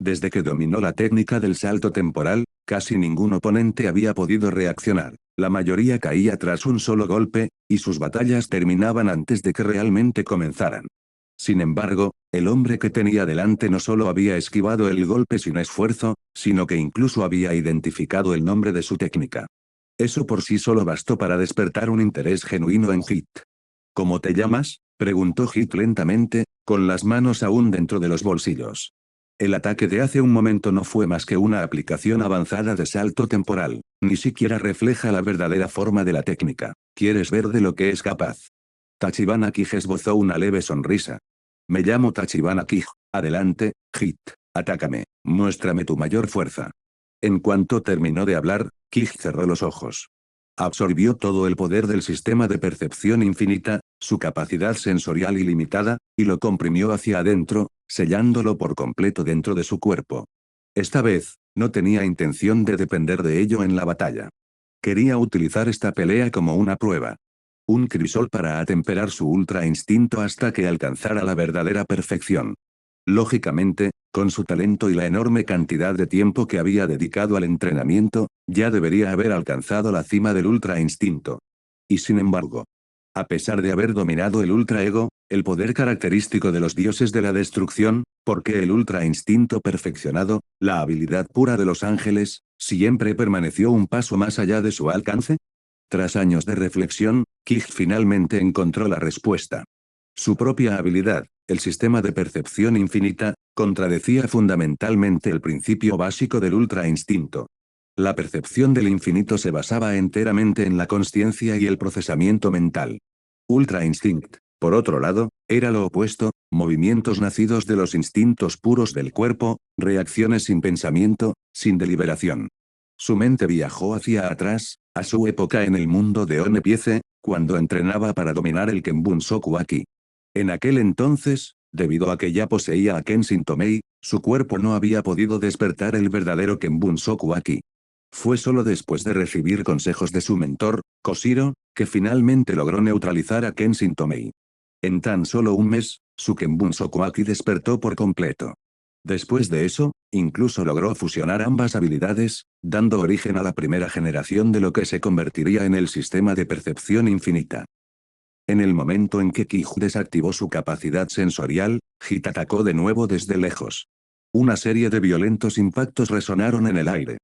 Desde que dominó la técnica del salto temporal, casi ningún oponente había podido reaccionar. La mayoría caía tras un solo golpe, y sus batallas terminaban antes de que realmente comenzaran. Sin embargo, el hombre que tenía delante no solo había esquivado el golpe sin esfuerzo, sino que incluso había identificado el nombre de su técnica. Eso por sí solo bastó para despertar un interés genuino en Hit. ¿Cómo te llamas?, preguntó Hit lentamente, con las manos aún dentro de los bolsillos. El ataque de hace un momento no fue más que una aplicación avanzada de salto temporal, ni siquiera refleja la verdadera forma de la técnica. ¿Quieres ver de lo que es capaz? Tachibana Kij esbozó una leve sonrisa. Me llamo Tachibana Kij. Adelante, Hit. Atácame. Muéstrame tu mayor fuerza. En cuanto terminó de hablar, Kij cerró los ojos. Absorbió todo el poder del sistema de percepción infinita, su capacidad sensorial ilimitada, y lo comprimió hacia adentro, sellándolo por completo dentro de su cuerpo. Esta vez, no tenía intención de depender de ello en la batalla. Quería utilizar esta pelea como una prueba. Un crisol para atemperar su ultra instinto hasta que alcanzara la verdadera perfección. Lógicamente, con su talento y la enorme cantidad de tiempo que había dedicado al entrenamiento, ya debería haber alcanzado la cima del ultra instinto. Y sin embargo, a pesar de haber dominado el ultra ego, el poder característico de los dioses de la destrucción, porque el ultra instinto perfeccionado, la habilidad pura de los ángeles, siempre permaneció un paso más allá de su alcance. Tras años de reflexión, Kij finalmente encontró la respuesta. Su propia habilidad, el sistema de percepción infinita, contradecía fundamentalmente el principio básico del ultra instinto. La percepción del infinito se basaba enteramente en la consciencia y el procesamiento mental. Ultra instinct, por otro lado, era lo opuesto, movimientos nacidos de los instintos puros del cuerpo, reacciones sin pensamiento, sin deliberación. Su mente viajó hacia atrás, a su época en el mundo de One Piece, cuando entrenaba para dominar el Kenbun Soku Aki. En aquel entonces, debido a que ya poseía a Kenshin Tomei, su cuerpo no había podido despertar el verdadero Kenbun Soku Aki. Fue solo después de recibir consejos de su mentor, Koshiro, que finalmente logró neutralizar a Kenshin Tomei. En tan solo un mes, su Kenbun Soku Aki despertó por completo. Después de eso, incluso logró fusionar ambas habilidades, dando origen a la primera generación de lo que se convertiría en el sistema de percepción infinita. En el momento en que Kij desactivó su capacidad sensorial, Hit atacó de nuevo desde lejos. Una serie de violentos impactos resonaron en el aire.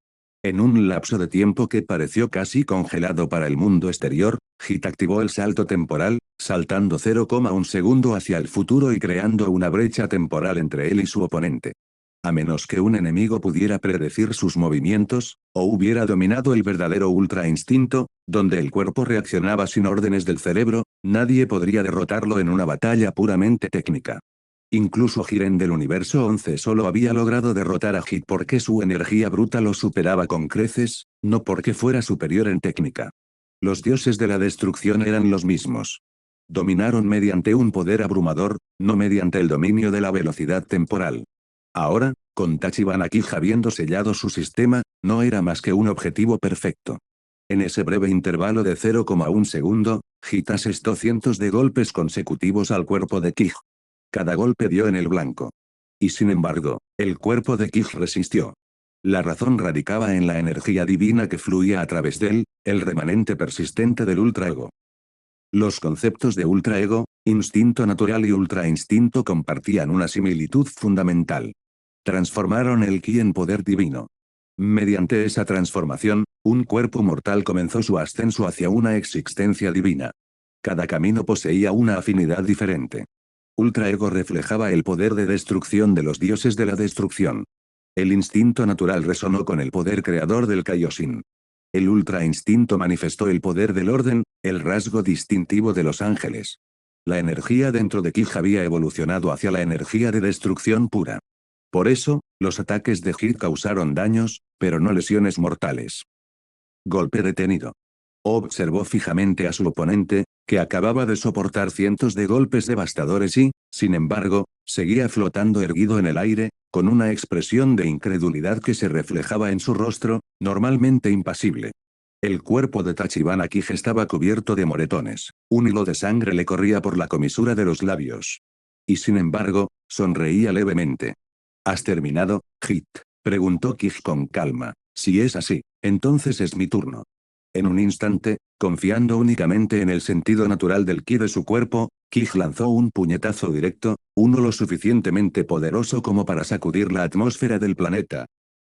En un lapso de tiempo que pareció casi congelado para el mundo exterior, Hit activó el salto temporal, saltando 0,1 segundo hacia el futuro y creando una brecha temporal entre él y su oponente. A menos que un enemigo pudiera predecir sus movimientos, o hubiera dominado el verdadero ultra instinto, donde el cuerpo reaccionaba sin órdenes del cerebro, nadie podría derrotarlo en una batalla puramente técnica. Incluso Jiren del universo 11 solo había logrado derrotar a Hit porque su energía bruta lo superaba con creces, no porque fuera superior en técnica. Los dioses de la destrucción eran los mismos. Dominaron mediante un poder abrumador, no mediante el dominio de la velocidad temporal. Ahora, con Tachibana Kij habiendo sellado su sistema, no era más que un objetivo perfecto. En ese breve intervalo de 0,1 segundo, Hit asestó cientos de golpes consecutivos al cuerpo de Kij. Cada golpe dio en el blanco. Y sin embargo, el cuerpo de Kij resistió. La razón radicaba en la energía divina que fluía a través de él, el remanente persistente del ultraego. Los conceptos de ultraego, instinto natural y ultra instinto compartían una similitud fundamental. Transformaron el ki en poder divino. Mediante esa transformación, un cuerpo mortal comenzó su ascenso hacia una existencia divina. Cada camino poseía una afinidad diferente. Ultraego reflejaba el poder de destrucción de los dioses de la destrucción. El instinto natural resonó con el poder creador del Kaioshin. El ultra instinto manifestó el poder del orden, el rasgo distintivo de los ángeles. La energía dentro de Kij había evolucionado hacia la energía de destrucción pura. Por eso, los ataques de Hit causaron daños, pero no lesiones mortales. Golpe detenido. Observó fijamente a su oponente, que acababa de soportar cientos de golpes devastadores y, sin embargo, seguía flotando erguido en el aire, con una expresión de incredulidad que se reflejaba en su rostro, normalmente impasible. El cuerpo de Tachibana Kij estaba cubierto de moretones, un hilo de sangre le corría por la comisura de los labios. Y sin embargo, sonreía levemente. ¿Has terminado, Hit?, preguntó Kij con calma. Si es así, entonces es mi turno. En un instante, confiando únicamente en el sentido natural del ki de su cuerpo, Kij lanzó un puñetazo directo, uno lo suficientemente poderoso como para sacudir la atmósfera del planeta.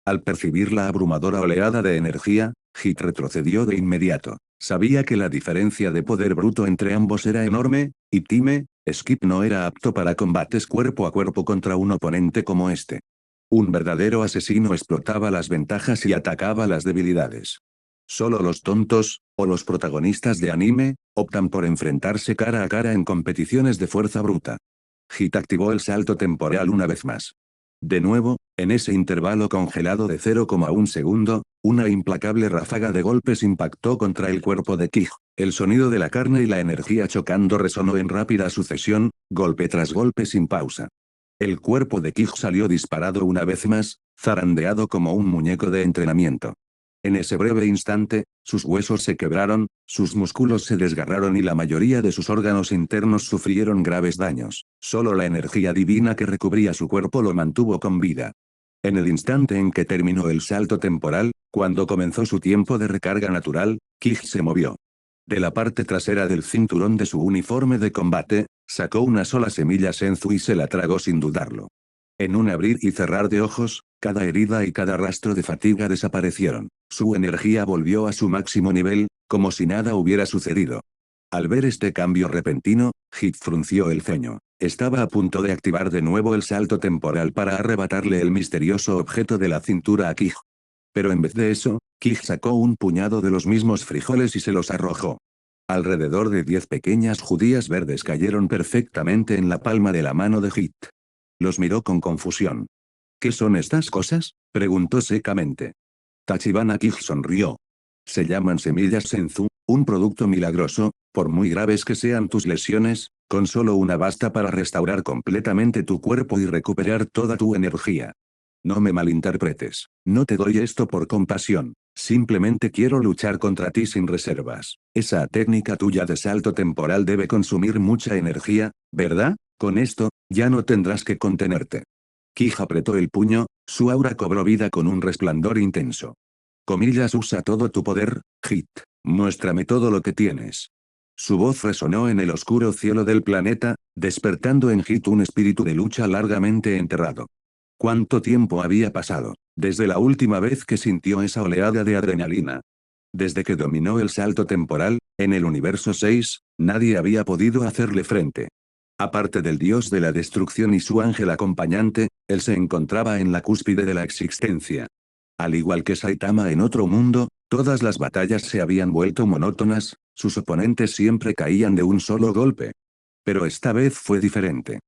Al percibir la abrumadora oleada de energía, Hit retrocedió de inmediato. Sabía que la diferencia de poder bruto entre ambos era enorme, y Skip no era apto para combates cuerpo a cuerpo contra un oponente como este. Un verdadero asesino explotaba las ventajas y atacaba las debilidades. Solo los tontos, o los protagonistas de anime, optan por enfrentarse cara a cara en competiciones de fuerza bruta. Hit activó el salto temporal una vez más. De nuevo, en ese intervalo congelado de 0,1 segundo, una implacable ráfaga de golpes impactó contra el cuerpo de Kij. El sonido de la carne y la energía chocando resonó en rápida sucesión, golpe tras golpe sin pausa. El cuerpo de Kij salió disparado una vez más, zarandeado como un muñeco de entrenamiento. En ese breve instante, sus huesos se quebraron, sus músculos se desgarraron y la mayoría de sus órganos internos sufrieron graves daños. Solo la energía divina que recubría su cuerpo lo mantuvo con vida. En el instante en que terminó el salto temporal, cuando comenzó su tiempo de recarga natural, Kij se movió. De la parte trasera del cinturón de su uniforme de combate, sacó una sola semilla Senzu y se la tragó sin dudarlo. En un abrir y cerrar de ojos, cada herida y cada rastro de fatiga desaparecieron. Su energía volvió a su máximo nivel, como si nada hubiera sucedido. Al ver este cambio repentino, Hit frunció el ceño. Estaba a punto de activar de nuevo el salto temporal para arrebatarle el misterioso objeto de la cintura a Kij. Pero en vez de eso, Kij sacó un puñado de los mismos frijoles y se los arrojó. Alrededor de 10 pequeñas judías verdes cayeron perfectamente en la palma de la mano de Hit. Los miró con confusión. ¿Qué son estas cosas?, preguntó secamente. Tachibana Kij sonrió. Se llaman semillas Senzu, un producto milagroso, por muy graves que sean tus lesiones, con solo una basta para restaurar completamente tu cuerpo y recuperar toda tu energía. No me malinterpretes, no te doy esto por compasión, simplemente quiero luchar contra ti sin reservas. Esa técnica tuya de salto temporal debe consumir mucha energía, ¿verdad? Con esto, ya no tendrás que contenerte. Kij apretó el puño, su aura cobró vida con un resplandor intenso. Comillas, usa todo tu poder, Hit. Muéstrame todo lo que tienes. Su voz resonó en el oscuro cielo del planeta, despertando en Hit un espíritu de lucha largamente enterrado. ¿Cuánto tiempo había pasado, desde la última vez que sintió esa oleada de adrenalina? Desde que dominó el salto temporal, en el universo 6, nadie había podido hacerle frente. Aparte del dios de la destrucción y su ángel acompañante, él se encontraba en la cúspide de la existencia. Al igual que Saitama en otro mundo, todas las batallas se habían vuelto monótonas, sus oponentes siempre caían de un solo golpe. Pero esta vez fue diferente.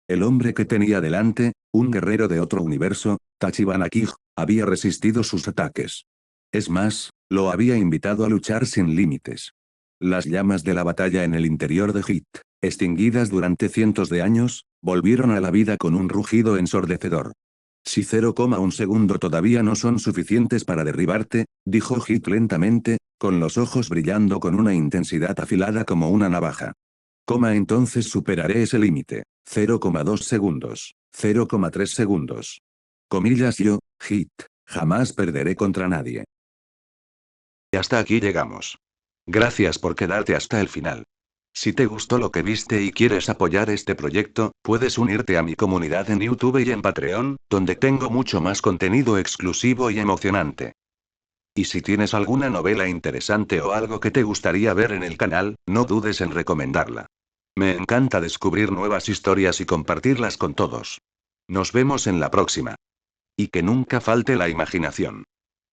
El hombre que tenía delante, un guerrero de otro universo, Tachibana Kij, había resistido sus ataques. Es más, lo había invitado a luchar sin límites. Las llamas de la batalla en el interior de Hit, extinguidas durante cientos de años, volvieron a la vida con un rugido ensordecedor. Si 0,1 segundo todavía no son suficientes para derribarte, dijo Hit lentamente, con los ojos brillando con una intensidad afilada como una navaja. Entonces superaré ese límite. 0,2 segundos. 0,3 segundos. Comillas, yo, Hit, jamás perderé contra nadie. Y hasta aquí llegamos. Gracias por quedarte hasta el final. Si te gustó lo que viste y quieres apoyar este proyecto, puedes unirte a mi comunidad en YouTube y en Patreon, donde tengo mucho más contenido exclusivo y emocionante. Y si tienes alguna novela interesante o algo que te gustaría ver en el canal, no dudes en recomendarla. Me encanta descubrir nuevas historias y compartirlas con todos. Nos vemos en la próxima. Y que nunca falte la imaginación.